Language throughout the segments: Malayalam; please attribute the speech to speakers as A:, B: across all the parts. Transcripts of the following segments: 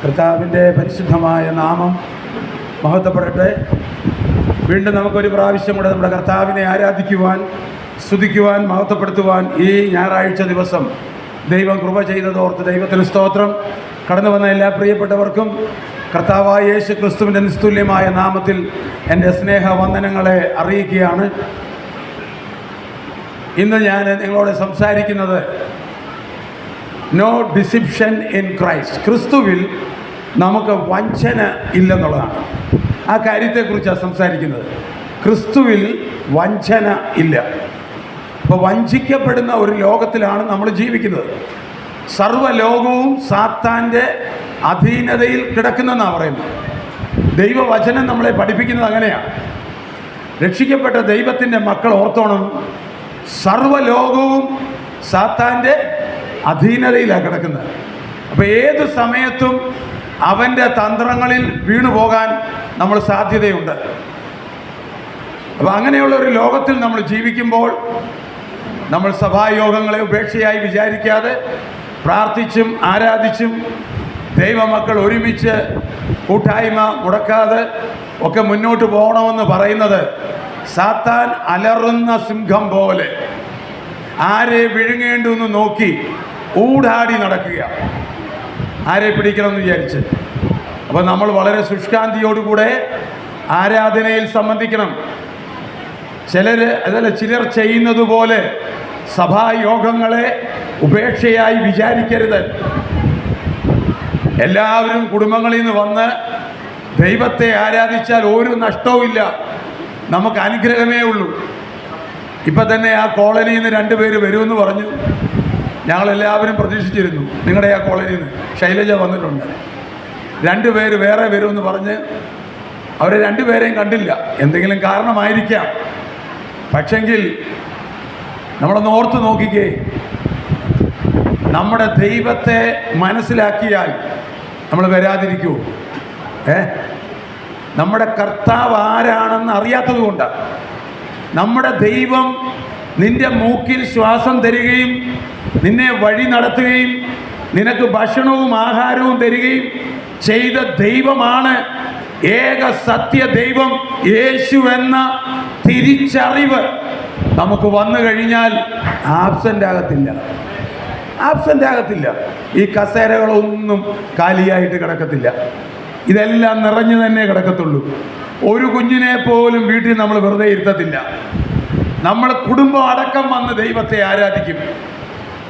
A: കർത്താവിൻ്റെ പരിശുദ്ധമായ നാമം മഹത്വപ്പെടട്ടെ. വീണ്ടും നമുക്കൊരു പ്രാവശ്യം കൂടെ നമ്മുടെ കർത്താവിനെ ആരാധിക്കുവാൻ, സ്തുതിക്കുവാൻ, മഹത്വപ്പെടുത്തുവാൻ ഈ ഞായറാഴ്ച ദിവസം ദൈവം കൃപ ചെയ്തതോർത്ത് ദൈവത്തിന് സ്തോത്രം. കടന്നു വന്ന എല്ലാ പ്രിയപ്പെട്ടവർക്കും കർത്താവായ യേശു ക്രിസ്തുവിൻ്റെ നിസ്തുല്യമായ നാമത്തിൽ എൻ്റെ സ്നേഹവന്ദനങ്ങളെ അറിയിക്കുകയാണ്. ഇന്ന് ഞാൻ നിങ്ങളോട് സംസാരിക്കുന്നത് നോ ഡിസിപ്ഷൻ ഇൻ ക്രൈസ്റ്റ്. ക്രിസ്തുവിൽ നമുക്ക് വഞ്ചന ഇല്ലെന്നുള്ളതാണ്. ആ കാര്യത്തെക്കുറിച്ചാണ് സംസാരിക്കുന്നത്. ക്രിസ്തുവിൽ വഞ്ചന ഇല്ല. അപ്പോൾ വഞ്ചിക്കപ്പെടുന്ന ഒരു ലോകത്തിലാണ് നമ്മൾ ജീവിക്കുന്നത്. സർവ്വലോകവും സാത്താൻ്റെ അധീനതയിൽ കിടക്കുന്നെന്നാണ് പറയുന്നത്. ദൈവവചനം നമ്മളെ പഠിപ്പിക്കുന്നത് അങ്ങനെയാണ്. രക്ഷിക്കപ്പെട്ട ദൈവത്തിൻ്റെ മക്കൾ ഓർത്തോണം, സർവ്വലോകവും സാത്താൻ്റെ അധീനതയിലാണ് കിടക്കുന്നത്. അപ്പോൾ ഏത് സമയത്തും അവൻ്റെ തന്ത്രങ്ങളിൽ വീണുപോകാൻ നമ്മൾ സാധ്യതയുണ്ട്. അപ്പോൾ അങ്ങനെയുള്ള ഒരു ലോകത്തിൽ നമ്മൾ ജീവിക്കുമ്പോൾ നമ്മൾ സഭായോഗങ്ങളെ ഉപേക്ഷയായി വിചാരിക്കാതെ പ്രാർത്ഥിച്ചും ആരാധിച്ചും ദൈവമക്കൾ ഒരുമിച്ച് കൂട്ടായ്മ മുടക്കാതെ ഒക്കെ മുന്നോട്ട് പോകണമെന്ന് പറയുന്നത് സാത്താൻ അലറുന്ന സിംഹം പോലെ ആരെ വിഴുങ്ങേണ്ടെന്ന് നോക്കി ഊടാടി നടക്കുക, ആരെ പിടിക്കണമെന്ന് വിചാരിച്ച്. അപ്പോൾ നമ്മൾ വളരെ ശുഷ്കാന്തിയോടുകൂടെ ആരാധനയിൽ സംബന്ധിക്കണം. ചിലർ ചെയ്യുന്നത് പോലെ സഭായോഗങ്ങളെ ഉപേക്ഷയായി വിചാരിക്കരുത്. എല്ലാവരും കുടുംബങ്ങളിൽ നിന്ന് വന്ന് ദൈവത്തെ ആരാധിച്ചാൽ ഒരു നഷ്ടവുമില്ല, നമുക്ക് അനുഗ്രഹമേ ഉള്ളൂ. ഇപ്പം തന്നെ ആ കോളനിയിൽ നിന്ന് 2 പേര് വരുമെന്ന് പറഞ്ഞു. ഞങ്ങളെല്ലാവരും പ്രതീക്ഷിച്ചിരുന്നു. നിങ്ങളുടെ ആ കോളനിയിൽ നിന്ന് ശൈലജ വന്നിട്ടുണ്ട്. 2 പേര് വേറെ വരുമെന്ന് പറഞ്ഞ് അവരെ 2 പേരെയും കണ്ടില്ല. എന്തെങ്കിലും കാരണമായിരിക്കാം. പക്ഷെങ്കിൽ നമ്മളൊന്ന് ഓർത്ത് നോക്കിക്കേ, നമ്മുടെ ദൈവത്തെ മനസ്സിലാക്കിയാൽ നമ്മൾ വരാതിരിക്കൂ. നമ്മുടെ കർത്താവ് ആരാണെന്ന് അറിയാത്തത് കൊണ്ടാണ്. നമ്മുടെ ദൈവം നിന്റെ മൂക്കിൽ ശ്വാസം തരികയും നിന്നെ വഴി നടത്തുകയും നിനക്ക് ഭക്ഷണവും ആഹാരവും തരികയും ചെയ്ത ദൈവമാണ് ഏക സത്യ ദൈവം. യേശു എന്ന തിരിച്ചറിവ് നമുക്ക് വന്നു കഴിഞ്ഞാൽ ആബ്സെൻ്റ് ആകത്തില്ല. ഈ കസേരകളൊന്നും കാലിയായിട്ട് കിടക്കത്തില്ല. ഇതെല്ലാം നിറഞ്ഞു തന്നെ കിടക്കത്തുള്ളൂ. ഒരു കുഞ്ഞിനെ പോലും വീട്ടിൽ നമ്മൾ വെറുതെ ഇരുത്തത്തില്ല. നമ്മൾ കുടുംബം അടക്കം വന്ന് ദൈവത്തെ ആരാധിക്കും.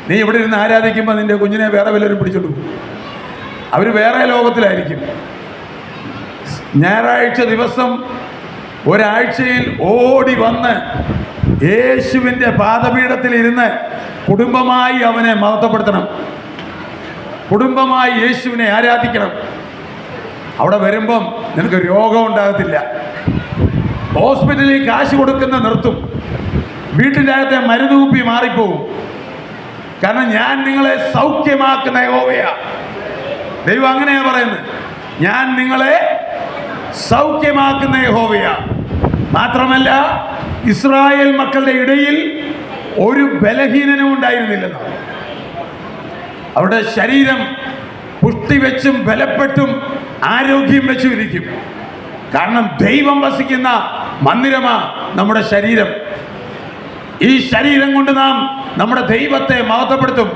A: നീ ഇവിടെ ഇരുന്ന് ആരാധിക്കുമ്പോൾ നിൻ്റെ കുഞ്ഞിനെ വേറെ വല്ലവരും പിടിച്ചോണ്ട് പോകും. അവർ വേറെ ലോകത്തിലായിരിക്കും. ഞായറാഴ്ച ദിവസം ഒരാഴ്ചയിൽ ഓടി വന്ന് യേശുവിൻ്റെ പാദപീഠത്തിൽ ഇരുന്ന് കുടുംബമായി അവനെ മഹത്വപ്പെടുത്തണം, കുടുംബമായി യേശുവിനെ ആരാധിക്കണം. അവിടെ വരുമ്പം നിനക്ക് രോഗം ഉണ്ടാകത്തില്ല. ഹോസ്പിറ്റലിൽ കാശ് കൊടുക്കുന്ന നിർത്തും. വീട്ടിൻ്റെ അകത്തെ മരുന്ന് കുപ്പി മാറിപ്പോവും. കാരണം ഞാൻ നിങ്ങളെ സൗഖ്യമാക്കുന്ന യഹോവയാ. ദൈവം അങ്ങനെയാ പറയുന്നത്, ഞാൻ നിങ്ങളെ സൗഖ്യമാക്കുന്ന യഹോവയാ. മാത്രമല്ല ഇസ്രായേൽ മക്കളുടെ ഇടയിൽ ഒരു ബലഹീനനും ഉണ്ടായിരുന്നില്ലെന്നാണ്. അവരുടെ ശരീരം പുഷ്ടി വെച്ചും ബലപ്പെട്ടും ആരോഗ്യം വെച്ചും ഇരിക്കും. കാരണം ദൈവം വസിക്കുന്ന മന്ദിരമാ നമ്മുടെ ശരീരം. ഈ ശരീരം കൊണ്ട് നാം നമ്മുടെ ദൈവത്തെ മഹത്വപ്പെടുത്തും.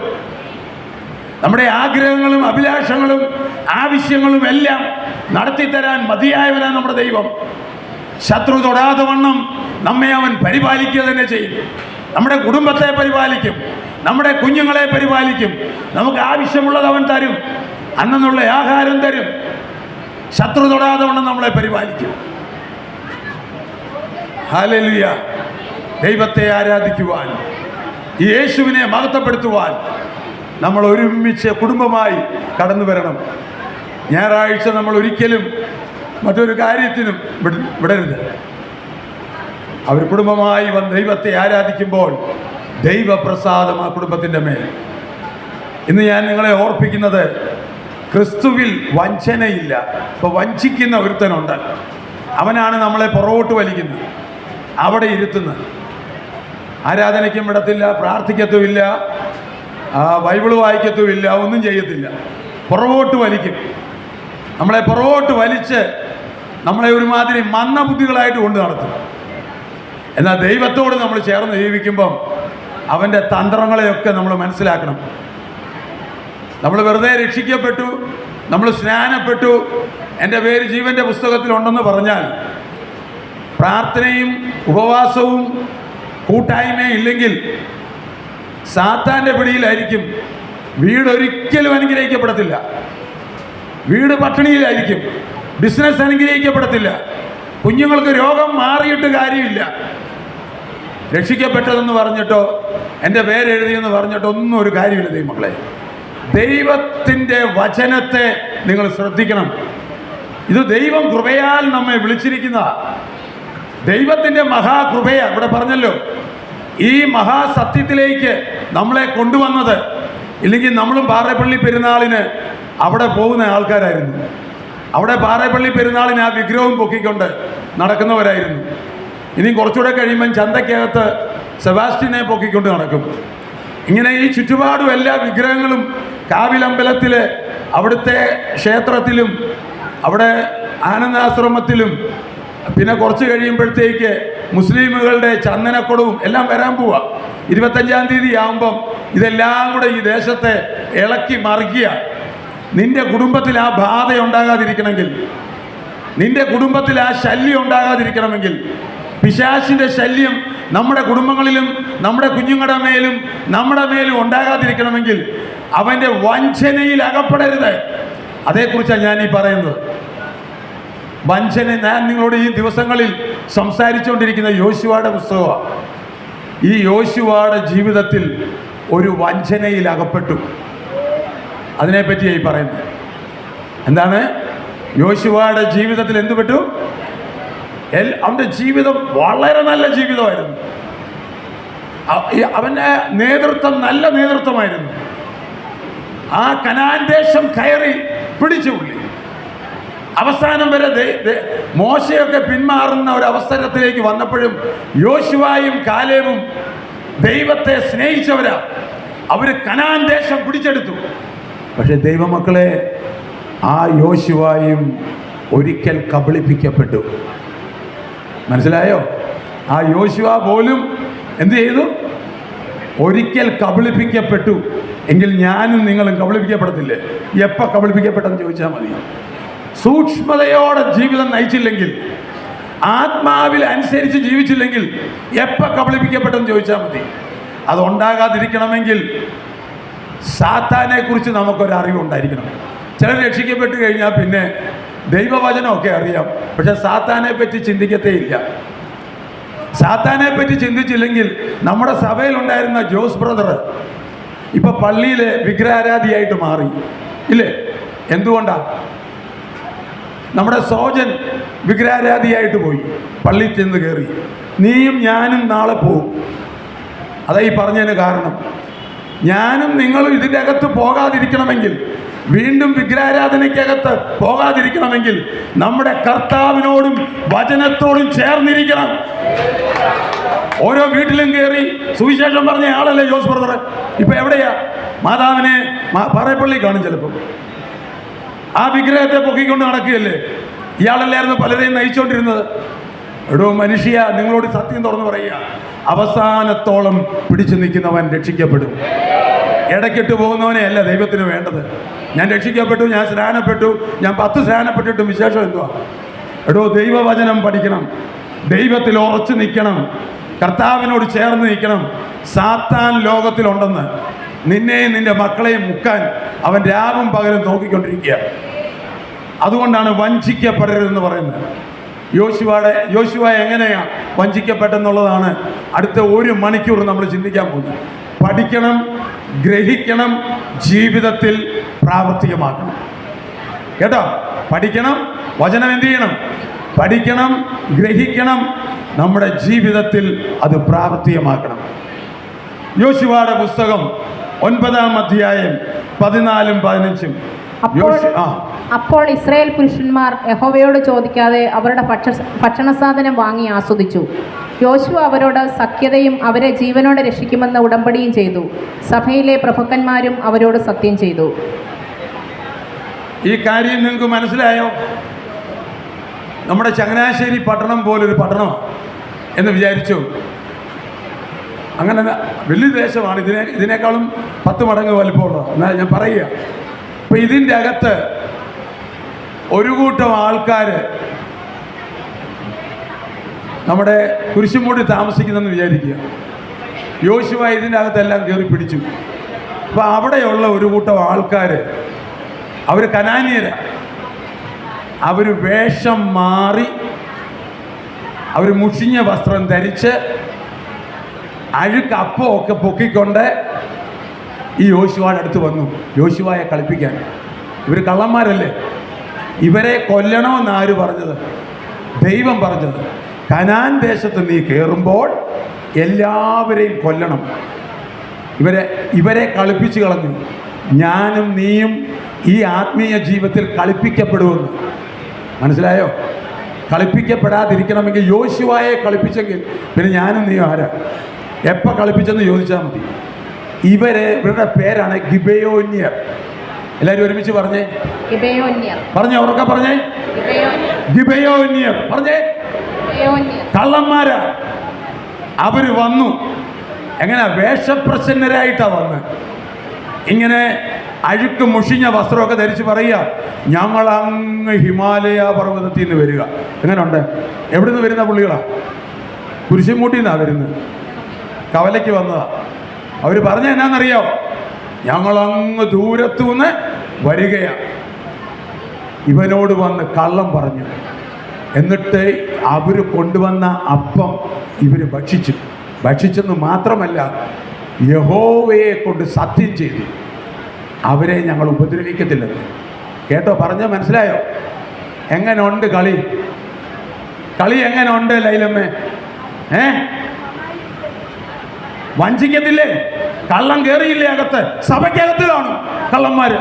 A: നമ്മുടെ ആഗ്രഹങ്ങളും അഭിലാഷങ്ങളും ആവശ്യങ്ങളും എല്ലാം നടത്തിത്തരാൻ മതിയായവനാണ് നമ്മുടെ ദൈവം. ശത്രു തൊടാതെ വണ്ണം നമ്മെ അവൻ പരിപാലിക്കുക തന്നെ ചെയ്യും. നമ്മുടെ കുടുംബത്തെ പരിപാലിക്കും, നമ്മുടെ കുഞ്ഞുങ്ങളെ പരിപാലിക്കും. നമുക്ക് ആവശ്യമുള്ളത് അവൻ തരും, അന്നുള്ള ആഹാരം തരും. ശത്രു തൊടാതെ വണ്ണം നമ്മളെ പരിപാലിക്കും. ഹല്ലേലൂയ. ദൈവത്തെ ആരാധിക്കുവാൻ, യേശുവിനെ മഹത്വപ്പെടുത്തുവാൻ നമ്മൾ ഒരുമിച്ച് കുടുംബമായി കടന്നു വരണം. ഞായറാഴ്ച നമ്മൾ ഒരിക്കലും മറ്റൊരു കാര്യത്തിനും വിടരുത്. അവർ കുടുംബമായി വന്ന് ദൈവത്തെ ആരാധിക്കുമ്പോൾ ദൈവപ്രസാദം ആ കുടുംബത്തിൻ്റെ മേൽ. ഇന്ന് ഞാൻ നിങ്ങളെ ഓർപ്പിക്കുന്നത്, ക്രിസ്തുവിൽ വഞ്ചനയില്ല. ഇപ്പോൾ വഞ്ചിക്കുന്ന ഒരുത്തനുണ്ട്. അവനാണ് നമ്മളെ പുറകോട്ട് വലിക്കുന്നത്, അവിടെ ഇരുത്തുന്നത്. ആരാധനയ്ക്കും വിടത്തില്ല, പ്രാർത്ഥിക്കത്തുമില്ല, ബൈബിള് വായിക്കത്തുമില്ല, ഒന്നും ചെയ്യത്തില്ല. പുറകോട്ട് വലിക്കും. നമ്മളെ പുറകോട്ട് വലിച്ച് നമ്മളെ ഒരുമാതിരി മന്ദബുദ്ധികളായിട്ട് കൊണ്ട് നടത്തും. എന്നാൽ ദൈവത്തോട് നമ്മൾ ചേർന്ന് ജീവിക്കുമ്പം അവൻ്റെ തന്ത്രങ്ങളെയൊക്കെ നമ്മൾ മനസ്സിലാക്കണം. നമ്മൾ വെറുതെ രക്ഷിക്കപ്പെട്ടു, നമ്മൾ സ്നാനപ്പെട്ടു, എൻ്റെ പേര് ജീവൻ്റെ പുസ്തകത്തിലുണ്ടെന്ന് പറഞ്ഞാൽ പ്രാർത്ഥനയും ഉപവാസവും കൂട്ടായ്മയും ഇല്ലെങ്കിൽ സാത്താൻ്റെ പിടിയിലായിരിക്കും. വീടൊരിക്കലും അനുഗ്രഹിക്കപ്പെടത്തില്ല. വീട് പട്ടിണിയിലായിരിക്കും. ബിസിനസ് അനുഗ്രഹിക്കപ്പെടത്തില്ല. കുഞ്ഞുങ്ങൾക്ക് രോഗം മാറിയിട്ട് കാര്യമില്ല. രക്ഷിക്കപ്പെട്ടതെന്ന് പറഞ്ഞിട്ടോ എൻ്റെ പേരെഴുതിയെന്ന് പറഞ്ഞിട്ടോ ഒന്നും ഒരു കാര്യമില്ല. ദൈവമക്കളെ, ദൈവത്തിൻ്റെ വചനത്തെ നിങ്ങൾ ശ്രദ്ധിക്കണം. ഇത് ദൈവം കൃപയാൽ നമ്മെ വിളിച്ചിരിക്കുന്ന ദൈവത്തിൻ്റെ മഹാകൃപയാണ്. ഇവിടെ പറഞ്ഞല്ലോ, ഈ മഹാസത്യത്തിലേക്ക് നമ്മളെ കൊണ്ടുവന്നത്. ഇല്ലെങ്കിൽ നമ്മളും പാറേപ്പള്ളി പെരുന്നാളിന് അവിടെ പോകുന്ന ആൾക്കാരായിരുന്നു. അവിടെ പാറേപ്പള്ളി പെരുന്നാളിന് ആ വിഗ്രഹവും പൊക്കിക്കൊണ്ട് നടക്കുന്നവരായിരുന്നു. ഇനിയും കുറച്ചുകൂടെ കഴിയുമ്പം ചന്തയ്ക്കകത്ത് സെബാസ്റ്റ്യനെ പൊക്കിക്കൊണ്ട് നടക്കും. ഇങ്ങനെ ഈ ചുറ്റുപാടും എല്ലാ വിഗ്രഹങ്ങളും കാവിലമ്പലത്തിൽ, അവിടുത്തെ ക്ഷേത്രത്തിലും, അവിടെ ആനന്ദാശ്രമത്തിലും, പിന്നെ കുറച്ച് കഴിയുമ്പോഴത്തേക്ക് മുസ്ലിമുകളുടെ ചന്ദനക്കുടവും എല്ലാം വരാൻ പോവുക. 25-ാം തീയതി ആകുമ്പം ഇതെല്ലാം കൂടെ ഈ ദേശത്തെ ഇളക്കി മറിക്കുക. നിന്റെ കുടുംബത്തിൽ ആ ബാധ ഉണ്ടാകാതിരിക്കണമെങ്കിൽ, നിന്റെ കുടുംബത്തിൽ ആ ശല്യം ഉണ്ടാകാതിരിക്കണമെങ്കിൽ, പിശാചിൻ്റെ ശല്യം നമ്മുടെ കുടുംബങ്ങളിലും നമ്മുടെ കുഞ്ഞുങ്ങളുടെ മേലും നമ്മുടെ മേലും ഉണ്ടാകാതിരിക്കണമെങ്കിൽ അവൻ്റെ വഞ്ചനയിൽ അകപ്പെടരുത്. അതേക്കുറിച്ചാണ് ഞാൻ ഈ പറയുന്നത്. വഞ്ചന, ഞാൻ നിങ്ങളോട് ഈ ദിവസങ്ങളിൽ സംസാരിച്ചുകൊണ്ടിരിക്കുന്ന യോശുവയുടെ പുസ്തകമാണ്. ഈ യോശുവയുടെ ജീവിതത്തിൽ ഒരു വഞ്ചനയിൽ അകപ്പെട്ടു. അതിനെപ്പറ്റിയായി പറയുന്നത്. എന്താണ്? യോശുവയുടെ ജീവിതത്തിൽ എന്ത് പറ്റു? അവൻ്റെ ജീവിതം വളരെ നല്ല ജീവിതമായിരുന്നു. അവൻ്റെ നേതൃത്വം നല്ല നേതൃത്വമായിരുന്നു. ആ കനാൻ ദേശം കയറി പിടിച്ചു പുള്ളി. അവസാനം വരെ മോശയൊക്കെ പിന്മാറുന്ന ഒരു അവസരത്തിലേക്ക് വന്നപ്പോഴും യോശുവയും കാലേബും ദൈവത്തെ സ്നേഹിച്ചവരാ. അവർ കനാൻ ദേശം പിടിച്ചെടുത്തു. പക്ഷെ ദൈവമക്കളെ, ആ യോശുവയും ഒരിക്കൽ കബളിപ്പിക്കപ്പെട്ടു. മനസ്സിലായോ? ആ യോശുവ പോലും എന്ത് ചെയ്തു? ഒരിക്കൽ കബളിപ്പിക്കപ്പെട്ടു. എങ്കിൽ ഞാനും നിങ്ങളും കബളിപ്പിക്കപ്പെടത്തില്ലേ? എപ്പോൾ കബളിപ്പിക്കപ്പെട്ടെന്ന് ചോദിച്ചാൽ മതി. സൂക്ഷ്മതയോടെ ജീവിതം നയിച്ചില്ലെങ്കിൽ, ആത്മാവിൽ അനുസരിച്ച് ജീവിച്ചില്ലെങ്കിൽ എപ്പോൾ കബളിപ്പിക്കപ്പെട്ടെന്ന് ചോദിച്ചാൽ മതി. അതുണ്ടാകാതിരിക്കണമെങ്കിൽ സാത്താനെ കുറിച്ച് നമുക്കൊരറിവുണ്ടായിരിക്കണം. ചിലർ രക്ഷിക്കപ്പെട്ട് കഴിഞ്ഞാൽ പിന്നെ ദൈവവചനമൊക്കെ അറിയാം, പക്ഷെ സാത്താനെ പറ്റി ചിന്തിക്കത്തേ ഇല്ല. സാത്താനെ പറ്റി ചിന്തിച്ചില്ലെങ്കിൽ നമ്മുടെ സഭയിലുണ്ടായിരുന്ന ജോസ് ബ്രദർ ഇപ്പൊ പള്ളിയിലെ വിഗ്രഹാരാധിയായിട്ട് മാറി ഇല്ലേ? എന്തുകൊണ്ടാ? നമ്മുടെ സോജൻ വിഗ്രഹാരാധിയായിട്ട് പോയി, പള്ളിയിൽ ചെന്ന് കയറി. നീയും ഞാനും നാളെ പോവും. അതാ ഈ പറഞ്ഞതിന് കാരണം. ഞാനും നിങ്ങളും ഇതിൻ്റെ അകത്ത് പോകാതിരിക്കണമെങ്കിൽ, വീണ്ടും വിഗ്രഹാരാധനയ്ക്കകത്ത് പോകാതിരിക്കണമെങ്കിൽ നമ്മുടെ കർത്താവിനോടും വചനത്തോടും ചേർന്നിരിക്കണം. ഓരോ വീട്ടിലും കയറി സുവിശേഷം പറഞ്ഞ ആളല്ലേ ജോസ് ബ്രദർ. ഇപ്പൊ എവിടെയാ? മാതാവിനെ പാറേപ്പള്ളി കാണും ചിലപ്പോൾ. ആ വിഗ്രഹത്തെ പൊക്കിക്കൊണ്ട് നടക്കുകയല്ലേ. ഇയാളല്ലായിരുന്നു പലരെയും നയിച്ചുകൊണ്ടിരുന്നത്. എടോ മനുഷ്യ, നിങ്ങളോട് സത്യം തുറന്നു പറയുക, അവസാനത്തോളം പിടിച്ചു നിൽക്കുന്നവൻ രക്ഷിക്കപ്പെടും. ഇടയ്ക്കിട്ട് പോകുന്നവനെ അല്ല ദൈവത്തിന് വേണ്ടത്. ഞാൻ രക്ഷിക്കപ്പെട്ടു, ഞാൻ സ്നാനപ്പെട്ടു, ഞാൻ 10 സ്നാനപ്പെട്ടിട്ടും വിശേഷം എന്തുവാ? എടോ, ദൈവവചനം പഠിക്കണം, ദൈവത്തിൽ ഉറച്ചു നിൽക്കണം, കർത്താവിനോട് ചേർന്ന് നിൽക്കണം. സാത്താൻ ലോകത്തിലുണ്ടെന്ന് നിന്നെയും നിന്റെ മക്കളെയും മുക്കാൻ അവൻ രാവും പകലും നോക്കിക്കൊണ്ടിരിക്കുക. അതുകൊണ്ടാണ് വഞ്ചിക്കപ്പെടരുതെന്ന് പറയുന്നത്. യോശുവ എങ്ങനെയാ വഞ്ചിക്കപ്പെട്ടെന്നുള്ളതാണ് അടുത്ത 1 മണിക്കൂർ നമ്മൾ ചിന്തിക്കാൻ പോകുന്നത്. പഠിക്കണം, ഗ്രഹിക്കണം, ജീവിതത്തിൽ പ്രാവർത്തികമാക്കണം. കേട്ടോ? പഠിക്കണം, വചനം എന്ത് ചെയ്യണം? പഠിക്കണം, ഗ്രഹിക്കണം, നമ്മുടെ ജീവിതത്തിൽ അത് പ്രാവർത്തികമാക്കണം. യോശുവയുടെ പുസ്തകം 9-ാം അധ്യായം 14-ഉം 15-ഉം.
B: അപ്പോൾ ഇസ്രായേൽ പുരുഷന്മാർ യഹോവയോട് ചോദിക്കാതെ അവരുടെ ഭക്ഷണസാധനം വാങ്ങി ആസ്വദിച്ചു. യോശുവ അവരോട് സഖ്യതയും അവരെ ജീവനോടെ രക്ഷിക്കുമെന്ന ഉടമ്പടിയും ചെയ്തു. സഭയിലെ പ്രഭുക്കന്മാരും അവരോട് സത്യം ചെയ്തു.
A: ഈ കാര്യം നിങ്ങൾക്ക് മനസ്സിലായോ? നമ്മുടെ ചങ്ങനാശ്ശേരി പട്ടണം പോലൊരു പട്ടണമാണ് എന്ന് വിചാരിച്ചു. അങ്ങനെ വലിയ ദേശമാണ്, ഇതിനേക്കാളും 10 മടങ്ങ് വലിപ്പമുള്ളത്. എന്നാൽ ഞാൻ പറയുക, ഇപ്പം ഇതിൻ്റെ അകത്ത് ഒരു കൂട്ടം ആൾക്കാർ നമ്മുടെ കുരിശുമൂടി താമസിക്കുന്നെന്ന് വിചാരിക്കുക. യോശുവ ഇതിൻ്റെ അകത്തെല്ലാം കയറി പിടിച്ചു. അപ്പം അവിടെയുള്ള ഒരു കൂട്ടം ആൾക്കാർ, അവർ കനാന്യരാ, അവർ വേഷം മാറി, അവർ മുഷിഞ്ഞ വസ്ത്രം ധരിച്ച് അഴുക്ക് അപ്പമൊക്കെ പൊക്കിക്കൊണ്ട് ഈ യോശുവയുടെ അടുത്ത് വന്നു യോശുവയെ കളിപ്പിക്കാൻ. ഇവർ കള്ളന്മാരല്ലേ, ഇവരെ കൊല്ലണമെന്ന് ആര് പറഞ്ഞത്? ദൈവം പറഞ്ഞത്. കനാൻ ദേശത്ത് നീ കയറുമ്പോൾ എല്ലാവരെയും കൊല്ലണം. ഇവരെ കളിപ്പിച്ച് കളഞ്ഞു. ഞാനും നീയും ഈ ആത്മീയ ജീവിതത്തിൽ കളിപ്പിക്കപ്പെടുമെന്ന് മനസ്സിലായോ? കളിപ്പിക്കപ്പെടാതിരിക്കണമെങ്കിൽ യോശുവയെ കളിപ്പിച്ചെങ്കിൽ പിന്നെ ഞാനും നീയും ആരാ? എപ്പോൾ കളിപ്പിച്ചെന്ന് ചോദിച്ചാൽ മതി. ഇവരുടെ പേരാണ് ഗിബെയോന്യർ. എല്ലാവരും ഒരുമിച്ച് പറഞ്ഞേ, പറഞ്ഞേ, ഉറക്കെ പറഞ്ഞേ, ഗിബെയോന്യർ പറഞ്ഞേ. കള്ളന്മാരാ. അവർ വന്നു. എങ്ങനെ? വേഷപ്രസന്നരായിട്ടാ വന്ന്. ഇങ്ങനെ അഴുക്ക് മുഷിഞ്ഞ വസ്ത്രമൊക്കെ ധരിച്ച് പറയുക, ഞങ്ങൾ അങ്ങ് ഹിമാലയ പർവ്വതത്തിൽ നിന്ന് വരിക. എങ്ങനെയുണ്ട്? എവിടെ നിന്ന് വരുന്ന പുള്ളികളാ? കുരിശുമൂട്ടിൽ നിന്നാണ് വരുന്നത്. കവലയ്ക്ക് വന്നതാ. അവർ പറഞ്ഞ എന്നാന്നറിയോ? ഞങ്ങൾ അങ്ങ് ദൂരത്തുനിന്ന് വരികയാണ്. ഇവനോട് വന്ന് കള്ളം പറഞ്ഞു. എന്നിട്ട് അവർ കൊണ്ടുവന്ന അപ്പം ഇവർ ഭക്ഷിച്ചെന്ന് മാത്രമല്ല, യഹോവയെ കൊണ്ട് സത്യം ചെയ്തു അവരെ ഞങ്ങൾ ഉപദ്രവിക്കത്തില്ലെന്ന്. കേട്ടോ? പറഞ്ഞ മനസ്സിലായോ? എങ്ങനെയുണ്ട് കളി? എങ്ങനെയുണ്ട് ലൈലമ്മേ? വഞ്ചിക്കത്തില്ലേ? കള്ളം കയറിയില്ലേ അകത്ത്? സഭയ്ക്കകത്ത് കാണും കള്ളന്മാർ.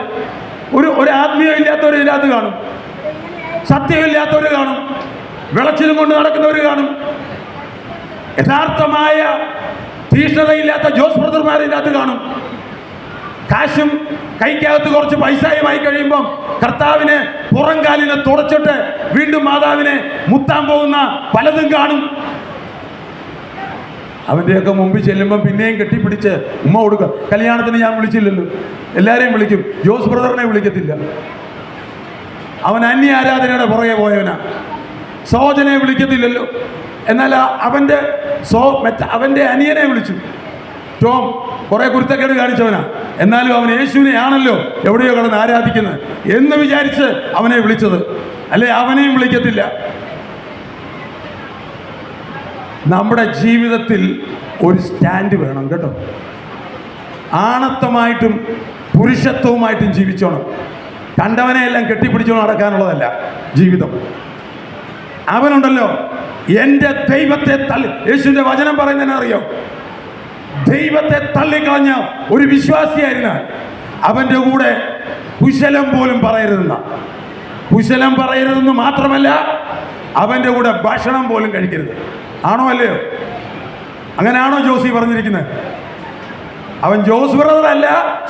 A: ഒരു ആത്മീയം ഇല്ലാത്തവർ ഇതിനകത്ത് കാണും, സത്യമില്ലാത്തവർ കാണും, വിളച്ചിലും കൊണ്ട് നടക്കുന്നവർ കാണും, യഥാർത്ഥമായ തീഷ്ണതയില്ലാത്ത ജോസ് ബ്രദർമാർ ഇതിനകത്ത് കാണും. കാശും കൈക്കകത്ത് കുറച്ച് പൈസയുമായി കഴിയുമ്പം കർത്താവിനെ പുറംകാലിനെ തുടച്ചിട്ട് വീണ്ടും മാതാവിനെ മുത്താൻ പോകുന്ന പലതും കാണും. അവൻ്റെയൊക്കെ മുമ്പിൽ ചെല്ലുമ്പം പിന്നെയും കെട്ടിപ്പിടിച്ച് ഉമ്മ കൊടുക്കുക. കല്യാണത്തിന് ഞാൻ വിളിച്ചില്ലല്ലോ, എല്ലാവരെയും വിളിക്കും, ജോസ് ബ്രദറിനെ വിളിക്കത്തില്ല. അവൻ അന്യ ആരാധനയുടെ പുറകെ പോയവനാ. സോജനെ വിളിക്കത്തില്ലല്ലോ. എന്നാൽ അവൻ്റെ അനിയനെ വിളിച്ചു. ടോം കുറേ കുരുത്തക്കേട് കാണിച്ചവനാ, എന്നാലും അവൻ യേശുവിനെ ആണല്ലോ എവിടെയോ കിടന്ന് ആരാധിക്കുന്നത് എന്ന് വിചാരിച്ച് അവനെ വിളിച്ചത്. അല്ലെ, അവനെയും വിളിക്കത്തില്ല. നമ്മുടെ ജീവിതത്തിൽ ഒരു സ്റ്റാൻഡ് വേണം കേട്ടോ. ആണത്തമായിട്ടും പുരുഷത്വവുമായിട്ടും ജീവിച്ചോണം. കണ്ടവനെയെല്ലാം കെട്ടിപ്പിടിച്ചോണം നടക്കാനുള്ളതല്ല ജീവിതം. അവനുണ്ടല്ലോ, എൻ്റെ ദൈവത്തെ തള്ളി, യേശുവിൻ്റെ വചനം പറയുന്നതിനെ അറിയോ? ദൈവത്തെ തള്ളിക്കളഞ്ഞ ഒരു വിശ്വാസിയായിരുന്നാൽ അവൻ്റെ കൂടെ കുശലം പോലും പറയരുതെന്ന. കുശലം പറയരുതെന്ന് മാത്രമല്ല, അവൻ്റെ കൂടെ ഭക്ഷണം പോലും കഴിക്കരുത്. ആണോ അല്ലയോ? അങ്ങനെയാണോ ജോസി പറഞ്ഞിരിക്കുന്നത്? അവൻ ജോസ് ബ്രദറല്ല,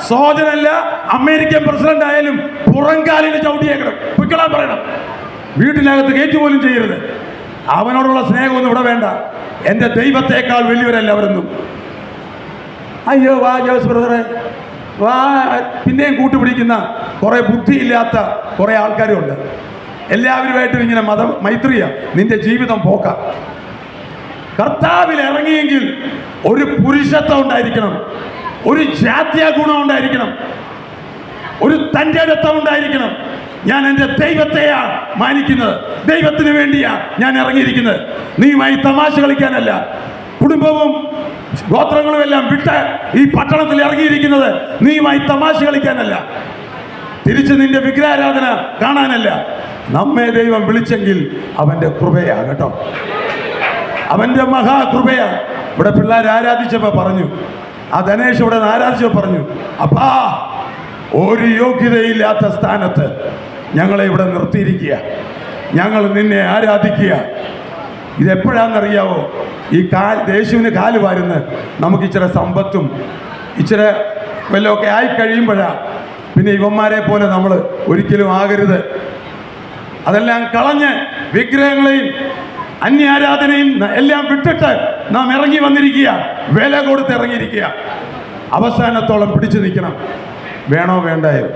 A: സോജനല്ല, അമേരിക്കൻ പ്രസിഡന്റ് ആയാലും പുറംകാലിന് ചവിട്ടിയേക്കണം, പൊയ്ക്കളാൻ പറയണം. വീട്ടിനകത്ത് കയറ്റി പോലും ചെയ്യരുത്. അവനോടുള്ള സ്നേഹമൊന്നും ഇവിടെ വേണ്ട. എൻ്റെ ദൈവത്തേക്കാൾ വലിയവരല്ല അവരൊന്നും. അയ്യോ വാ ജോസ് ബ്രദറെ വാ, പിന്നെയും കൂട്ടുപിടിക്കുന്ന കുറേ ബുദ്ധിയില്ലാത്ത കുറേ ആൾക്കാരുണ്ട്. എല്ലാവരുമായിട്ടും ഇങ്ങനെ മൈത്രിയാ. നിന്റെ ജീവിതം പോക്കാം. കർത്താവിൽ ഇറങ്ങിയെങ്കിൽ ഒരു പുരുഷത്വം ഉണ്ടായിരിക്കണം, ഒരു ജാത്യ ഗുണം ഉണ്ടായിരിക്കണം, ഒരു തൻ്റെ രത്വം ഉണ്ടായിരിക്കണം. ഞാൻ എൻ്റെ ദൈവത്തെയാണ് മാനിക്കുന്നത്, ദൈവത്തിന് വേണ്ടിയാണ് ഞാൻ ഇറങ്ങിയിരിക്കുന്നത്. നീയുമായി തമാശ കളിക്കാനല്ല, കുടുംബവും ഗോത്രങ്ങളും എല്ലാം വിട്ട് ഈ പട്ടണത്തിൽ ഇറങ്ങിയിരിക്കുന്നത് നീയുമായി തമാശ കളിക്കാനല്ല, തിരിച്ച് നിന്റെ വിഗ്രഹാരാധന കാണാനല്ല. നമ്മെ ദൈവം വിളിച്ചെങ്കിൽ അവൻ്റെ കൃപയാ കേട്ടോ, അവൻ്റെ മഹാകൃപയാ. ഇവിടെ പിള്ളേർ ആരാധിച്ചപ്പോൾ പറഞ്ഞു, ആ ധനേഷ് ഇവിടെ ആരാധിച്ചപ്പോൾ പറഞ്ഞു, അപ്പാ ഒരു യോഗ്യതയില്ലാത്ത സ്ഥാനത്ത് ഞങ്ങളെ ഇവിടെ നിർത്തിയിരിക്കുക, ഞങ്ങൾ നിന്നെ ആരാധിക്കുക. ഇതെപ്പോഴാണെന്നറിയാവോ? ഈ യേശുവിന് കാല് വാരുന്ന് നമുക്ക് ഇച്ചിരി സമ്പത്തും ഇച്ചിരി വല്ലതൊക്കെ ആയിക്കഴിയുമ്പോഴാണ് പിന്നെ ഇവന്മാരെ പോലെ നമ്മൾ ഒരിക്കലും ആകരുത്. അതെല്ലാം കളഞ്ഞ് വിഗ്രഹങ്ങളെയും അന്യാരാധനയും എല്ലാം വിട്ടിട്ട് നാം ഇറങ്ങി വന്നിരിക്കുക, വില കൊടുത്ത് ഇറങ്ങിയിരിക്കുക. അവസാനത്തോളം പിടിച്ചു നിൽക്കണം. വേണോ വേണ്ടായോ?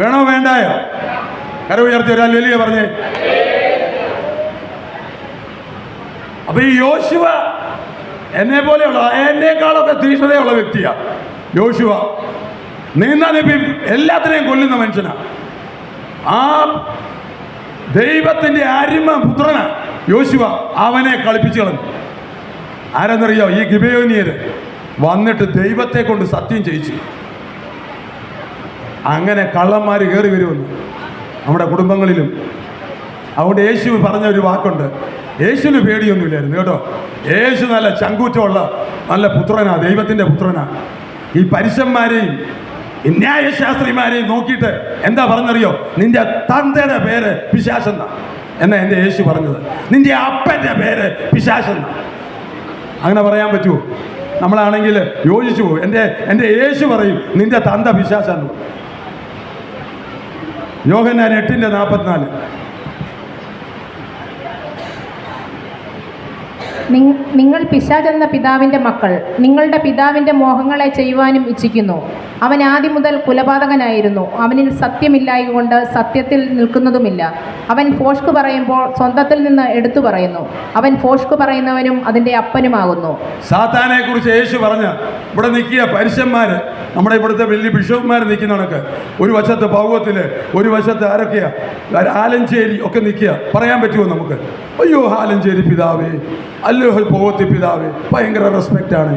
A: വേണോ വേണ്ടായോ? കര ഉയർത്തി ഒരാൾ വലിയ പറഞ്ഞേ. അപ്പൊ ഈ യോശുവ എന്നെ പോലെയുള്ള, എന്നേക്കാളൊക്കെ തീഷ്ണതയുള്ള വ്യക്തിയാ യോശുവ. നീന്താനിപ്പി എല്ലാത്തിനെയും കൊല്ലുന്ന മനുഷ്യനാ. ആ ദൈവത്തിന്റെ അരിമ പുത്രനാ യോശുവ. അവനെ കളിപ്പിച്ചു കളഞ്ഞു. ആരെന്നറിയോ? ഈ ഗിബെയോനിയര് വന്നിട്ട് ദൈവത്തെ കൊണ്ട് സത്യം ചെയ്യിച്ചു. അങ്ങനെ കള്ളന്മാർ കയറി വരുമെന്ന് നമ്മുടെ കുടുംബങ്ങളിലും. അതുകൊണ്ട് യേശു പറഞ്ഞ ഒരു വാക്കുണ്ട്, യേശുവിന് പേടിയൊന്നുമില്ലായിരുന്നു കേട്ടോ. യേശു നല്ല ചങ്കൂറ്റമുള്ള നല്ല പുത്രനാ, ദൈവത്തിൻ്റെ പുത്രനാ. ഈ പരീശന്മാരെയും ന്യായശാസ്ത്രിമാരെയും നോക്കിയിട്ട് എന്താ പറഞ്ഞറിയോ? നിന്റെ തന്തയുടെ പേര് പിശാചെന്ന എന്നാ എൻ്റെ യേശു പറഞ്ഞത്. നിന്റെ അപ്പൻ്റെ പേര് പിശാചെന്ന. അങ്ങനെ പറയാൻ പറ്റുമോ? നമ്മളാണെങ്കിൽ യോജിച്ചു പോകും. എൻ്റെ യേശു പറയും നിന്റെ തന്ത പിശാചെന്ന്. യോഹന്നാൻ 8:44.
B: നിങ്ങൾ പിശാചെന്ന പിതാവിൻ്റെ മക്കൾ, നിങ്ങളുടെ പിതാവിൻ്റെ മോഹങ്ങളെ ചെയ്യുവാനും ഇച്ഛിക്കുന്നു. അവൻ ആദ്യം മുതൽ കുലപാതകനായിരുന്നു. അവനിൽ സത്യമില്ലായകൊണ്ട് സത്യത്തിൽ നിൽക്കുന്നതുമില്ല. അവൻ ഫോഷ്ക് പറയുമ്പോൾ സ്വന്തത്തിൽ നിന്ന് എടുത്തു പറയുന്നു. അവൻ ഫോഷ്ക് പറയുന്നവനും അതിൻ്റെ അപ്പനുമാകുന്നു.
A: സാത്താനെ കുറിച്ച് യേശു പറഞ്ഞ ഇവിടെ നിൽക്കുക പരീശന്മാര്, നമ്മുടെ ഇവിടുത്തെ വലിയ ബിഷപ്പ്മാർ നിൽക്കുന്നവനൊക്കെ, ഒരു വശത്ത് പൗവത്തില്, ഒരു വശത്ത് ആരൊക്കെയാ, ആലഞ്ചേരി ഒക്കെ നിൽക്കുക. പറയാൻ പറ്റുമോ നമുക്ക്? അയ്യോ ആലഞ്ചേരി പിതാവേ, അല്ലോ പൗവത്തി പിതാവേ, ഭയങ്കര റെസ്പെക്റ്റാണ്.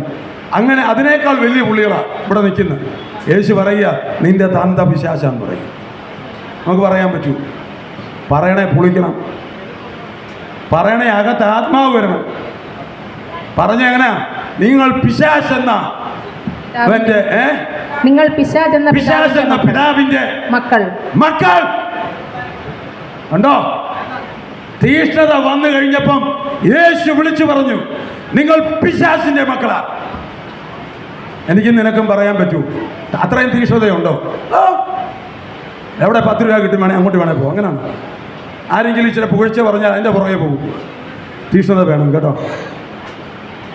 A: അങ്ങനെ അതിനേക്കാൾ വലിയ പുള്ളികളാണ് ഇവിടെ നിൽക്കുന്നത്. യേശു പറയുക നിന്റെ തന്ത പിശാചാന്ന് പറയും. നമുക്ക് പറയാൻ പറ്റൂ? പറയണേ പുളിക്കണം, പറയണേ അകത്ത് ആത്മാവ് വരണം. പറഞ്ഞ എങ്ങനെ? നിങ്ങൾ പിശാചെന്ന
B: നിങ്ങൾ പിശാചെന്ന
A: പിതാവിന്റെ
B: മക്കൾ
A: മക്കൾ. കണ്ടോ? തീഷ്ണത വന്നു കഴിഞ്ഞപ്പം യേശു വിളിച്ചു പറഞ്ഞു നിങ്ങൾ പിശാചിന്റെ മക്കളാ. എനിക്ക് നിനക്കും പറയാൻ പറ്റൂ? അത്രയും തീഷ്ണതയുണ്ടോ? എവിടെ 10 രൂപ കിട്ടും വേണേ അങ്ങോട്ട് വേണേ പോകും. അങ്ങനെയാണ്. ആരെങ്കിലും ഇച്ചിരി പുകഴ്ച പറഞ്ഞാൽ അതിൻ്റെ പുറകെ പോകും. തീഷ്ണത വേണം കേട്ടോ.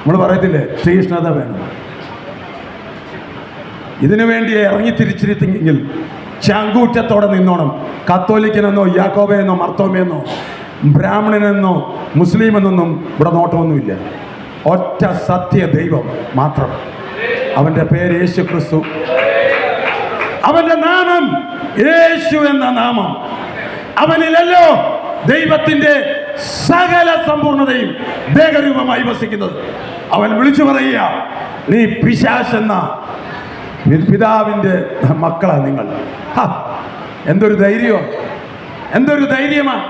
A: നമ്മൾ പറയത്തില്ലേ തീഷ്ണത വേണം. ഇതിനു വേണ്ടി ഇറങ്ങി തിരിച്ചിരുത്തെങ്കിൽ ചാങ്കൂറ്റത്തോടെ നിന്നോണം. കത്തോലിക്കനെന്നോ യാക്കോബയെന്നോ മർത്തോമയെന്നോ ബ്രാഹ്മണനെന്നോ മുസ്ലിം എന്നൊന്നും ഇവിടെ നോട്ടമൊന്നുമില്ല. ഒറ്റ സത്യ ദൈവം മാത്രം. അവൻ്റെ പേര് യേശു ക്രിസ്തു. അവൻ്റെ നാമം യേശു എന്ന നാമം. അവനിലല്ലോ ദൈവത്തിൻ്റെ സകല സമ്പൂർണതയും ദേഹരൂപമായി വസിക്കുന്നത്. അവൻ വിളിച്ചു പറയുക നീ പിശാചെന്ന പിതാവിൻ്റെ മക്കളാ നിങ്ങൾ. എന്തൊരു ധൈര്യമോ, എന്തൊരു ധൈര്യമാണ്.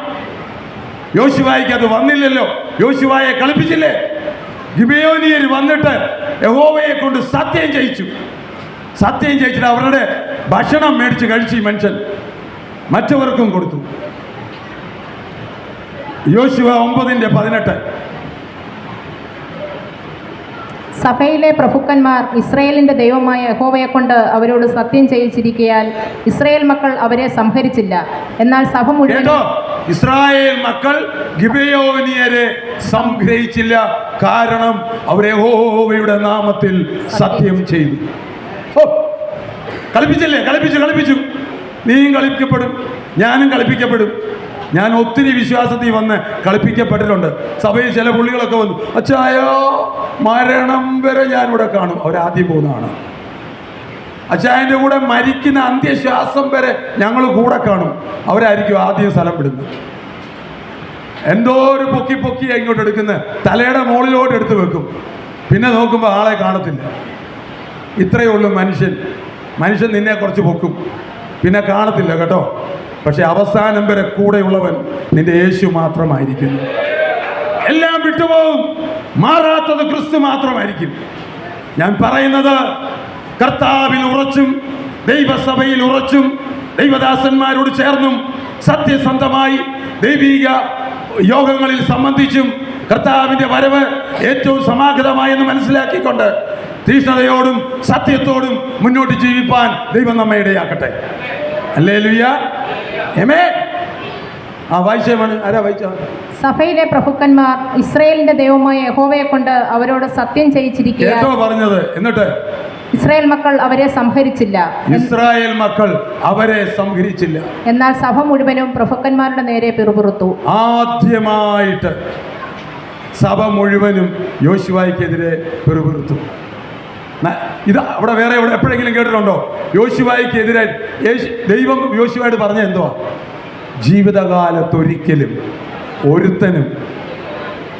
A: യോശുവായിക്ക് അത് വന്നില്ലല്ലോ. യോശുവായെ കളിപ്പിച്ചില്ലേ? ഗിബെയോനിയർ വന്നിട്ട് യഹോവയെ കൊണ്ട് സത്യം ചെയ്യിച്ചു. സത്യം ചെയ്യിച്ചിട്ട് അവരുടെ ഭക്ഷണം മേടിച്ച് കഴിച്ച് ഈ മനുഷ്യൻ മറ്റവർക്കും കൊടുത്തു. യോശുവ 9:18.
B: സഭയിലെ പ്രഭുക്കന്മാർ ഇസ്രായേലിന്റെ ദൈവമായ യഹോവയെ കൊണ്ട് അവരോട് സത്യം ചെയ്യിച്ചിരിക്കയാൽ ഇസ്രായേൽ മക്കൾ അവരെ സംഹരിച്ചില്ല. എന്നാൽ സഭ മുഴുവൻ
A: ഇസ്രായേൽ മക്കൾ ഗിബെയോനിയരെ സംഗ്രഹിച്ചില്ല. കാരണം അവർ യഹോവയുടെ നാമത്തിൽ സത്യം ചെയ്തു. കളിപ്പിച്ചില്ലേ? കളിപ്പിച്ചു. നീയും കളിപ്പിക്കപ്പെടും, ഞാനും കളിപ്പിക്കപ്പെടും. ഞാൻ ഒത്തിരി വിശ്വാസത്തിൽ വന്ന് കളിപ്പിക്കപ്പെട്ടിട്ടുണ്ട്. സഭയിൽ ചില പുള്ളികളൊക്കെ വന്നു, അച്ചായോ മരണം വരെ ഞാനിവിടെ കാണും. അവരാദ്യം പോകുന്നതാണ്. അച്ചായൻ്റെ കൂടെ മരിക്കുന്ന അന്ത്യശ്വാസം വരെ ഞങ്ങൾ കൂടെ കാണും. അവരായിരിക്കും ആദ്യം സ്ഥലം വിടുന്നത്. എന്തോ ഒരു പൊക്കി ഇങ്ങോട്ട് എടുക്കുന്നത്, തലയുടെ മുകളിലോട്ട് എടുത്ത് വെക്കും. പിന്നെ നോക്കുമ്പോൾ ആളെ കാണത്തില്ല. ഇത്രയേ ഉള്ളൂ മനുഷ്യൻ നിന്നെ കുറച്ച് പൊക്കും, പിന്നെ കാണത്തില്ല കേട്ടോ. പക്ഷെ അവസാനം വരെ കൂടെയുള്ളവൻ നിന്റെ യേശു മാത്രമായിരിക്കുന്നു. എല്ലാം വിട്ടുപോകും, മാറാത്തത് ക്രിസ്തു മാത്രമായിരിക്കും. ഞാൻ പറയുന്നത് കർത്താവിൽ ഉറച്ചും ദൈവസഭയിൽ ഉറച്ചും ദൈവദാസന്മാരോട് ചേർന്നും സത്യസന്ധമായി ദൈവിക യോഗങ്ങളിൽ സംബന്ധിച്ചും കർത്താവിൻ്റെ വരവ് ഏറ്റവും സമാഗതമായെന്ന് മനസ്സിലാക്കിക്കൊണ്ട് തീഷ്ണതയോടും സത്യത്തോടും മുന്നോട്ട് ജീവിപ്പാൻ ദൈവം നമ്മെ ഇടയാക്കട്ടെ. ഹല്ലേലൂയ. ആമേൻ. വായിച്ചേമാണ്. ആരാ വായിച്ച?
B: സഭയിലെ പ്രഭുക്കന്മാർ ഇസ്രായേലിന്റെ ദൈവമായ യഹോവയെ കൊണ്ട് അവരോട് സത്യം ചെയ്യിച്ചിരിക്കുക.
A: കേട്ടോ പറഞ്ഞത്? എന്നിട്ട്
B: ഇസ്രായേൽ മക്കൾ അവരെ സംഹരിച്ചില്ല.
A: ഇസ്രായേൽ മക്കൾ അവരെ സംഹരിച്ചില്ല.
B: എന്നാൽ സഭ മുഴുവനും പ്രഭുക്കന്മാരുടെ നേരെ പിറുപിറുത്തു.
A: ആദ്യമായിട്ട് സഭ മുഴുവനും യോശുവായ്ക്കെതിരെ പിറുപിറുത്തു. ഇത് അവിടെ വേറെ എപ്പോഴെങ്കിലും കേട്ടിട്ടുണ്ടോ? യോശുവായ്ക്കെതിരെ ദൈവം യോശുവായിട്ട് പറഞ്ഞ എന്തുവാ? ജീവിതകാലത്തൊരിക്കലും ഒരുത്തനും,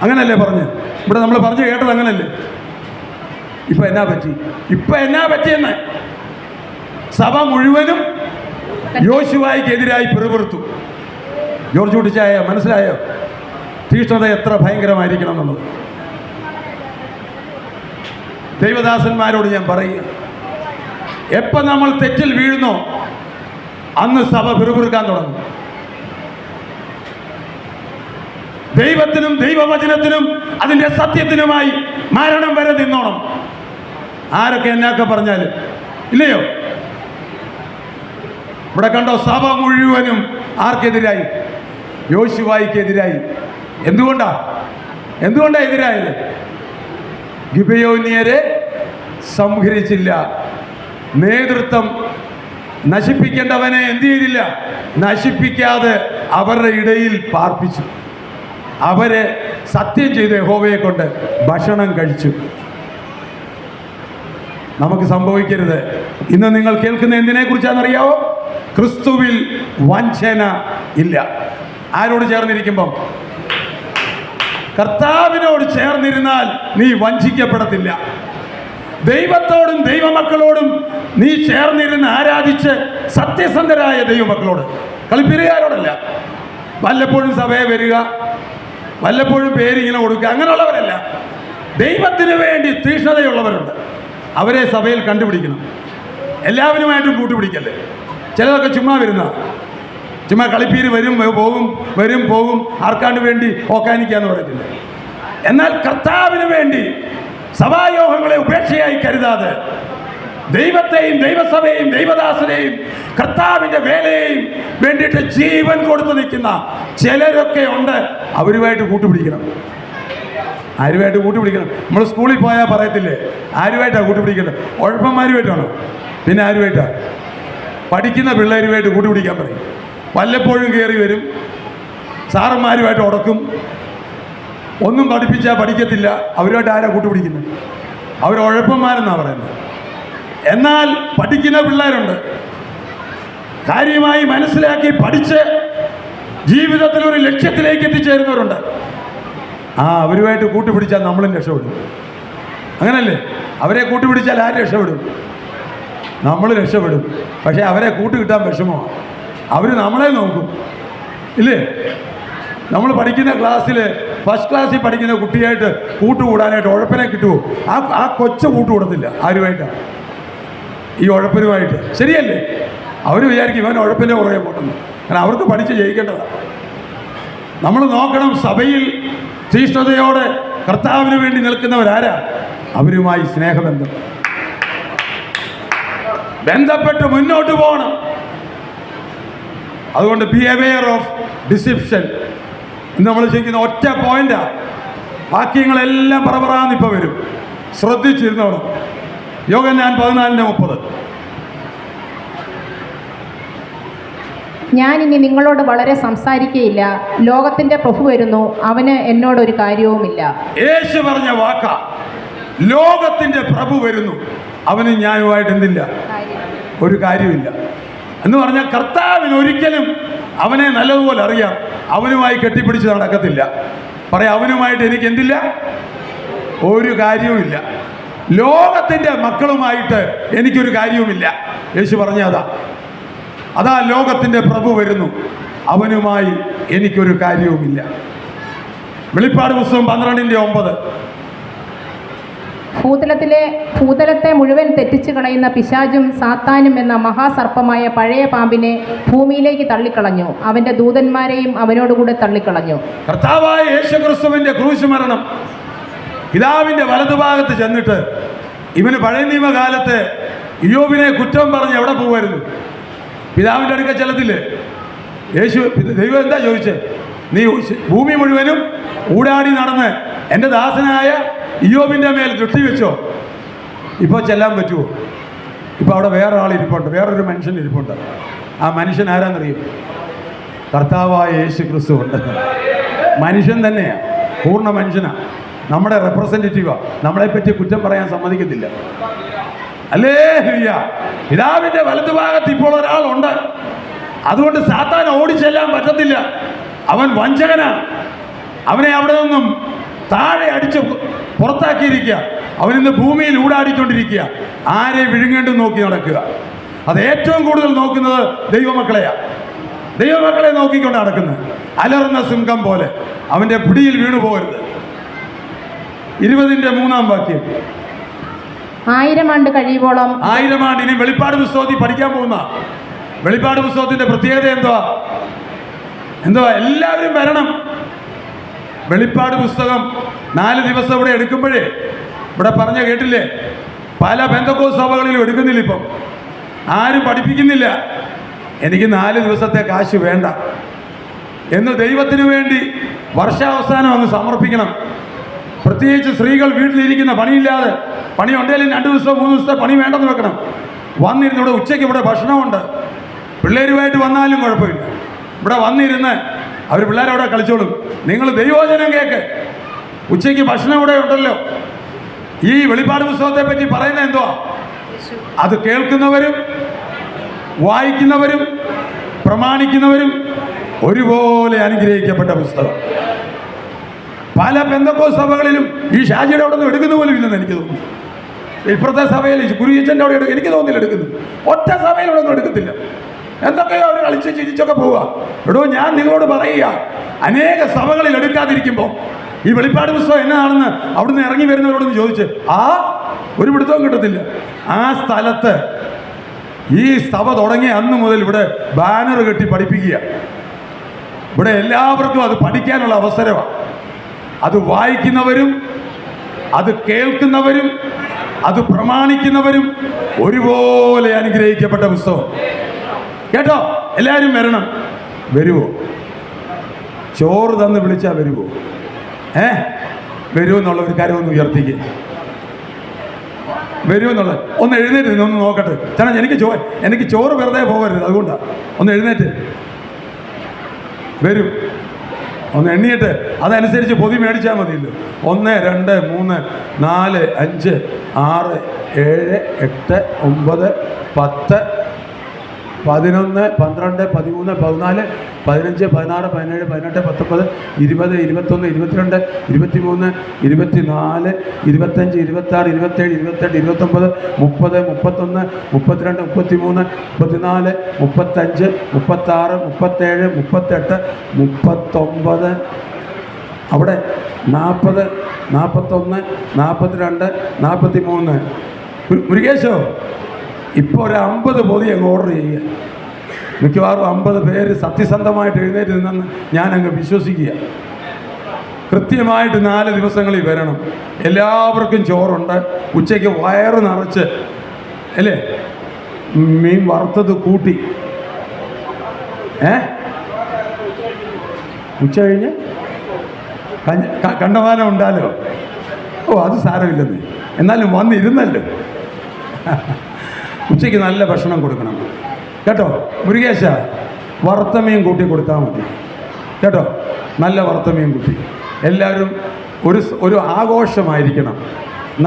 A: അങ്ങനല്ലേ പറഞ്ഞ്? ഇവിടെ നമ്മൾ പറഞ്ഞു കേട്ടത് അങ്ങനല്ലേ? ഇപ്പൊ എന്നാ പറ്റിയെന്ന് സഭ മുഴുവനും യോശുവായ്ക്കെതിരായി പിറുപിറുത്തു. ജോർജ് കുട്ടിച്ചായ മനസ്സിലായോ തീഷ്ണത എത്ര ഭയങ്കരമായിരിക്കണം എന്നുള്ളത്? ദൈവദാസന്മാരോട് ഞാൻ പറയുക, എപ്പോൾ നമ്മൾ തെറ്റിൽ വീഴുന്നോ അന്ന് സഭ പിറുപിറുക്കാൻ തുടങ്ങും. ദൈവത്തിനും ദൈവവചനത്തിനും അതിൻ്റെ സത്യത്തിനുമായി മരണം വരെ നിന്നോണം. ആരൊക്കെ എന്നൊക്കെ പറഞ്ഞാലും ഇല്ലയോ? ഇവിടെ കണ്ടോ, സഭ മുഴുവനും ആർക്കെതിരായി? യോശുവായ്ക്കെതിരായി. എന്തുകൊണ്ടാ എതിരായത്? ഗിബെയോന്യരെ സംഹരിച്ചില്ല. നേതൃത്വം നശിപ്പിക്കേണ്ടവനെ എന്ത് ചെയ്തില്ല? നശിപ്പിക്കാതെ അവരുടെ ഇടയിൽ പാർപ്പിച്ചു. അവരെ സത്യം ചെയ്ത് യഹോവയെ കൊണ്ട് ഭക്ഷണം കഴിച്ചു. നമുക്ക് സംഭവിക്കരുത്. ഇന്ന് നിങ്ങൾ കേൾക്കുന്ന എന്തിനെ കുറിച്ചാണെന്നറിയാവോ? ക്രിസ്തുവിൽ വഞ്ചന ഇല്ല. ആരോട് ചേർന്നിരിക്കുമ്പം? കർത്താവിനോട് ചേർന്നിരുന്നാൽ നീ വഞ്ചിക്കപ്പെടത്തില്ല. ദൈവത്തോടും ദൈവമക്കളോടും നീ ചേർന്നിരുന്ന് ആരാധിച്ച് സത്യസന്ധരായ ദൈവമക്കളോട്, കളിപ്പിരുകാരോടല്ല. വല്ലപ്പോഴും സഭയെ വരിക, വല്ലപ്പോഴും പേരിങ്ങനെ കൊടുക്കുക, അങ്ങനെയുള്ളവരല്ല. ദൈവത്തിന് വേണ്ടി തീഷ്ണതയുള്ളവരുണ്ട്. അവരെ സഭയിൽ കണ്ടുപിടിക്കണം. എല്ലാവരുമായിട്ടും കൂട്ടുപിടിക്കല്ലേ. ചിലതൊക്കെ ചുമ്മാ ചുമ്മാ കളിപ്പീര് വരും പോകും, ആർക്കാണ്ട് വേണ്ടി ഓക്കാനിക്കാന്ന് പറയത്തില്ല. എന്നാൽ കർത്താവിന് വേണ്ടി സഭായോഗങ്ങളെ ഉപേക്ഷയായി കരുതാതെ ദൈവത്തെയും ദൈവസഭയെയും ദൈവദാസനെയും കർത്താവിൻ്റെ വേലയെയും വേണ്ടിയിട്ട് ജീവൻ കൊടുത്തു നിൽക്കുന്ന ചിലരൊക്കെ ഉണ്ട്. അവരുമായിട്ട് കൂട്ടുപിടിക്കണം. ആരുമായിട്ട് കൂട്ടുപിടിക്കണം? നമ്മൾ സ്കൂളിൽ പോയാൽ പറയത്തില്ലേ, ആരുമായിട്ടാണ് കൂട്ടുപിടിക്കേണ്ടത്? ഉഴപ്പന്മാരുമായിട്ടാണോ? പിന്നെ ആരുമായിട്ടാണ്? പഠിക്കുന്ന പിള്ളേരുമായിട്ട് കൂട്ടുപിടിക്കാൻ പറയും. വല്ലപ്പോഴും കയറി വരും, സാറന്മാരുമായിട്ട് ഉടക്കും. ഒന്നും പഠിപ്പിച്ചാൽ പഠിക്കത്തില്ല. അവരുമായിട്ട് ആരാ കൂട്ടുപിടിക്കുന്നത്? അവർ ഉഴപ്പന്മാരെന്നാണ് പറയുന്നത്. എന്നാൽ പഠിക്കുന്ന പിള്ളേരുണ്ട്, കാര്യമായി മനസ്സിലാക്കി പഠിച്ച് ജീവിതത്തിൽ ഒരു ലക്ഷ്യത്തിലേക്ക് എത്തിച്ചേരുന്നവരുണ്ട്. അവരുമായിട്ട് കൂട്ടുപിടിച്ചാൽ നമ്മളും രക്ഷപ്പെടും. അങ്ങനല്ലേ? അവരെ കൂട്ടുപിടിച്ചാൽ ആര് രക്ഷപ്പെടും? നമ്മൾ രക്ഷപ്പെടും. പക്ഷേ അവരെ കൂട്ടുകിട്ടാൻ വിഷമമാണ്. അവർ നമ്മളെ നോക്കും, ഇല്ലേ? നമ്മൾ പഠിക്കുന്ന ക്ലാസ്സിൽ ഫസ്റ്റ് ക്ലാസ്സിൽ പഠിക്കുന്ന കുട്ടിയായിട്ട് കൂട്ടുകൂടാനായിട്ട് ഉഴപ്പനെ കിട്ടുമോ? ആ കൊച്ചു കൂട്ടുകൂടത്തില്ല. ആരുമായിട്ടാണ്? ഈ ഉഴപ്പനുമായിട്ട്. ശരിയല്ലേ? അവർ വിചാരിക്കും ഇവൻ ഉഴപ്പിൻ്റെ പുറകെ പോട്ടെന്ന്. കാരണം അവർക്ക് പഠിച്ച് ജയിക്കേണ്ടതാണ്. നമ്മൾ നോക്കണം, സഭയിൽ തീഷ്ണതയോടെ കർത്താവിന് വേണ്ടി നിൽക്കുന്നവരാരാ? അവരുമായി ബന്ധപ്പെട്ട് മുന്നോട്ട് പോകണം. അതുകൊണ്ട് ബി അവെയർ ഓഫ് ഡിസിപ്ഷൻ എന്ന് നമ്മൾ ചെയ്യുന്ന ഒറ്റ പോയിന്റാ. വാക്യങ്ങളെല്ലാം പറപറാന്നിപ്പോൾ വരും. ശ്രദ്ധിച്ചിരുന്നോണം. യോഹന്നാൻ 14:30.
B: ഞാൻ ഇനി നിങ്ങളോട് വളരെ സംസാരിക്കുകയില്ല, ലോകത്തിന്റെ പ്രഭു വരുന്നു, അവന് എന്നോടൊരു കാര്യവുമില്ല.
A: യേശു പറഞ്ഞ വാക്കാ. ലോകത്തിന്റെ പ്രഭു വരുന്നു, അവന് ഞാനുമായിട്ട് എന്തില്ല? ഒരു കാര്യമില്ല എന്ന് പറഞ്ഞാൽ കർത്താവിന് ഒരിക്കലും അവനെ നല്ലതുപോലെ അറിയാം. അവനുമായി കെട്ടിപ്പിടിച്ച് നടക്കത്തില്ല. പറയാം, അവനുമായിട്ട് എനിക്ക് എന്തില്ല? ഒരു കാര്യവുമില്ല. ലോകത്തിൻ്റെ മക്കളുമായിട്ട് എനിക്കൊരു കാര്യവുമില്ല. യേശു പറഞ്ഞ അതാ ലോകത്തിൻ്റെ പ്രഭു വരുന്നു, അവനുമായി എനിക്കൊരു കാര്യവുമില്ല. വെളിപ്പാട് പുസ്തകം 12:9.
B: ഭൂതലത്തെ മുഴുവൻ തെറ്റിച്ചു കളയുന്ന പിശാചും സാത്താനും എന്ന മഹാസർപ്പമായ പഴയ പാമ്പിനെ ഭൂമിയിലേക്ക് തള്ളിക്കളഞ്ഞു, അവന്റെ ദൂതന്മാരെയും അവനോടുകൂടെ തള്ളിക്കളഞ്ഞു.
A: കർത്താവായ യേശുക്രിസ്തുവിന്റെ ക്രൂശ് മരണം പിതാവിന്റെ വലതുഭാഗത്ത് ചെന്നിട്ട് ഇവന് പഴയ നിയമകാലത്ത് ഇയ്യോബിനെ കുറ്റം പറഞ്ഞ് എവിടെ പോകുമായിരുന്നു? പിതാവിൻ്റെ അടുക്കൽ ചെല്ലത്തില്ലേ? ദൈവം എന്താ ചോദിച്ചേ? നീ ഭൂമി മുഴുവനും ഊടാടി നടന്ന് എൻ്റെ ദാസനായ ഇയ്യോബിൻ്റെ മേൽ ദൃഷ്ടി വെച്ചോ? ഇപ്പോൾ ചെല്ലാൻ പറ്റുമോ? ഇപ്പോൾ അവിടെ വേറെ ആൾ ഇരിപ്പുണ്ട്, വേറൊരു മനുഷ്യൻ ഇരിപ്പുണ്ട്. ആ മനുഷ്യൻ ആരാന്നറിയോ? കർത്താവായ യേശു ക്രിസ്തു ഉണ്ട്. മനുഷ്യൻ തന്നെയാണ്, പൂർണ്ണ മനുഷ്യനാണ്, നമ്മുടെ റെപ്രസെൻറ്റേറ്റീവാണ്. നമ്മളെപ്പറ്റി കുറ്റം പറയാൻ സമ്മതിക്കത്തില്ല. ഹല്ലേലൂയ. പിതാവിൻ്റെ വലതുഭാഗത്ത് ഇപ്പോൾ ഒരാളുണ്ട്. അതുകൊണ്ട് സാത്താൻ ഓടിച്ചെല്ലാൻ പറ്റത്തില്ല. അവൻ വഞ്ചകനാണ്. അവനെ അവിടെ നിന്നും താഴെ അടിച്ച് പുറത്താക്കിയിരിക്കുക. അവനിന്ന് ഭൂമിയിൽ ഊടാടിക്കൊണ്ടിരിക്കുക. ആരെ വിഴുങ്ങേണ്ടെന്ന് നോക്കി നടക്കുക. അത് ഏറ്റവും കൂടുതൽ നോക്കുന്നത് ദൈവമക്കളെയാണ്. ദൈവമക്കളെ നോക്കിക്കൊണ്ട് നടക്കുന്നത്. അലർന്ന സിംഹം പോലെ അവൻ്റെ പിടിയിൽ വീണു പോകരുത്. 20-3
B: 1000 ആണ്ട് കഴിയുവോളം
A: 1000 ആണ്ട്. ഇനി വെളിപ്പാട് പുസ്തകത്തിൽ പഠിക്കാൻ പോകുന്ന വെളിപ്പാട് പുസ്തകത്തിന്റെ പ്രത്യേകത എന്തുവാ? എല്ലാവരും വരണം. വെളിപ്പാട് പുസ്തകം 4 ദിവസം ഇവിടെ എടുക്കുമ്പോഴേ, ഇവിടെ പറഞ്ഞ കേട്ടില്ലേ, പല പെന്തക്കോസ്ത് സഭകളിലും എടുക്കുന്നില്ല. ഇപ്പം ആരും പഠിപ്പിക്കുന്നില്ല. എനിക്ക് 4 ദിവസത്തെ കാശ് വേണ്ട എന്ന് ദൈവത്തിന് വേണ്ടി വർഷാവസാനം അങ്ങ് സമർപ്പിക്കണം. പ്രത്യേകിച്ച് സ്ത്രീകൾ വീട്ടിലിരിക്കുന്ന പണിയില്ലാതെ, പണി ഉണ്ടെങ്കിലും 2 ദിവസം 3 ദിവസത്തെ പണി വേണ്ടെന്ന് വെക്കണം. വന്നിരുന്ന് ഇവിടെ ഉച്ചയ്ക്ക് ഇവിടെ ഭക്ഷണമുണ്ട്. പിള്ളേരുമായിട്ട് വന്നാലും കുഴപ്പമില്ല. ഇവിടെ വന്നിരുന്ന് അവർ പിള്ളേരവിടെ കളിച്ചോളും. നിങ്ങൾ ദൈവവചനം കേൾക്ക്. ഉച്ചയ്ക്ക് ഭക്ഷണം ഇവിടെ ഉണ്ടല്ലോ. ഈ വെളിപ്പാട് പുസ്തകത്തെ പറ്റി പറയുന്നത് എന്തുവാ? അത് കേൾക്കുന്നവരും വായിക്കുന്നവരും പ്രമാണിക്കുന്നവരും ഒരുപോലെ അനുഗ്രഹിക്കപ്പെട്ട പുസ്തകം. പല പെന്തക്കോസ്ത് സഭകളിലും ഈ ഷാജിയുടെ അവിടെ നിന്ന് എടുക്കുന്ന പോലും ഇല്ലെന്ന് എനിക്ക് തോന്നുന്നു. ഇപ്പുറത്തെ സഭയിൽ കുരുയച്ചൻ്റെ അവിടെ എനിക്ക് തോന്നില്ല എടുക്കുന്നത്. ഒറ്റ സഭയിലൂടെ ഒന്നും എടുക്കത്തില്ല. എന്തൊക്കെയോ അവർ കളിച്ച് ചിരിച്ചൊക്കെ പോവുക. എടോ, ഞാൻ നിങ്ങളോട് പറയുക, അനേക സഭകളിൽ എടുക്കാതിരിക്കുമ്പോൾ ഈ വെളിപ്പാട് പുസ്തകം എന്നാണെന്ന് അവിടുന്ന് ഇറങ്ങി വരുന്നവരോടൊന്ന് ചോദിച്ച് ഒരു പിടുത്തവും കിട്ടത്തില്ല. ആ സ്ഥലത്ത് ഈ സഭ തുടങ്ങിയ അന്ന് മുതൽ ഇവിടെ ബാനർ കെട്ടി പഠിപ്പിക്കുക. ഇവിടെ എല്ലാവർക്കും അത് പഠിക്കാനുള്ള അവസരമാണ്. അത് വായിക്കുന്നവരും അത് കേൾക്കുന്നവരും അത് പ്രമാണിക്കുന്നവരും ഒരുപോലെ അനുഗ്രഹിക്കപ്പെട്ട പുസ്തകം. കേട്ടോ? എല്ലാവരും വരണം. വരുമോ? ചോറ് തന്ന് വിളിച്ചാൽ വരുമോ? വരുമെന്നുള്ള ഒരു കാര്യം ഒന്ന് ഉയർത്തിക്കുക. വരുമെന്നുള്ളത് ഒന്ന് എഴുന്നേറ്റ് ഒന്ന് നോക്കട്ടെ. ചേട്ടാ, എനിക്ക് ചോറ് വെറുതെ പോകരുത്. അതുകൊണ്ടാണ്. ഒന്ന് എഴുന്നേറ്റ് വരും. ഒന്ന് എണ്ണിയിട്ട് അതനുസരിച്ച് പൊതി മേടിച്ചാൽ മതിയല്ലോ. 1 2 3 4 5 6 7 8 9 10 11 12 13 14 15 16 17 18 19 20 21 22 23 24 25 26 27 28 29 30 31 32 33 34 35 36 37 38 39 അവിടെ 40 41 42 43. മുരുകേശോ, ഇപ്പോൾ ഒരു 50 പൊതി അങ്ങ് ഓർഡർ ചെയ്യുക. മിക്കവാറും 50 പേര് സത്യസന്ധമായിട്ട് എഴുന്നേറ്റ് നിന്നെന്ന് ഞാൻ അങ്ങ് വിശ്വസിക്കുക. കൃത്യമായിട്ട് 4 ദിവസങ്ങളിൽ വരണം. എല്ലാവർക്കും ചോറുണ്ട്. ഉച്ചയ്ക്ക് വയറ് നിറച്ച് അല്ലേ, മീൻ വറുത്തത് കൂട്ടി. ഉച്ച കഴിഞ്ഞ് കണ്ടമാനം ഉണ്ടാലോ. അത് സാരമില്ലെന്ന്. എന്നാലും വന്നിരുന്നല്ലോ. ഉച്ചയ്ക്ക് നല്ല ഭക്ഷണം കൊടുക്കണം കേട്ടോ. മുരുകേശ, വറുത്തമീൻ കൂട്ടി കൊടുത്താൽ മതി കേട്ടോ. നല്ല വറുത്തമീൻ കൂട്ടി. എല്ലാവരും ഒരു ആഘോഷമായിരിക്കണം.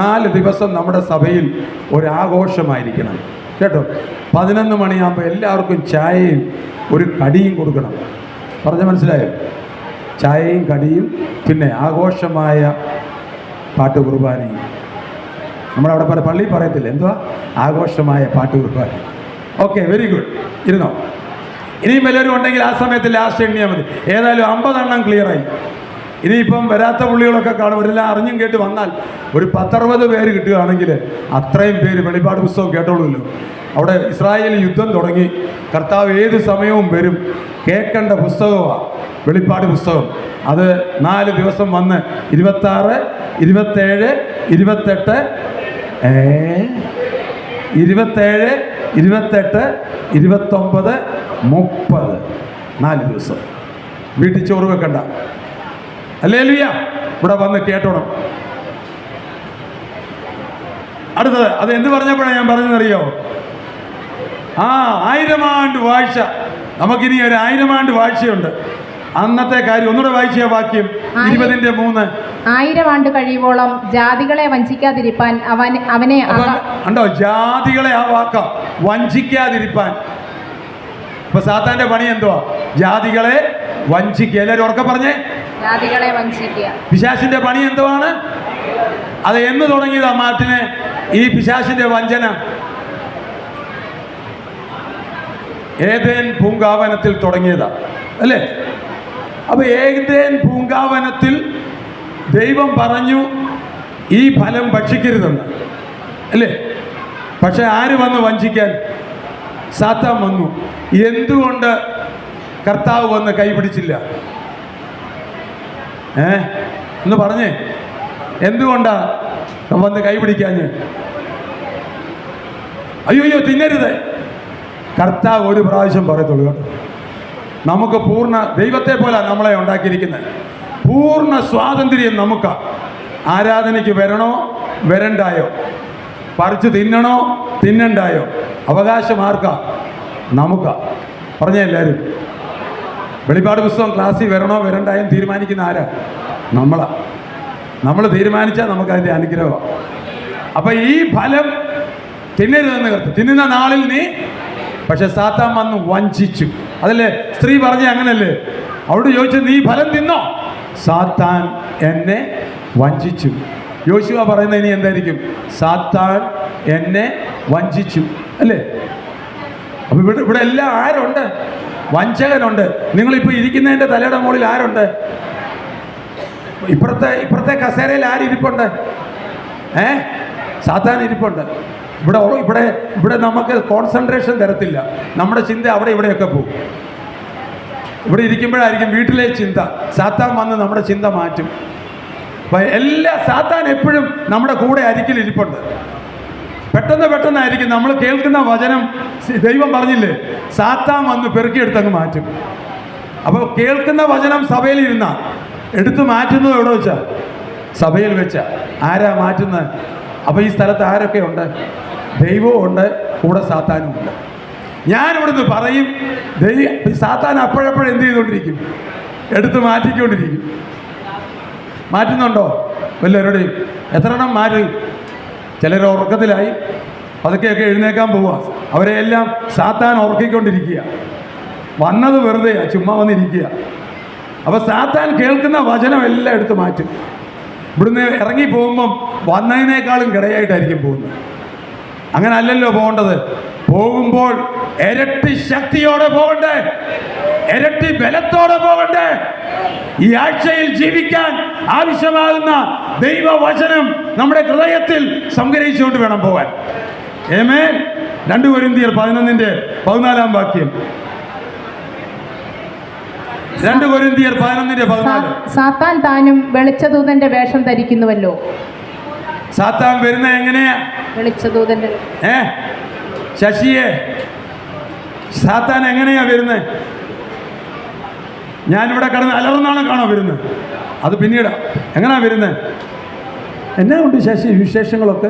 A: 4 ദിവസം നമ്മുടെ സഭയിൽ ഒരാഘോഷമായിരിക്കണം കേട്ടോ. 11 മണിയാകുമ്പോൾ എല്ലാവർക്കും ചായയും ഒരു കടിയും കൊടുക്കണം. പറഞ്ഞ മനസ്സിലായോ? ചായയും കടിയും പിന്നെ ആഘോഷമായ പാട്ട് കുർബാനയും. നമ്മളവിടെ പള്ളി പറയത്തില്ല എന്തുവാ? ആഘോഷമായ പാട്ട് കുർബാന. Okay, very good. ഇരുന്നോ. ഇനിയും എല്ലാവരും ഉണ്ടെങ്കിൽ ആ സമയത്ത് ലാസ്റ്റ് എണ്ണിയാൽ മതി. ഏതായാലും 50 എണ്ണം ക്ലിയറായി. ഇനിയിപ്പം വരാത്ത പുള്ളികളൊക്കെ കാണും. അവരെല്ലാം അറിഞ്ഞും കേട്ട് വന്നാൽ ഒരു 10-60 പേര് കിട്ടുകയാണെങ്കിൽ അത്രയും പേര് വെളിപ്പാട് പുസ്തകം കേട്ടോളൂല്ലോ. അവിടെ ഇസ്രായേൽ യുദ്ധം തുടങ്ങി. കർത്താവ് ഏത് സമയവും വരും. കേൾക്കേണ്ട പുസ്തകമാണ് വെളിപ്പാട് പുസ്തകം. അത് 4 ദിവസം വന്ന് 26, 27, 28 27, 28, 29, 30 4 ദിവസം വീട്ടിൽ ചോറ് വെക്കണ്ട. ഹല്ലേലൂയ. ഇവിടെ വന്ന് കേട്ടോണം. അടുത്തത് അത് എന്ത് പറഞ്ഞപ്പോഴാണ് ഞാൻ പറഞ്ഞതറിയോ? 1000 ആണ്ട് വാഴ്ച. നമുക്കിനി ഒരു 1000 ആണ്ട് വാഴ്ചയുണ്ട്. അന്നത്തെ കാര്യം ഒന്നുകൂടെ വായിച്ച വാക്യം 20:3.
B: 1000 ആണ്ട് കഴിയുവോളം ജാതികളെ വഞ്ചിക്കാതിരിപ്പാൻ അവനെ
A: ഉണ്ടോ? ജാതികളെ ആ വാക്ക വഞ്ചിക്കാതിരിപ്പാൻ. ഇപ്പൊ സാത്താന്റെ പണി എന്തുവാ? ജാതികളെ വഞ്ചിക്കുക. എല്ലാവരും ഉറക്കെ പറഞ്ഞേ,
B: ജാതികളെ വഞ്ചിക്കുക.
A: പിശാചിന്റെ പണി എന്തുവാണ്? അത് എന്ന് തുടങ്ങിയതാ മാർട്ടിനെ ഈ പിശാചിന്റെ വഞ്ചന? ഏദേൻ പൂങ്കാവനത്തിൽ തുടങ്ങിയതാ അല്ലേ? അപ്പൊ ഏദേൻ പൂങ്കാവനത്തിൽ ദൈവം പറഞ്ഞു ഈ ഫലം ഭക്ഷിക്കരുതെന്ന് അല്ലേ? പക്ഷെ ആര് വന്നു വഞ്ചിക്കാൻ? സാത്താൻ വന്നു. എന്തുകൊണ്ട് കർത്താവ് വന്ന് കൈപിടിച്ചില്ല? എന്ന് പറഞ്ഞേ, എന്തുകൊണ്ടാ വന്ന് കൈപിടിക്കാഞ്ഞ്? അയ്യോ തിന്നരുത്. കർത്താവ് ഒരു പ്രാവശ്യം പറയത്തുള്ളൂ കേട്ടോ. നമുക്ക് പൂർണ്ണ ദൈവത്തെ പോലെ നമ്മളെ ഉണ്ടാക്കിയിരിക്കുന്നത്. പൂർണ്ണ സ്വാതന്ത്ര്യം നമുക്ക്. ആരാധനയ്ക്ക് വരണോ വരണ്ടായോ, പറിച്ച് തിന്നണോ തിന്നണ്ടായോ, അവകാശം ആർക്കാ? നമുക്കാ. പറഞ്ഞ എല്ലാവരും. വെളിപ്പാട് പുസ്തകം ക്ലാസ്സിൽ വരണോ വരണ്ടായോ തീരുമാനിക്കുന്ന ആരാ? നമ്മളാ. നമ്മൾ തീരുമാനിച്ചാൽ നമുക്കതിൻ്റെ അനുഗ്രഹമാണ്. അപ്പം ഈ ഫലം തിന്നരുതെന്ന് കർത്ത തിന്നുന്ന നാളിൽ നീ. പക്ഷെ സാത്താൻ വന്ന് വഞ്ചിച്ചു. അതല്ലേ സ്ത്രീ പറഞ്ഞ അങ്ങനല്ലേ? അവിടെ ചോദിച്ചു നീ ഫലം തിന്നോ? സാത്താൻ എന്നെ വഞ്ചിച്ചു. യോശുവ പറയുന്നത് ഇനി എന്തായിരിക്കും? സാത്താൻ എന്നെ വഞ്ചിച്ചു അല്ലേ? അപ്പൊ ഇവിടെ എല്ലാം ആരുണ്ട്? വഞ്ചകനുണ്ട്. നിങ്ങളിപ്പോൾ ഇരിക്കുന്നതിൻ്റെ തലയുടെ മുകളിൽ ആരുണ്ട്? ഇപ്പുറത്തെ കസേരയിൽ ആരിരിപ്പുണ്ട്? സാത്താൻ ഇരിപ്പുണ്ട്. ഇവിടെ നമുക്ക് കോൺസെൻട്രേഷൻ തരത്തില്ല. നമ്മുടെ ചിന്ത അവിടെ ഇവിടെയൊക്കെ പോകും. ഇവിടെ ഇരിക്കുമ്പോഴായിരിക്കും വീട്ടിലെ ചിന്ത. സാത്താൻ വന്ന് നമ്മുടെ ചിന്ത മാറ്റും. സാത്താൻ എപ്പോഴും നമ്മുടെ കൂടെ അരികിലിരിപ്പുണ്ട്. പെട്ടെന്നായിരിക്കും നമ്മൾ കേൾക്കുന്ന വചനം. ദൈവം പറഞ്ഞില്ലേ, സാത്താൻ വന്ന് പെറുക്കിയെടുത്തങ്ങ് മാറ്റും. അപ്പോൾ കേൾക്കുന്ന വചനം സഭയിലിരുന്ന എടുത്ത് മാറ്റുന്നത് എവിടെ വെച്ചാ? സഭയിൽ വെച്ച. ആരാ മാറ്റുന്നത്? അപ്പോൾ ഈ സ്ഥലത്ത് ആരൊക്കെ ഉണ്ട്? ദൈവവും ഉണ്ട്, കൂടെ സാത്താനും ഉണ്ട്. ഞാനിവിടുന്ന് പറയും, സാത്താൻ അപ്പോഴെപ്പോഴും ചെയ്തുകൊണ്ടിരിക്കും? എടുത്ത് മാറ്റിക്കൊണ്ടിരിക്കും. മാറ്റുന്നുണ്ടോ വല്ലവരുടെയും? എത്ര എണ്ണം മാറി? ചിലർ ഉറക്കത്തിലായി, പതുക്കെയൊക്കെ എഴുന്നേക്കാൻ പോവുക. അവരെയെല്ലാം സാത്താൻ ഉറക്കിക്കൊണ്ടിരിക്കുക. വന്നത് വെറുതെ ചുമ്മാ വന്നിരിക്കുക. അപ്പോൾ സാത്താൻ കേൾക്കുന്ന വചനം എല്ലാം എടുത്ത് മാറ്റും. ഇവിടുന്ന് ഇറങ്ങി പോകുമ്പം വന്നതിനേക്കാളും കിടയായിട്ടായിരിക്കും പോകുന്നത്. അങ്ങനെ അല്ലല്ലോ പോകേണ്ടത്. പോകുമ്പോൾ ഇരട്ടി ശക്തിയോടെ പോകണ്ടേ, ഇരട്ടി ബലത്തോടെ പോകണ്ടേ. ഈ ആഴ്ചയിൽ ജീവിക്കാൻ ആവശ്യമാകുന്ന ദൈവവചനം നമ്മുടെ ഹൃദയത്തിൽ സംഗ്രഹിച്ചുകൊണ്ട് വേണം പോകാൻ. ആമേൻ. 2 കൊരിന്ത്യർ 11:14 വാക്യം. 2 കൊരിന്ത്യർ 11:14.
B: സാത്താൻ താനും വെളിച്ചദൂതന്റെ വേഷം ധരിക്കുന്നുവല്ലോ.
A: സാത്താൻ വരുന്ന എങ്ങനെയാ?
B: വെളിച്ചദൂതന്റെ.
A: ശശിയെ, സാത്താൻ എങ്ങനെയാ വരുന്നത്? ഞാനിവിടെ കിടന്ന് അലർന്നാണ് കാണോ വരുന്നത്? അത് പിന്നീട്. എങ്ങനെയാ വരുന്നത്? എന്നാ ഉണ്ട് ശശി വിശേഷങ്ങളൊക്കെ?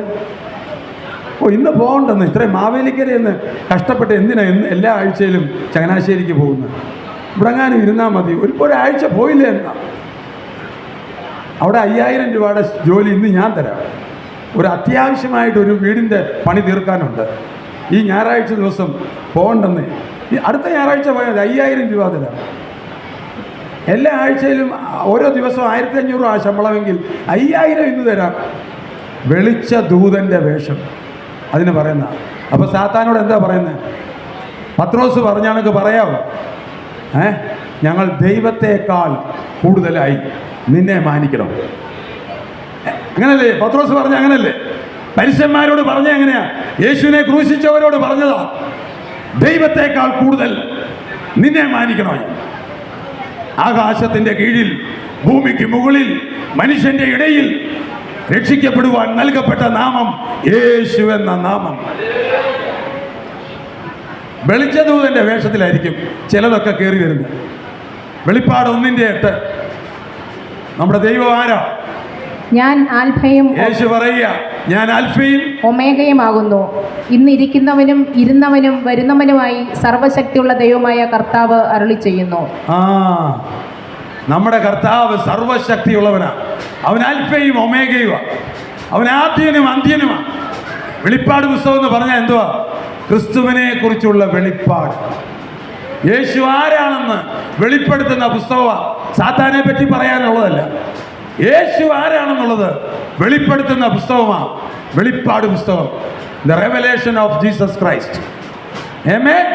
A: ഇന്ന് പോകണ്ടെന്ന്, ഇത്രയും മാവേലിക്കരയെന്ന് കഷ്ടപ്പെട്ട് എന്തിനാ എല്ലാ ആഴ്ചയിലും ചങ്ങനാശ്ശേരിക്ക് പോകുന്നത്? ഇവിടെങ്ങാനും ഇരുന്നാൽ മതി. ഒരാഴ്ച പോയില്ലേ എന്നാ? അവിടെ 5000 രൂപയുടെ ജോലി ഇന്ന് ഞാൻ തരാം. ഒരു അത്യാവശ്യമായിട്ടൊരു വീടിൻ്റെ പണി തീർക്കാനുണ്ട്. ഈ ഞായറാഴ്ച ദിവസം പോകണ്ടെന്ന്. അടുത്ത ഞായറാഴ്ച പോയാൽ 5000 രൂപ തരാം. എല്ലാ ആഴ്ചയിലും ഓരോ ദിവസവും 1500 ആ ശമ്പളമെങ്കിൽ 5000 ഇന്ന് തരാം. വെളിച്ച ദൂതൻ്റെ വേഷം അതിന് പറയുന്ന. അപ്പോൾ സാത്താനോട് എന്താ പറയുന്നത്? പത്രോസ് പറഞ്ഞാണെങ്കിൽ പറയാമോ? ഞങ്ങൾ ദൈവത്തെക്കാൾ കൂടുതലായി നിന്നെ മാനിക്കണം. അങ്ങനല്ലേ പത്രോസ് പറഞ്ഞ? അങ്ങനല്ലേ പരീശന്മാരോട് പറഞ്ഞ? എങ്ങനെയാ? യേശുവിനെ ക്രൂശിച്ചവരോട് പറഞ്ഞതാ, ദൈവത്തെക്കാൾ കൂടുതൽ നിന്നെ മാനിക്കണോ? ആകാശത്തിൻ്റെ കീഴിൽ ഭൂമിക്ക് മുകളിൽ മനുഷ്യൻ്റെ ഇടയിൽ രക്ഷിക്കപ്പെടുവാൻ നൽകപ്പെട്ട നാമം യേശു എന്ന നാമം. വെളിച്ചദൂതന്റെ വേഷത്തിലായിരിക്കും ചിലതൊക്കെ കയറി വരുന്നത്. വെളിപ്പാട് 1:8. നമ്മുടെ ദൈവം ആരാ?
B: ഞാൻ ആൽഫയും
A: യേശു പറയുക, ഞാൻ ആൽഫയും
B: ഒമേഗയുമാകുന്നു. ഇന്നിരിക്കുന്നവനും ഇരുന്നവനും വരുന്നവനുമായി സർവശക്തിയുള്ള ദൈവമായ കർത്താവ് അരുളി ചെയ്യുന്നു.
A: നമ്മുടെ കർത്താവ് സർവശക്തിയുള്ളവനാ. അവൻ ആൽഫയും ഒമേഗയുമാണ്. അവൻ ആദ്യനും അന്ത്യനുമാണ്. വെളിപ്പാട് പുസ്തകം എന്ന് പറഞ്ഞാൽ എന്തുവാ? ക്രിസ്തുവിനെ കുറിച്ചുള്ള വെളിപ്പാട്. യേശു ആരാണെന്ന് വെളിപ്പെടുത്തുന്ന പുസ്തകമാണ്. സാത്താനെ പറ്റി പറയാനുള്ളതല്ല. യേശു ആരാണെന്നുള്ളത് വെളിപ്പെടുത്തുന്ന പുസ്തകമാണ് വെളിപ്പാട് പുസ്തകം. The revelation of Jesus Christ. Amen.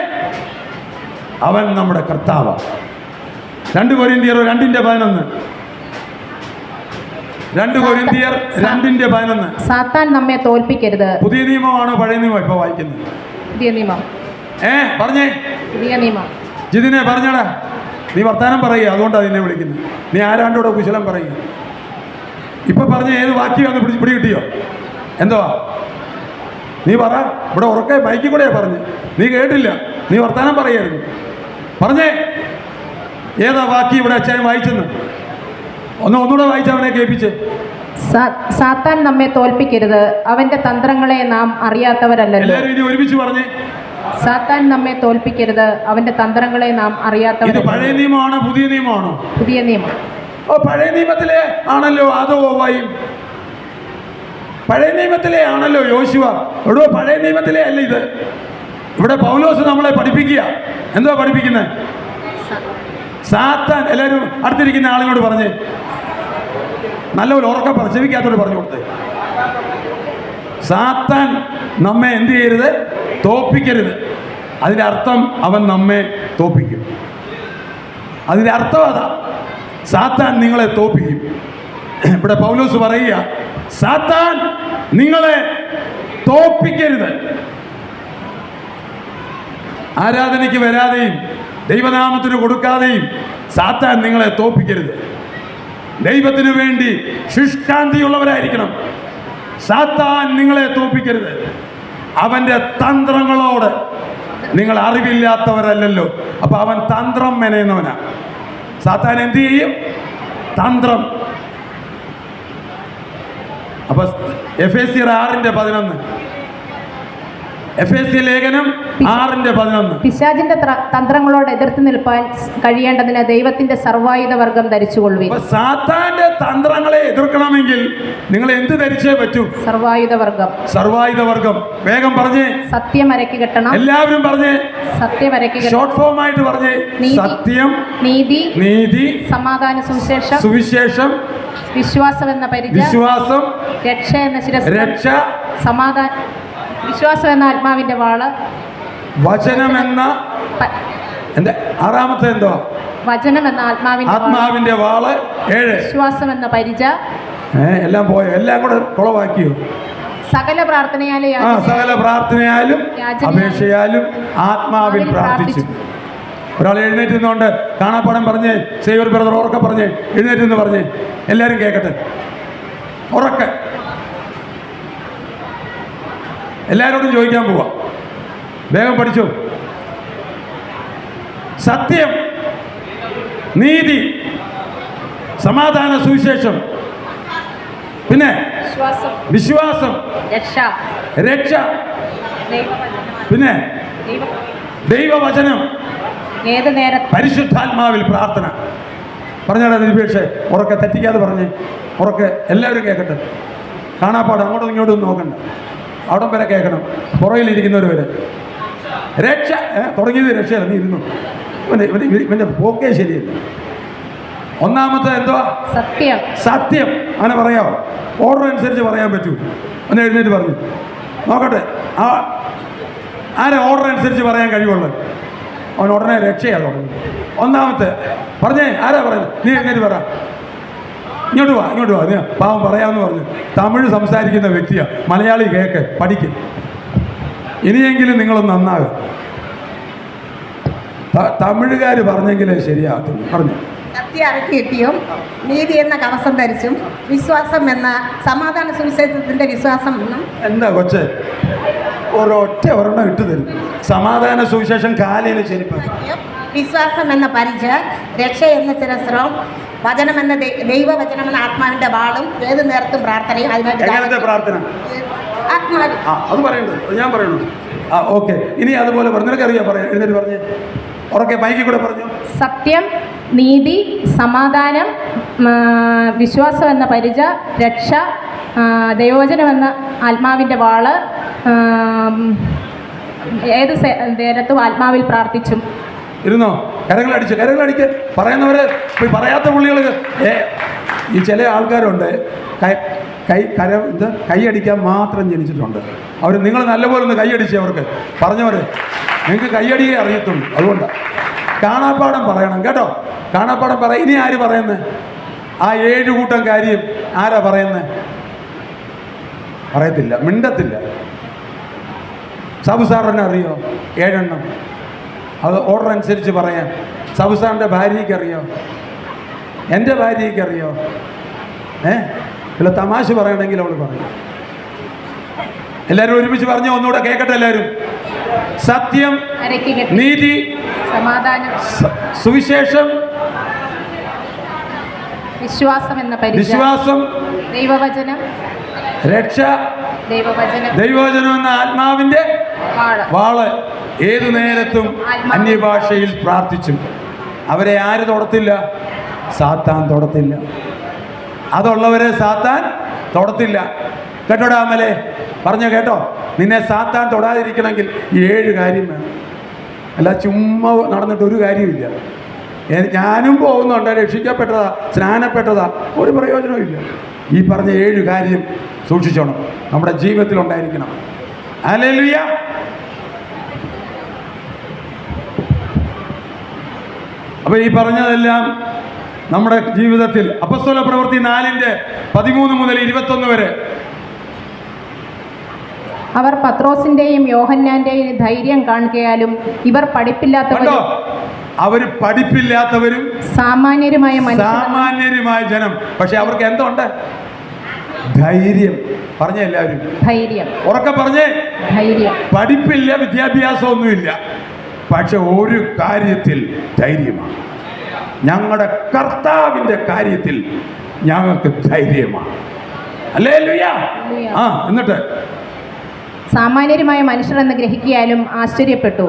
A: അവൻ നമ്മുടെ കർത്താവാണ്. 2 കൊരിന്ത്യർ 2:11. 2 കൊരിന്ത്യർ 2:11.
B: സാത്താൻ നമ്മെ തോൽപ്പിക്കരുത്.
A: പുതിയ നിയമമാണോ പഴയ നിയമം ഇപ്പൊ വായിക്കുന്നത്?
B: പുതിയ നിയമം.
A: പറഞ്ഞേ.
B: പുതിയ നിയമം.
A: ജിതിനെ പറഞ്ഞടാ. നീ വർത്താനം പറയുക, അതുകൊണ്ടാണ് നിന്നെ വിളിക്കുന്നത്. നീ ആരാണ്ടോടെ കുശലം പറയുക. ഇപ്പൊ പറഞ്ഞ ഏത് വാക്യമാണെന്ന് പിടി കിട്ടിയോ? എന്തുവാ നീ പറ. ഇവിടെ ഉറക്കെ ബൈക്കിൽ കൂടെയാ പറഞ്ഞു. നീ കേട്ടില്ല. നീ വർത്താനം പറയായിരുന്നു. പറഞ്ഞേ, ഏതാ വാക്യം ഇവിടെ അച്ഛൻ വായിച്ചെന്ന്? ഒന്നുകൂടെ വായിച്ചവനെ കേൾപ്പിച്ച്.
B: സാത്താൻ നമ്മെ തോൽപ്പിക്കരുത്, അവന്റെ തന്ത്രങ്ങളെ നാം അറിയാത്തവരല്ലല്ലോ.
A: എല്ലാവരും ഇനി ഒരുമിച്ച് പറഞ്ഞേ.
B: സാത്താൻ നമ്മെ തോൽപ്പിക്കരുത്, അവന്റെ തന്ത്രങ്ങളെ നാം അറിയാത്തവരല്ലോ.
A: പഴയ നിയമമാണോ പുതിയ നിയമമാണോ?
B: പുതിയ നിയമം.
A: പഴയ നിയമത്തിലെ ആണല്ലോ ആദവും. പഴയ നിയമത്തിലെ ആണല്ലോ യോശുവ. എവിടോ പഴയ നിയമത്തിലെ അല്ല ഇത്. ഇവിടെ പൗലോസ് നമ്മളെ പഠിപ്പിക്കുക. എന്തുവാ പഠിപ്പിക്കുന്നത്? സാത്താൻ. എല്ലാവരും അടുത്തിരിക്കുന്ന ആളിനോട് പറഞ്ഞേ, നല്ലപോലെ ഉറക്കം പറ, ചെവിക്കാത്തോട് പറഞ്ഞു കൊടുത്തേ. സാത്താൻ നമ്മെ എന്ത് ചെയ്യരുത്? തോൽപ്പിക്കരുത്. അതിൻ്റെ അർത്ഥം അവൻ നമ്മെ തോൽപ്പിക്കും. അതിൻ്റെ അർത്ഥം അതാ. സാത്താൻ നിങ്ങളെ തോൽപ്പിക്കും. ഇവിടെ പൗലോസ് പറയുക, സാത്താൻ നിങ്ങളെ തോൽപ്പിക്കരുത്. ആരാധനയ്ക്ക് വരാതെയും ദൈവനാമത്തിന് കൊടുക്കാതെയും സാത്താൻ നിങ്ങളെ തോൽപ്പിക്കരുത്. ദൈവത്തിനു വേണ്ടി ശുഷ്കാന്തിയുള്ളവരായിരിക്കണം. സാത്താൻ നിങ്ങളെ തോൽപ്പിക്കരുത്. അവൻ്റെ തന്ത്രങ്ങളോട് നിങ്ങൾ അറിവില്ലാത്തവരല്ലല്ലോ. അപ്പൊ അവൻ തന്ത്രം മെനയുന്നവനാ. സാത്താൻ എന്ത് ചെയ്യും? തന്ത്രം. അപ്പൊ എഫേസ്യർ 6:11. എഫേസ്യ ലേഖനം 6:11.
B: പിശാചിന്റെ തന്ത്രങ്ങളോട് എതിർത്ത് നിൽപ്പാൻ കഴിയേണ്ടതിന് ദൈവത്തിന്റെ സർവായുധ വർഗം ധരിച്ചുകൊള്ളുവിൻ.
A: സാത്താന്റെ തന്ത്രങ്ങളെ എതിർക്കണമെങ്കിൽ നിങ്ങൾ എന്ത് ധരിച്ചേ പറ്റൂ?
B: സർവായുധ വർഗം.
A: സർവായുധ വർഗം. വേഗം പറഞ്ഞേ.
B: സത്യം അരക്കി കെട്ടണം.
A: എല്ലാവരും പറഞ്ഞേ.
B: സത്യം അരക്കി കെട്ടണം.
A: ഷോർട്ട് ഫോം ആയിട്ട് പറഞ്ഞേ. സത്യം, നീതി,
B: സമാധാന സുവിശേഷം, വിശ്വാസം എന്ന പരിച,
A: വിശ്വാസം,
B: രക്ഷ എന്ന ശിരസ്ത്ര,
A: രക്ഷ,
B: സമാധാന, വിശ്വാസം എന്ന ആത്മാവിന്റെ വാള്,
A: വചനം എന്ന എന്താ ആറാമത്തെ എന്തോ?
B: വചനം എന്ന
A: ആത്മാവിന്റെ വാള്. 7
B: വിശ്വാസം എന്ന പരിച.
A: എല്ലാം പോയോ? എല്ലാം കൂടെ കുളവാക്കിയോ?
B: സകല പ്രാർത്ഥനയാലും
A: അപേക്ഷയാലും ആത്മാവിൽ പ്രാർത്ഥിച്ചു. ഒരാൾ എഴുന്നേറ്റ് നിന്നുകൊണ്ട് കാണാപ്പാടം പറഞ്ഞേ. സേവർ ബ്രദർ ഉറക്കെ പറഞ്ഞേ. എഴുന്നേറ്റ് നിന്ന് പറഞ്ഞേ. എല്ലാവരും കേൾക്കട്ടെ ഉറക്കെ. എല്ലാവരോടും ചോദിക്കാൻ പോവാ. വേഗം പഠിച്ചു. സത്യം, നീതി, സമാധാന സുവിശേഷം, പിന്നെ വിശ്വാസം, രക്ഷ, പിന്നെ ദൈവവചനം, പരിശുദ്ധാത്മാവിൽ പ്രാർത്ഥന. പറഞ്ഞാടാ ദിപേക്ഷേ, ഉറക്കെ തെറ്റിക്കാതെ പറഞ്ഞേ. ഉറക്കെ എല്ലാവരും കേൾക്കട്ടെ. കാണാപ്പാട് അങ്ങോട്ടും ഇങ്ങോട്ടും നോക്കണ്ട. അവിടം വരെ കേൾക്കണം. പുറകിലിരിക്കുന്നവർ വരെ. രക്ഷ. തുടങ്ങിയത് രക്ഷയല്ല. നീ ഇരുന്നു. ഇവൻ്റെ പോക്കേ ശരിയല്ല. ഒന്നാമത്തെ എന്തുവാ? സത്യം. അങ്ങനെ പറയാമോ? ഓർഡർ അനുസരിച്ച് പറയാൻ പറ്റൂ. ഒന്ന് എഴുന്നേറ്റ് പറഞ്ഞു നോക്കട്ടെ. ആരെ ഓർഡർ അനുസരിച്ച് പറയാൻ കഴിവുള്ളത്? അവൻ ഉടനെ രക്ഷയാണ് തുടങ്ങി. ഒന്നാമത്തെ പറഞ്ഞേ. ആരാ പറയുന്നത്? നീ എഴുന്നേറ്റ് പറ. ഇങ്ങോട്ട് വാ. നീ പാവം പറയാമെന്ന് പറഞ്ഞു. തമിഴ് സംസാരിക്കുന്ന വ്യക്തിയാണ്. മലയാളി കേക്ക് പഠിക്കും. ഇനിയെങ്കിലും നിങ്ങളൊന്ന് നന്നാകും. തമിഴുകാർ പറഞ്ഞെങ്കിലേ ശരിയാകത്തുള്ളൂ. പറഞ്ഞു.
C: കത്തി അറക്കി കിട്ടിയും നീതി എന്ന കവസം ധരിച്ചും വിശ്വാസം എന്ന സമാധാന സുവിശേഷത്തിൻ്റെ വിശ്വാസം എന്നും
A: എന്താ കൊച്ചെ ഒരൊറ്റ ഒരെണ്ണം ഇട്ട് തരും. സമാധാന സുവിശേഷം കാലിന് ചെരുപ്പ്,
C: വിശ്വാസം എന്ന പരിച, രക്ഷ എന്ന ശിരസ്ത്രവും, വചനം എന്ന ദൈവവചനം എന്ന ആത്മാവിൻ്റെ വാളും ഏത് നേരത്തും പ്രാർത്ഥനയും
A: എങ്ങനത്തെ പ്രാർത്ഥന?
C: ആത്മാവ്
A: അത് പറയണ്ടത്, അത് ഞാൻ പറയണു. ഓക്കെ, ഇനി അതുപോലെ പറഞ്ഞു. നിനക്കറിയാം, പറയാം, എഴുന്നേറ്റ് പറഞ്ഞ് ഉറക്കെ മൈക്കിൽ കൂടെ പറഞ്ഞു.
B: സത്യം, നീതി, സമാധാനം, വിശ്വാസം എന്ന പരിച, രക്ഷ, ദൈവവചനം എന്ന ആത്മാവിൻ്റെ വാള്, ഏത് നേരത്തും ആത്മാവിൽ പ്രാർത്ഥിച്ചും.
A: ഇരുന്നോ? കരങ്ങളടിക്ക് പറയുന്നവര് പറയാത്ത പുള്ളികൾ. ഈ ചില ആൾക്കാരുണ്ട് കൈയടിക്കാൻ മാത്രം ജനിച്ചിട്ടുണ്ട്. അവർ നിങ്ങൾ നല്ലപോലെ ഒന്ന് കൈയടിച്ചേ. അവർക്ക് പറഞ്ഞവര് നിങ്ങൾക്ക് കൈയടിയേ അറിയത്തുള്ളൂ. അതുകൊണ്ടാണ് കാണാപ്പാടം പറയണം കേട്ടോ. കാണാപ്പാടം പറയും. ഇനി ആര് പറയുന്നത്? ആ 7 കൂട്ടം കാര്യം ആരാ പറയുന്നത്? പറയത്തില്ല, മിണ്ടത്തില്ല. സാബു സാറിനെ അറിയോ? 7 എണ്ണം. അത് ഓർഡർ അനുസരിച്ച് പറയാൻ. സാബു സാറിൻ്റെ ഭാര്യയ്ക്ക് അറിയോ? എൻ്റെ ഭാര്യയ്ക്ക് അറിയോ? ഇല്ല, തമാശ പറയണമെങ്കിൽ അവൾ പറയും. എല്ലാവരും ഒരുമിച്ച് പറഞ്ഞോ, ഒന്നുകൂടെ കേൾക്കട്ടെ എല്ലാവരും. സത്യം, നീതി,
B: സമാധാനം,
A: സുവിശേഷം,
B: വിശ്വാസം എന്ന പരിച,
A: വിശ്വാസം,
B: ദൈവവചനം,
A: രക്ഷ,
B: ദൈവവചനം
A: എന്ന ആത്മാവിൻ്റെ വാള്. ഏതു നേരത്തും അന്യഭാഷയിൽ പ്രാർത്ഥിച്ചും. അവരെ ആര് തൊടത്തില്ല? സാത്താൻ തൊടത്തില്ല. അതുള്ളവരെ സാത്താൻ തൊടത്തില്ല. കേട്ടോടാ അമലേ, പറഞ്ഞോ കേട്ടോ. നിന്നെ സാത്താൻ തൊടാതിരിക്കണമെങ്കിൽ 7 കാര്യം വേണം. അല്ല ചുമ്മാ നടന്നിട്ട് ഒരു കാര്യമില്ല. ഞാനും പോകുന്നുണ്ട്, രക്ഷിക്കപ്പെട്ടതാ, സ്നാനപ്പെട്ടതാ, ഒരു പ്രയോജനവും ഇല്ല. ഈ പറഞ്ഞ 7 കാര്യം സൂക്ഷിച്ചോണം, നമ്മുടെ ജീവിതത്തിൽ ഉണ്ടായിരിക്കണം. ഹല്ലേലൂയ. അപ്പോൾ ഈ പറഞ്ഞതെല്ലാം നമ്മുടെ ജീവിതത്തിൽ അപ്പോസ്തല പ്രവൃത്തി 4:13 മുതൽ 21 വരെ
B: അവർ പത്രോസിന്റെയും യോഹന്നാന്റെയും ധൈര്യം കാണുകയാലും ഇവർ പഠിപ്പില്ലാത്തവരും
A: അവർ പഠിപ്പില്ലാത്തവരും സാമാന്യരുമായ ജനം. പക്ഷെ അവർക്ക് എന്തുണ്ട്? ധൈര്യം. പറഞ്ഞ എല്ലാവരും
B: ധൈര്യം.
A: ഉറക്കെ പറഞ്ഞേ, ധൈര്യം. പഠിപ്പില്ല, വിദ്യാഭ്യാസമൊന്നുമില്ല, പക്ഷെ ഒരു കാര്യത്തിൽ ധൈര്യമാണ്. ഞങ്ങളുടെ കർത്താവിൻ്റെ കാര്യത്തിൽ ഞങ്ങൾക്ക് ധൈര്യമാണ്. ഹല്ലേലൂയ. എന്നിട്ട്
B: സാമാന്യരുമായ മനുഷ്യർ എന്ന് ഗ്രഹിക്കാലും ആശ്ചര്യപ്പെട്ടു.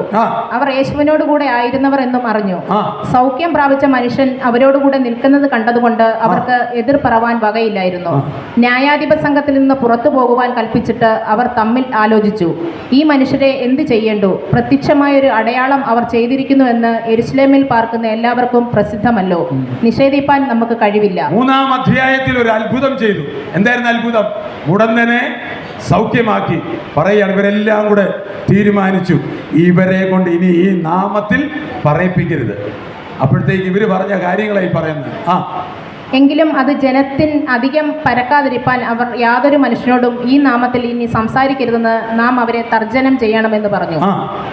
B: അവർ യേശുവിനോട് കൂടെ ആയിരുന്നവർ എന്നും അറിഞ്ഞു. സൗഖ്യം പ്രാപിച്ച മനുഷ്യൻ അവരോടുകൂടെ നിൽക്കുന്നത് കണ്ടതുകൊണ്ട് അവർക്ക് എതിർ പറവാൻ വകയില്ലായിരുന്നു. ന്യായാധിപ സംഘത്തിൽ നിന്ന് പുറത്തു പോകുവാൻ കൽപ്പിച്ചിട്ട് അവർ തമ്മിൽ ആലോചിച്ചു, ഈ മനുഷ്യരെ എന്ത് ചെയ്യേണ്ടു? പ്രത്യക്ഷമായൊരു അടയാളം അവർ ചെയ്തിരിക്കുന്നു എന്ന് യെരുശലേമിൽ പാർക്കുന്ന എല്ലാവർക്കും പ്രസിദ്ധമല്ലോ. നിഷേധിപ്പാൻ നമുക്ക് കഴിവില്ല.
A: 3-ാം അധ്യായത്തിൽ ഒരു അത്ഭുതം ചെയ്തു. എന്തായിരുന്നു അത്ഭുതം? ഉടനെ സൗഖ്യമാക്കി. പറയാണ്, ഇവരെല്ലാം കൂടെ തീരുമാനിച്ചു, ഇവരെ കൊണ്ട് ഇനി ഈ നാമത്തിൽ പറയിപ്പിക്കരുത്. അപ്പോഴത്തേക്ക് ഇവർ പറഞ്ഞ കാര്യങ്ങളായി പറയുന്നത്.
B: എങ്കിലും അത് ജനത്തിന് അധികം പരക്കാതിരിപ്പാൻ അവർ യാതൊരു മനുഷ്യനോടും ഈ നാമത്തിൽ ഇനി സംസാരിക്കരുതെന്ന് നാം അവരെ തർജ്ജനം ചെയ്യണമെന്ന് പറഞ്ഞു.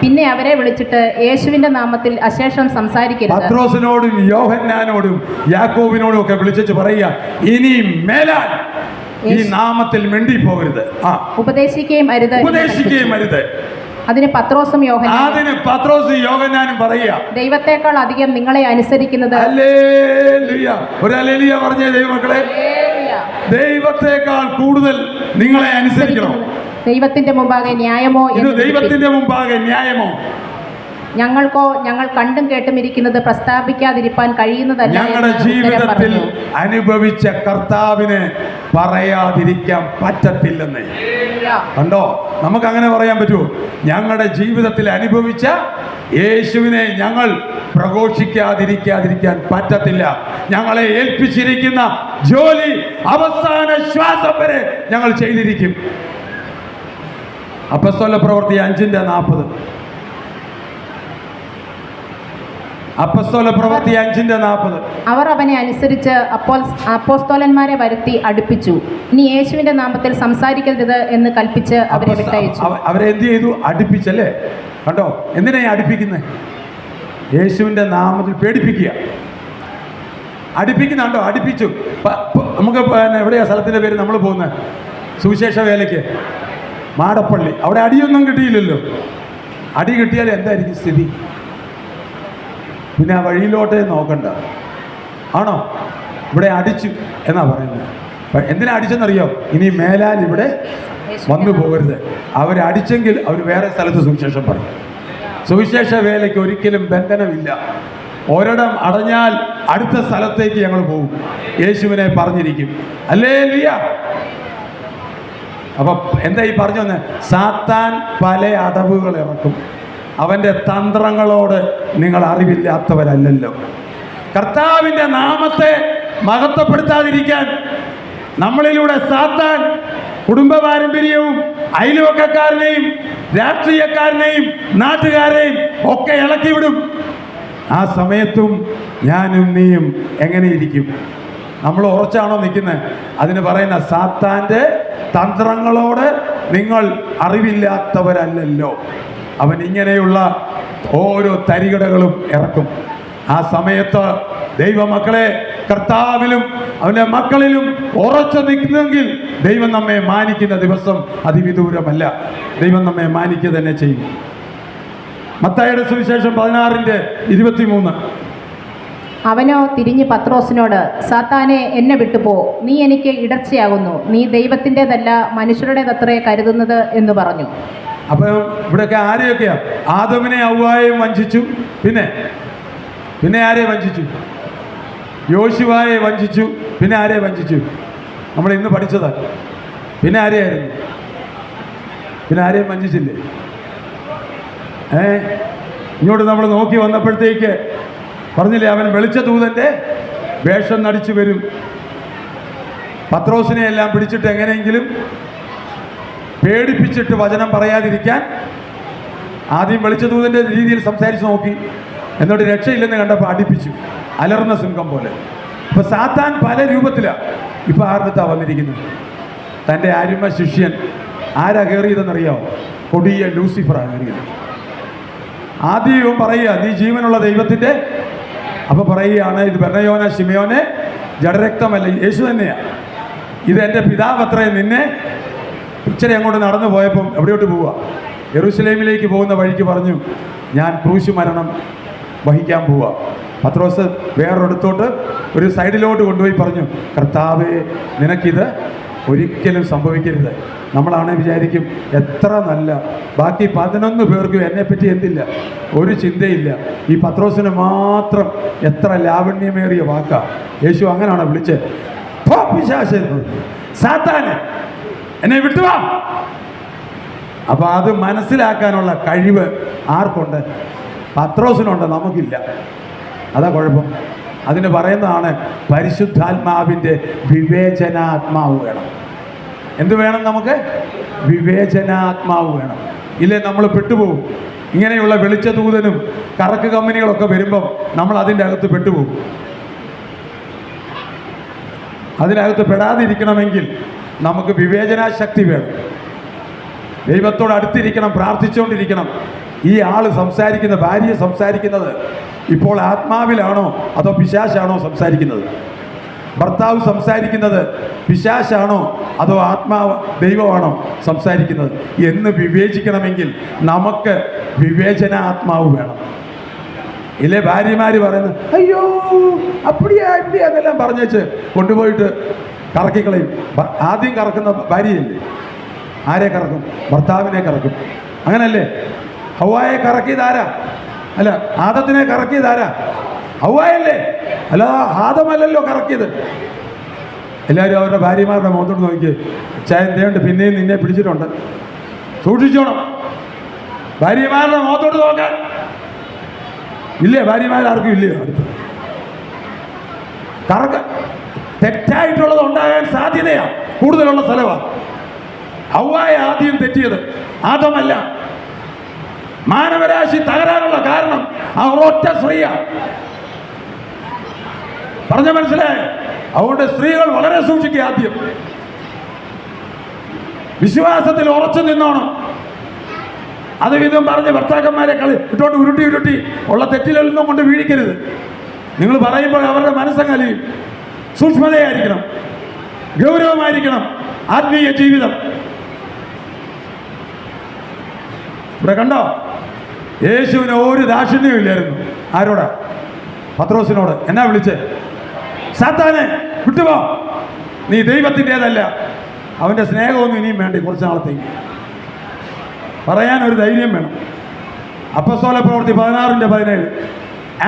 B: പിന്നെ അവരെ വിളിച്ചിട്ട് യേശുവിന്റെ നാമത്തിൽ അശേഷം സംസാരിക്കരുത്.
A: പത്രോസിനോടും യോഹന്നാനോടും യാക്കോബിനോടും ഒക്കെ വിളിച്ചു പറയുക, ഇനി മേലാൽ ഈ നാമത്തിൽ മിണ്ടി പോകരുത്,
B: ഉപദേശിക്കുകയും
A: അരുത്.
B: അതിന് പത്രോസും യോഹന്നാനും പറയുക, ദൈവത്തെക്കാൾ അധികം നിങ്ങളെ അനുസരിക്കുന്നത്.
A: ഒരു ഹല്ലേലൂയ പറഞ്ഞേ ദൈവമക്കളെ. ദൈവത്തെക്കാൾ കൂടുതൽ നിങ്ങളെ അനുസരിക്കണം.
B: ദൈവത്തിന്റെ മുമ്പാകെ ന്യായമോ?
A: ഇത് ദൈവത്തിന്റെ മുമ്പാകെ ന്യായമോ?
B: ഞങ്ങൾക്കോ ഞങ്ങൾ കണ്ടും കേട്ടും ഇരിക്കുന്നത് പ്രസ്താവിക്കാതിരിക്കാൻ കഴിയുന്നതല്ല.
A: ഞങ്ങളുടെ ജീവിതത്തിൽ അനുഭവിച്ച കർത്താവിനെ പറയാതിരിക്കാൻ പറ്റത്തില്ലെന്ന് കണ്ടോ? നമുക്ക് അങ്ങനെ പറയാൻ പറ്റുമോ? ഞങ്ങളുടെ ജീവിതത്തിൽ അനുഭവിച്ച യേശുവിനെ ഞങ്ങൾ പ്രഘോഷിക്കാതിരിക്കാൻ പറ്റത്തില്ല. ഞങ്ങളെ ഏൽപ്പിച്ചിരിക്കുന്ന ജോലി അവസാന ശ്വാസം വരെ ഞങ്ങൾ ചെയ്തിരിക്കും. അപ്പോസ്തല പ്രവൃത്തി 5:40. അപ്പോസ്തല പ്രവൃത്തി 5:40.
B: അവർ അവനെ അനുസരിച്ച് അപ്പോസ്തലന്മാരെ വരുത്തി അടുപ്പിച്ചു. ഇനി യേശുവിന്റെ നാമത്തിൽ സംസാരിക്കരുത് എന്ന് കൽപ്പിച്ച് അവരെ വിട്ടയച്ചു.
A: അവരെ എന്ത് ചെയ്തു? അടുപ്പിച്ചല്ലേ? കണ്ടോ? എന്തിനാ അടുപ്പിക്കുന്നത്? യേശുവിന്റെ നാമത്തിൽ പേടിപ്പിക്കുക. അടുപ്പിക്കുന്നുണ്ടോ? അടുപ്പിച്ചു. നമുക്ക് എവിടെയാ സ്ഥലത്തിൻ്റെ പേര് നമ്മൾ പോകുന്നത്? സുവിശേഷ വേലയ്ക്ക് മാടപ്പള്ളി. അവിടെ അടിയൊന്നും കിട്ടിയില്ലല്ലോ. അടി കിട്ടിയാൽ എന്തായിരിക്കും സ്ഥിതി? പിന്നെ ആ വഴിയിലോട്ടേ നോക്കണ്ട. ആണോ? ഇവിടെ അടിച്ചു എന്നാ പറയുന്നത്. എന്തിനാ അടിച്ചെന്നറിയോ? ഇനി മേലാൽ ഇവിടെ വന്നു പോകരുത്. അവരടിച്ചെങ്കിൽ അവർ വേറെ സ്ഥലത്ത് സുവിശേഷം പറയും. സുവിശേഷ വേലയ്ക്ക് ഒരിക്കലും ബന്ധനമില്ല. ഒരിടം അടഞ്ഞാൽ അടുത്ത സ്ഥലത്തേക്ക് ഞങ്ങൾ പോകും. യേശുവിനെ പറഞ്ഞിരിക്കും. ഹല്ലേലൂയ. അപ്പൊ എന്താ ഈ പറഞ്ഞു വന്നെ? സാത്താൻ പല അടവുകൾ ഇറക്കും. അവൻ്റെ തന്ത്രങ്ങളോട് നിങ്ങൾ അറിവില്ലാത്തവരല്ലല്ലോ. കർത്താവിൻ്റെ നാമത്തെ മഹത്വപ്പെടുത്താതിരിക്കാൻ നമ്മളിലൂടെ സാത്താൻ കുടുംബ പാരമ്പര്യവും അയൽവക്കക്കാരനെയും രാഷ്ട്രീയക്കാരനെയും നാട്ടുകാരെയും ഒക്കെ ഇളക്കിവിടും. ആ സമയത്തും ഞാനും നീയും എങ്ങനെയിരിക്കും? നമ്മൾ ഉറച്ചാണോ നിൽക്കുന്നത്? അതിന് പറയുന്ന സാത്താൻ്റെ തന്ത്രങ്ങളോട് നിങ്ങൾ അറിവില്ലാത്തവരല്ലല്ലോ. അവൻ ഇങ്ങനെയുള്ള ഓരോ തരികിടകളും ഇറക്കും. ആ സമയത്ത് ദൈവമക്കളെ കർത്താവിലും അവൻ്റെ മക്കളിലും ഉറച്ചു നിൽക്കുന്നെങ്കിൽ ദൈവം നമ്മെ മാനിക്കുന്ന ദിവസം അതിവിദൂരമല്ല. ദൈവം നമ്മെ മാനിക്കുക തന്നെ ചെയ്യും. മത്തായിയുടെ സുവിശേഷം 16:23.
B: അവനോ തിരിഞ്ഞ് പത്രോസിനോട്, സാത്താനെ, എന്നെ വിട്ടുപോ, നീ എനിക്ക് ഇടർച്ചയാകുന്നു. നീ ദൈവത്തിൻ്റെതല്ല മനുഷ്യരുടേതത്രേ കരുതുന്നത് എന്ന് പറഞ്ഞു.
A: അപ്പം ഇവിടെയൊക്കെ ആരെയൊക്കെയാ? ആദമിനെ ഹവ്വായെയും വഞ്ചിച്ചു. പിന്നെ ആരെ വഞ്ചിച്ചു? യോശുവായെ വഞ്ചിച്ചു. പിന്നെ ആരെ വഞ്ചിച്ചു? നമ്മൾ ഇന്ന് പഠിച്ചതാ. പിന്നെ ആരെയായിരുന്നു? പിന്നെ ആരെയും വഞ്ചിച്ചില്ലേ? ഇങ്ങോട്ട് നമ്മൾ നോക്കി വന്നപ്പോഴത്തേക്ക് പറഞ്ഞില്ലേ, അവൻ വെളിച്ചദൂതൻ്റെ വേഷം നടിച്ചു വരും. പത്രോസിനെ എല്ലാം പിടിച്ചിട്ട് എങ്ങനെയെങ്കിലും പേടിപ്പിച്ചിട്ട് വചനം പറയാതിരിക്കാൻ ആദ്യം വെളിച്ചദൂതൻ്റെ രീതിയിൽ സംസാരിച്ച് നോക്കി. എന്നിട്ട് രക്ഷയില്ലെന്ന് കണ്ടപ്പോൾ അടിപ്പിച്ചു, അലർന്ന സിംഹം പോലെ. ഇപ്പം സാത്താൻ പല രൂപത്തിലാണ് ഇപ്പം ആരുടെ വന്നിരിക്കുന്നത്. തൻ്റെ അരുമ ശിഷ്യൻ ആരാ കയറിയതെന്നറിയാമോ? കൊടിയ ലൂസിഫറാണ് കയറിയത്. ആദ്യം പറയുക, നീ ജീവനുള്ള ദൈവത്തിൻ്റെ. അപ്പോൾ പറയുകയാണ്, ഇത് ബെർണയോനെ ശിമയോനെ ജഡരക്തമല്ല, യേശു തന്നെയാണ്. ഇത് എൻ്റെ പിതാവത്രേ. നിന്നെ ഇച്ചിരി അങ്ങോട്ട് നടന്നു പോയപ്പം എവിടെയോട്ട് പോവുക? യെരൂശലേമിലേക്ക് പോകുന്ന വഴിക്ക് പറഞ്ഞു, ഞാൻ ക്രൂശ് മരണം വഹിക്കാൻ പോവുക. പത്രോസ് വേറൊരിടത്തോട്ട് ഒരു സൈഡിലോട്ട് കൊണ്ടുപോയി പറഞ്ഞു, കർത്താവേ, നിനക്കിത് ഒരിക്കലും സംഭവിക്കരുത്. നമ്മളാണ് വിചാരിക്കും, എത്ര നല്ല, ബാക്കി 11 പേർക്കും എന്നെപ്പറ്റി എന്തില്ല, ഒരു ചിന്തയില്ല. ഈ പത്രോസിന് മാത്രം എത്ര ലാവണ്യമേറിയ വാക്കാ. യേശു അങ്ങനെയാണോ വിളിച്ചത്? സാത്താനെ, എന്നെ വിട്ടുവാ. അപ്പോൾ അത് മനസ്സിലാക്കാനുള്ള കഴിവ് ആർക്കുണ്ട്? പത്രോസിനുണ്ട്, നമുക്കില്ല. അതാ കുഴപ്പം. അതിന് പറയുന്നതാണ് പരിശുദ്ധാത്മാവിൻ്റെ വിവേചനാത്മാവ് വേണം. എന്ത് വേണം? നമുക്ക് വിവേചനാത്മാവ് വേണം. ഇല്ലേ നമ്മൾ പെട്ടുപോകും. ഇങ്ങനെയുള്ള വെളിച്ചദൂതനും കറക്ക് കമ്പനികളൊക്കെ വരുമ്പം നമ്മൾ അതിൻ്റെ അകത്ത് പെട്ടുപോകും. അതിനകത്ത് പെടാതിരിക്കണമെങ്കിൽ നമുക്ക് വിവേചനാശക്തി വേണം. ദൈവത്തോട് അടുത്തിരിക്കണം, പ്രാർത്ഥിച്ചുകൊണ്ടിരിക്കണം. ഈ ആൾ സംസാരിക്കുന്ന, ഭാര്യ സംസാരിക്കുന്നത് ഇപ്പോൾ ആത്മാവിലാണോ അതോ പിശാശാണോ സംസാരിക്കുന്നത്? ഭർത്താവ് സംസാരിക്കുന്നത് പിശാശാണോ അതോ ആത്മാവ് ദൈവമാണോ സംസാരിക്കുന്നത് എന്ന് വിവേചിക്കണമെങ്കിൽ നമുക്ക് വിവേചനാത്മാവ് വേണം. ഇല്ലേ ഭാര്യമാർ പറയുന്നത്, അയ്യോ അപ്പടിയാ ഇപ്പടിയാ എന്നെല്ലാം പറഞ്ഞേച്ച് കൊണ്ടുപോയിട്ട് കറക്കിക്കളയും. ആദ്യം കറക്കുന്ന ഭാര്യയല്ലേ? ആരെ കറക്കും? ഭർത്താവിനെ കറക്കും. അങ്ങനല്ലേ? ഹവ്വായെ കറക്കിയതാരാ? അല്ല, ആദത്തിനെ കറക്കിയതാരാ? ഹവ്വായല്ലേ? അല്ല, ആദമല്ലല്ലോ കറക്കിയത്. എല്ലാവരും അവരുടെ ഭാര്യമാരുടെ മുഖത്തോട്ട് നോക്കി, ചായം തേണ്ട് പിന്നെയും നിന്നെ പിടിച്ചിട്ടുണ്ട്, സൂക്ഷിച്ചോണം. ഭാര്യമാരുടെ മുഖത്തോട്ട് നോക്കാൻ ഇല്ലേ? ഭാര്യമാരാർക്കും ഇല്ലയോ അടുത്ത്? കറക്ക തെറ്റായിട്ടുള്ളത് ഉണ്ടാകാൻ സാധ്യതയാണ് കൂടുതലുള്ള സ്ഥലമാണ്. ഹവ്വായ ആദ്യം തെറ്റിയത്, ആദമല്ല. മാനവരാശി തകരാനുള്ള കാരണം അവർ ഒറ്റ സ്ത്രീയാണ്. പറഞ്ഞ മനസ്സിലായോ? അതുകൊണ്ട് സ്ത്രീകൾ വളരെ സൂക്ഷിക്കുക. ആദ്യം വിശ്വാസത്തിൽ ഉറച്ചു നിന്നോണം. അത് വിധം പറഞ്ഞ് ഭർത്താക്കന്മാരെ ഇട്ടോണ്ട് ഉരുട്ടി ഉള്ള തെറ്റിലൊന്നും കൊണ്ട് വീഴിക്കരുത്. നിങ്ങൾ പറയുമ്പോൾ അവരുടെ മനസ്സങ്ങലിയും. സൂക്ഷ്മതയായിരിക്കണം, ഗൗരവമായിരിക്കണം ആത്മീയ ജീവിതം. ഇവിടെ കണ്ടോ, യേശുവിന് ഒരു ദാക്ഷിണ്യവും ഇല്ലായിരുന്നു. ആരോടാ? പത്രോസിനോട്. എന്നാ വിളിച്ച്? സാത്താനെ വിട്ടുപോ, നീ ദൈവത്തിൻ്റെതല്ല. അവൻ്റെ സ്നേഹമൊന്നും ഇനിയും വേണ്ടി കുറച്ച് നാളത്തേക്ക്. പറയാൻ ഒരു ധൈര്യം വേണം. അപ്പോസ്തല പ്രവൃത്തി 16:17,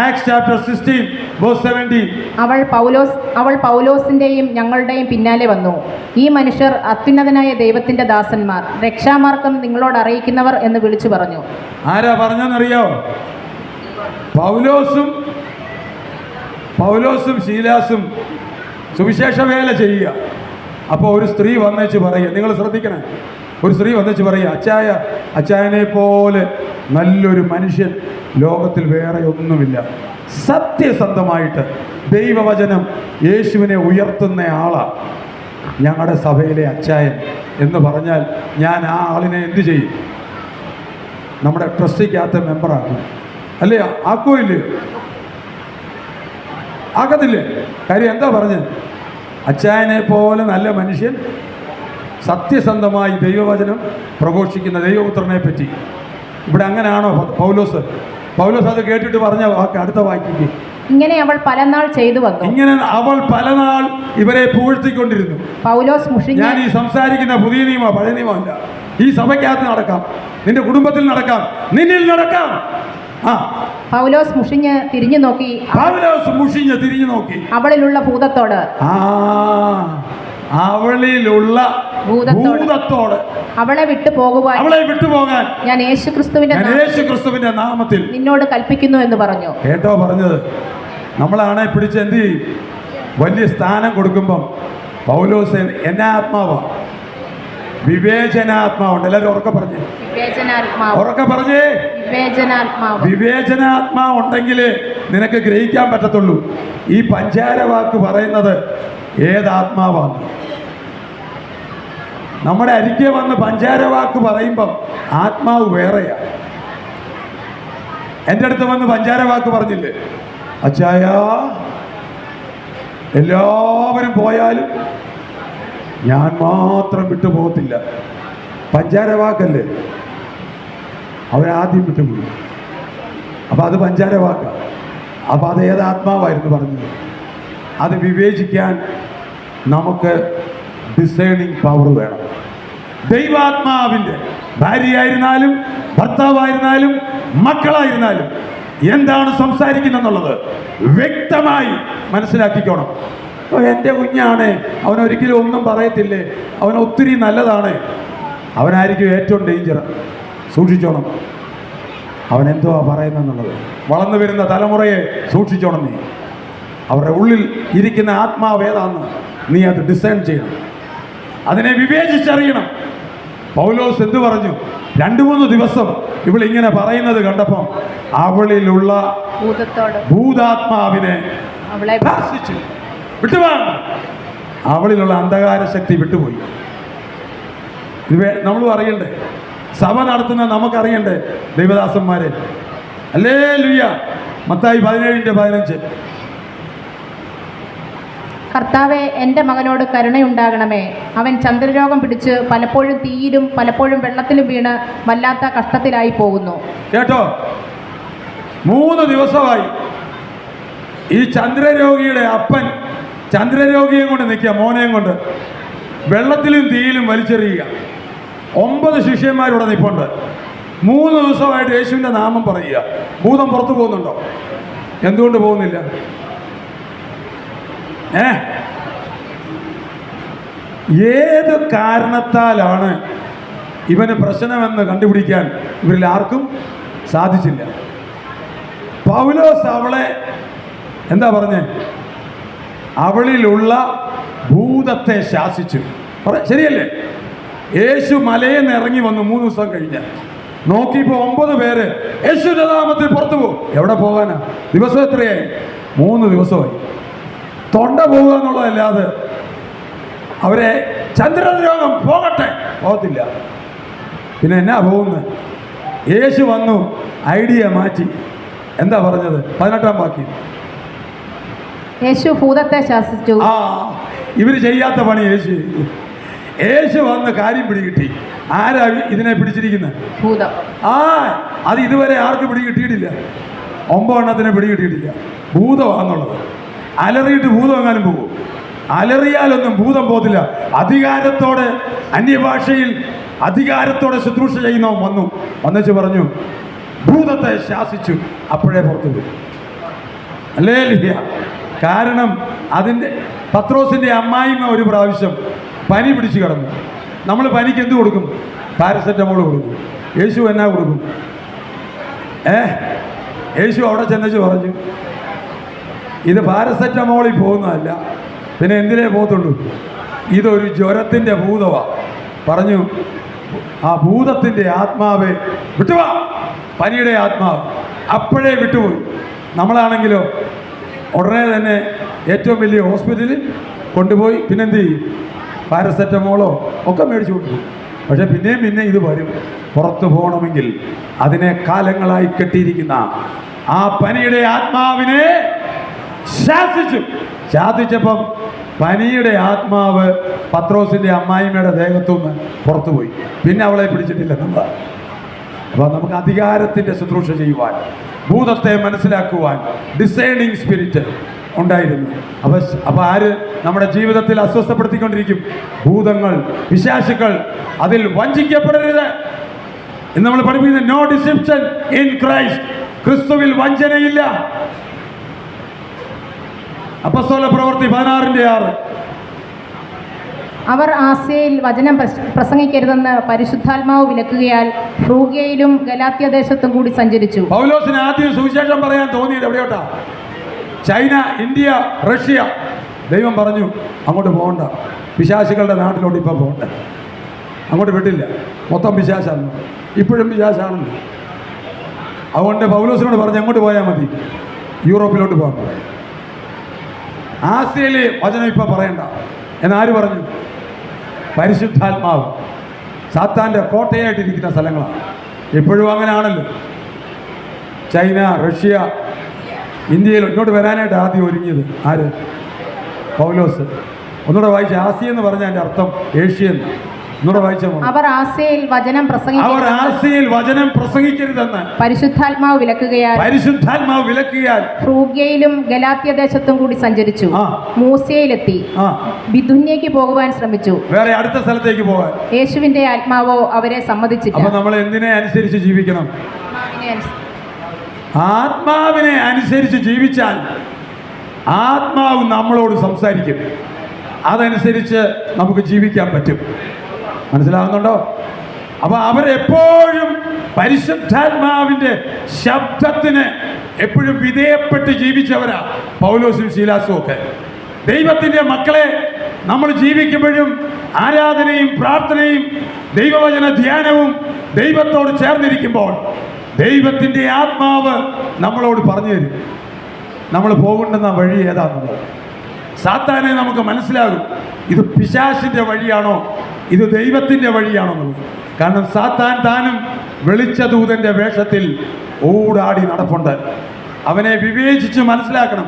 A: ആക്ട്സ് ചാപ്റ്റർ 16 verse 17.
B: അവൾ പൗലോസിന്റെയും ഞങ്ങളുടെയും പിന്നാലെ വന്നു. ഈ മനുഷ്യർ അത്യുന്നതനായ ദൈവത്തിന്റെ ദാസന്മാർ, രക്ഷാമാർഗം നിങ്ങളോട് അറിയിക്കുന്നവർ എന്ന് വിളിച്ചു പറഞ്ഞു.
A: ആരാ പറഞ്ഞെന്നറിയോ? പൗലോസും ശീലാസും സുവിശേഷ വേല ചെയ്യുക. അപ്പോൾ ഒരു സ്ത്രീ വന്നേച്ച് പറയുക, നിങ്ങൾ ശ്രദ്ധിക്കണേ, ഒരു സ്ത്രീ വന്നേച്ച് പറയുക, അച്ചായനെ പോലെ നല്ലൊരു മനുഷ്യൻ ലോകത്തിൽ വേറെ ഒന്നുമില്ല. സത്യസന്ധമായിട്ട് ദൈവവചനം യേശുവിനെ ഉയർത്തുന്ന ആളാണ് ഞങ്ങളുടെ സഭയിലെ അച്ചായൻ എന്ന് പറഞ്ഞാൽ ഞാൻ ആ ആളിനെ എന്ത് ചെയ്യും? നമ്മുടെ ട്രസ്റ്റിക്കകത്ത് മെമ്പറാക്കും. അല്ലേ? ആക്കോ ഇല്ലയോ? ആക്കത്തില്ലേ? കാര്യം എന്താ പറഞ്ഞത്? അച്ചായനെ പോലെ നല്ല മനുഷ്യൻ, സത്യസന്ധമായി ദൈവവചനം പ്രഘോഷിക്കുന്ന ദൈവപുത്രനെ പറ്റി. ഇവിടെ അങ്ങനെയാണോ പൗലോസ് അത് കേട്ടിട്ട് പറഞ്ഞ വാക്ക് അടുത്ത വാക്കിക്ക്?
B: ഇങ്ങനെ അവൾ പലനാൾ ചെയ്തു വന്നു.
A: ഇങ്ങനെ അവൾ പലനാൾ ഇവരെ പുകഴ്ത്തിക്കൊണ്ടിരുന്നു.
B: പൗലോസ് മുഷിഞ്ഞ്,
A: ഞാൻ ഈ സംസാരിക്കുന്ന പുതിയ നിയമ പഴയ നിയമമല്ല, ഈ സഭയ്ക്കകത്ത് നടക്കാം, നിന്റെ കുടുംബത്തിൽ നടക്കാം, നിന്നിൽ നടക്കാം.
B: പൗലോസ് മുഷിഞ്ഞ് തിരിഞ്ഞു നോക്കി അവളിലുള്ള ഭൂതത്തോട് അവളെ വിട്ടുപോകാൻ ഞാൻ യേശുക്രിസ്തുവിന്റെ നാമത്തിൽ നിന്നോട് കൽപ്പിക്കുന്നു എന്ന് പറഞ്ഞു.
A: കേട്ടോ പറഞ്ഞത്? നമ്മളാണെ പിടിച്ച് എന്ത് ചെയ്യും? വലിയ സ്ഥാനം കൊടുക്കുമ്പം പൗലോസ് എന്നാ ആത്മാവാ? വിവേചനാത്മാവുണ്ട്. എല്ലാവരും ഉറക്കെ പറഞ്ഞേ, വിവേചനാത്മാവ് ഉണ്ടെങ്കിൽ നിനക്ക് ഗ്രഹിക്കാൻ പറ്റത്തുള്ളൂ ഈ പഞ്ചാര വാക്ക് പറയുന്നത് ഏതാത്മാവാണ്. നമ്മുടെ അരികെ വന്ന് പഞ്ചാര വാക്ക് പറയുമ്പം ആത്മാവ് വേറെയാ. എൻ്റെ അടുത്ത് വന്ന് പഞ്ചാര വാക്ക് പറഞ്ഞില്ലേ, അച്ചായ എല്ലാവരും പോയാലും ഞാൻ മാത്രം വിട്ടുപോകത്തില്ല. പഞ്ചാര വാക്കല്ലേ, അവരാദ്യം വിട്ടുപോയി. അപ്പം അത് പഞ്ചാര വാക്കാണ്. അപ്പം അത് ഏതാത്മാവായിരുന്നു പറഞ്ഞത്? അത് വിവേചിക്കാൻ നമുക്ക് ഡിസേണിങ് പവർ വേണം. ദൈവാത്മാവിൻ്റെ ഭാര്യയായിരുന്നാലും ഭർത്താവായിരുന്നാലും മക്കളായിരുന്നാലും എന്താണ് സംസാരിക്കുന്നെന്നുള്ളത് വ്യക്തമായി മനസ്സിലാക്കിക്കോണം. എൻ്റെ കുഞ്ഞാണ്, അവനൊരിക്കലും ഒന്നും പറയത്തില്ലേ, അവൻ ഒത്തിരി നല്ലതാണ്, അവനായിരിക്കും ഏറ്റവും ഡേഞ്ചർ. സൂക്ഷിച്ചോണം അവനെന്തോ പറയുന്നെന്നുള്ളത്. വളർന്നു വരുന്ന തലമുറയെ സൂക്ഷിച്ചോണം നീ. അവരുടെ ഉള്ളിൽ ഇരിക്കുന്ന ആത്മാവ് ഏതാണെന്ന് നീ അത് ഡിസൈൻ ചെയ്യണം, അതിനെ വിവേചിച്ചറിയണം. പൗലോസ് എന്തു പറഞ്ഞു? 2-3 ദിവസം ഇവളിങ്ങനെ പറയുന്നത് കണ്ടപ്പം അവളിലുള്ള ഭൂതാത്മാവിനെ വിട്ടുപോകാൻ, അവളിലുള്ള അന്ധകാര ശക്തി വിട്ടുപോയി. നമ്മളും അറിയണ്ടേ, സഭ നടത്തുന്ന നമുക്കറിയണ്ടേ ദൈവദാസന്മാരെ? ഹല്ലേലൂയ. മത്തായി 17:15.
B: കർത്താവേ, എൻ്റെ മകനോട് കരുണയുണ്ടാകണമേ. അവൻ ചന്ദ്രരോഗം പിടിച്ച് പലപ്പോഴും തീയിലും പലപ്പോഴും വെള്ളത്തിലും വീണ് വല്ലാത്ത കഷ്ടത്തിലായി പോകുന്നു.
A: കേട്ടോ, 3 ദിവസമായി ഈ ചന്ദ്രരോഗിയുടെ അപ്പൻ ചന്ദ്രരോഗിയെ കൊണ്ട് നിൽക്കുക, മോനെയും കൊണ്ട് വെള്ളത്തിലും തീയിലും വലിച്ചെറിയുക. 9 ശിഷ്യന്മാരിവിടെ നിൽപ്പുണ്ട്. 3 ദിവസമായിട്ട് യേശുവിൻ്റെ നാമം പറയുക. ഭൂതം പുറത്തു പോകുന്നുണ്ടോ? എന്തുകൊണ്ട് പോകുന്നില്ല? ഏത് കാരണത്താലാണ് ഇവന് പ്രശ്നമെന്ന് കണ്ടുപിടിക്കാൻ ഇവരിൽ ആർക്കും സാധിച്ചില്ല. പൗലോസ് അവളെ എന്താ പറഞ്ഞേ? അവളിലുള്ള ഭൂതത്തെ ശാസിച്ചു. ശരിയല്ലേ? യേശു മലയിൽ നിന്ന് ഇറങ്ങി വന്നു 3 ദിവസം കഴിഞ്ഞ് നോക്കിയപ്പോൾ 9 പേര് യേശുവിന്റെ നാമത്തിൽ പുറത്തു പോകും. എവിടെ പോകാനാ? ദിവസം എത്രയായി? 3 ദിവസമായി. തൊണ്ട പോകുക എന്നുള്ളതല്ലാതെ അവരെ ചന്ദ്രരോഗം പോകട്ടെ, പോകത്തില്ല. പിന്നെ എന്നാ പോകുന്നത്? യേശു വന്നു, ഐഡിയ മാറ്റി. എന്താ പറഞ്ഞത്? 18-ാം വാക്യം.
B: യേശു ഭൂതത്തെ ശാസിച്ചു.
A: ആ, ഇവർ ചെയ്യാത്ത പണി യേശു ചെയ്തു. യേശു വന്ന് കാര്യം പിടികിട്ടി. ആരാ ഇതിനെ പിടിച്ചിരിക്കുന്നത്?
B: ഭൂതം.
A: അത് ഇതുവരെ ആർക്കും പിടികിട്ടിയിട്ടില്ല. 9 എണ്ണത്തിന് പിടികിട്ടിയിട്ടില്ല. ഭൂതമാണെന്നുള്ളത്. അലറിയിട്ട് ഭൂതം എങ്ങാനും പോകും? അലറിയാലൊന്നും ഭൂതം പോകത്തില്ല. അധികാരത്തോടെ, അന്യഭാഷയിൽ അധികാരത്തോടെ ശുശ്രൂഷ ചെയ്യുന്നവൻ വന്നു പറഞ്ഞു, ഭൂതത്തെ ശാസിച്ചു. അപ്പോഴേ പുറത്തു പോയി. ഹല്ലേലൂയ. കാരണം അതിൻ്റെ പത്രോസിൻ്റെ അമ്മായിമ്മ ഒരു പ്രാവശ്യം പനി പിടിച്ച് കിടന്നു. നമ്മൾ പനിക്ക് എന്ത് കൊടുക്കും? പാരസെറ്റമോൾ കൊടുക്കും. യേശു എന്നാ കൊടുക്കും? യേശു അവിടെ ചെന്നിച്ച് പറഞ്ഞു, ഇത് പാരസെറ്റമോളിൽ പോകുന്നതല്ല, പിന്നെ എന്തിനേ പോകത്തുള്ളൂ? ഇതൊരു ജ്വരത്തിൻ്റെ ഭൂതമാണ്. പറഞ്ഞു, ആ ഭൂതത്തിൻ്റെ ആത്മാവെ വിട്ടുവാ, പനിയുടെ ആത്മാവ്. അപ്പോഴേ വിട്ടുപോയി. നമ്മളാണെങ്കിലോ ഉടനെ തന്നെ ഏറ്റവും വലിയ ഹോസ്പിറ്റലിൽ കൊണ്ടുപോയി പിന്നെന്ത് ചെയ്യും? പാരസെറ്റമോളോ ഒക്കെ മേടിച്ചു കൊടുക്കും. പക്ഷെ പിന്നെയും ഇത് വരും. പുറത്തു പോകണമെങ്കിൽ അതിനെ കാലങ്ങളായി കെട്ടിയിരിക്കുന്ന ആ പനിയുടെ ആത്മാവിനെ ശാസിച്ചപ്പം പനിയുടെ ആത്മാവ് പത്രോസിൻ്റെ അമ്മായിമ്മയുടെ ദേഹത്തുനിന്ന് പുറത്തുപോയി. പിന്നെ അവളെ പിടിച്ചിട്ടില്ല നമ്മൾ. അപ്പോൾ നമുക്ക് അധികാരത്തിൻ്റെ ശുശ്രൂഷ ചെയ്യുവാൻ, ഭൂതത്തെ മനസ്സിലാക്കുവാൻ ഡിസൈനിങ് സ്പിരിറ്റ് ഉണ്ടായിരുന്നു. അപ്പോൾ ആര് നമ്മുടെ ജീവിതത്തിൽ അസ്വസ്ഥപ്പെടുത്തിക്കൊണ്ടിരിക്കും? ഭൂതങ്ങൾ, പിശാചുക്കൾ. അതിൽ വഞ്ചിക്കപ്പെടരുത് എന്ന് നമ്മൾ പഠിപ്പിക്കുന്നത്. No deception in Christ. ക്രിസ്തുവിൽ വഞ്ചനയില്ല. അപ്പോസ്തല പ്രവൃത്തി 16:6.
B: അവർ ആസ്യയിൽ വചനം പ്രസംഗിക്കരുതെന്ന് പരിശുദ്ധാത്മാവ് വിലക്കുകയാൽ ഫ്രൂഗ്യയിലും ഗലാത്യദേശത്തും കൂടി സഞ്ചരിച്ചു.
A: പൗലോസിന് ആദ്യം സുവിശേഷം പറയാൻ തോന്നിയത് എവിടെയോട്ടാ? China, India, Russia. ദൈവം പറഞ്ഞു അങ്ങോട്ട് പോകണ്ട, പിശാചുകളുടെ നാട്ടിലോട്ട് ഇപ്പം പോകണ്ട. അങ്ങോട്ട് വിട്ടില്ല. മൊത്തം പിശാചാണ്. ഇപ്പോഴും പിശാചാണല്ലോ. അതുകൊണ്ട് പൗലോസിനോട് പറഞ്ഞ് അങ്ങോട്ട് പോയാൽ മതി, യൂറോപ്പിലോട്ട് പോകാൻ. ആസ്യയിൽ വചനം ഇപ്പം പറയണ്ട എന്നാര് പറഞ്ഞു? പരിശുദ്ധാത്മാവ്. സാത്താൻ്റെ കോട്ടയായിട്ടിരിക്കുന്ന സ്ഥലങ്ങളാണ്. ഇപ്പോഴും അങ്ങനെയാണല്ലോ. ചൈന, റഷ്യ, ഇന്ത്യയിൽ ഇങ്ങോട്ട് വരാനായിട്ട് ആദ്യം ഒരുങ്ങിയത് ആര്? പൗലോസ്. ഒന്നുകൂടെ വായിച്ച. ആസിയ എന്ന് പറഞ്ഞ അതിൻ്റെ അർത്ഥം ഏഷ്യന്ന്. ഒന്നുകൂടെ വായിച്ച.
B: അവർ ആസ്യയിൽ വചനം
A: പ്രസംഗിക്കരുതെന്ന്
B: പരിശുദ്ധാത്മാവ് വിലക്കുകയാൽ
A: ഫ്രൂഗ്യയിലും
B: ഗലാത്യദേശത്തും കൂടി സഞ്ചരിച്ചു. മൂസ്യയിലെത്തി ബിഥുന്യയ്ക്ക് പോകുവാൻ ശ്രമിച്ചു.
A: വേറെ അടുത്ത സ്ഥലത്തേക്ക് പോകാൻ
B: യേശുവിന്റെ ആത്മാവോ അവരെ സമ്മതിച്ചില്ല.
A: അപ്പോൾ നമ്മൾ എന്തിനെ അനുസരിച്ച് ജീവിക്കണം? ആത്മാവിനെ അനുസരിച്ച് ജീവിച്ചാൽ ആത്മാവ് നമ്മളോട് സംസാരിക്കും. അതനുസരിച്ച് നമുക്ക് ജീവിക്കാൻ പറ്റും. മനസ്സിലാകുന്നുണ്ടോ? അപ്പോൾ അവരെപ്പോഴും പരിശുദ്ധാത്മാവിൻ്റെ ശബ്ദത്തിന് എപ്പോഴും വിധേയപ്പെട്ട് ജീവിച്ചവരാ പൗലോസും ശീലാസും ഒക്കെ. ദൈവത്തിൻ്റെ മക്കളെ നമ്മൾ ജീവിക്കുമ്പോഴും ആരാധനയും പ്രാർത്ഥനയും ദൈവവചന ധ്യാനവും ദൈവത്തോട് ചേർന്നിരിക്കുമ്പോൾ ദൈവത്തിൻ്റെ ആത്മാവ് നമ്മളോട് പറഞ്ഞു തരും നമ്മൾ പോകേണ്ടുന്ന വഴി ഏതാണെന്നുള്ളത്. സാത്താനെ നമുക്ക് മനസ്സിലാകും, ഇത് പിശാചിൻ്റെ വഴിയാണോ ഇത് ദൈവത്തിൻ്റെ വഴിയാണോ എന്നുള്ളത്. കാരണം സാത്താൻ താനും വെളിച്ച ദൂതൻ്റെ വേഷത്തിൽ ഓടാടി നടപ്പുണ്ട്. അവനെ വിവേചിച്ച് മനസ്സിലാക്കണം.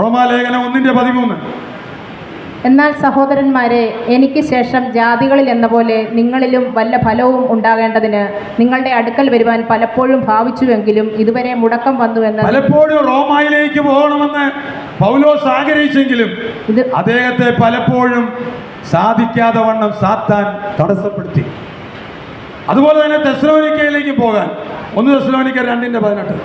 A: റോമാലേഖനം 1:13.
B: എന്നാൽ സഹോദരന്മാരെ, എനിക്ക് ശേഷം ജാതികളിൽ എന്ന പോലെ നിങ്ങളിലും വല്ല ഫലവും ഉണ്ടാകേണ്ടതിന് നിങ്ങളുടെ അടുക്കൽ വരുവാൻ പലപ്പോഴും ഭാവിച്ചുവെങ്കിലും ഇതുവരെ മുടക്കം വന്നുവെന്ന്.
A: പലപ്പോഴും റോമായിലേക്ക് പോകണമെന്ന് പൗലോസ് ആഗ്രഹിച്ചെങ്കിലും അദ്ദേഹത്തെ പലപ്പോഴും സാധിക്കാതെ വണ്ണം സാത്താൻ തടസ്സപ്പെടുത്തി. അതുപോലെ തന്നെ തെസ്സലോനിക്കയിലേക്ക് പോകാൻ 1 തെസ്സലോനിക്കർ 2:18.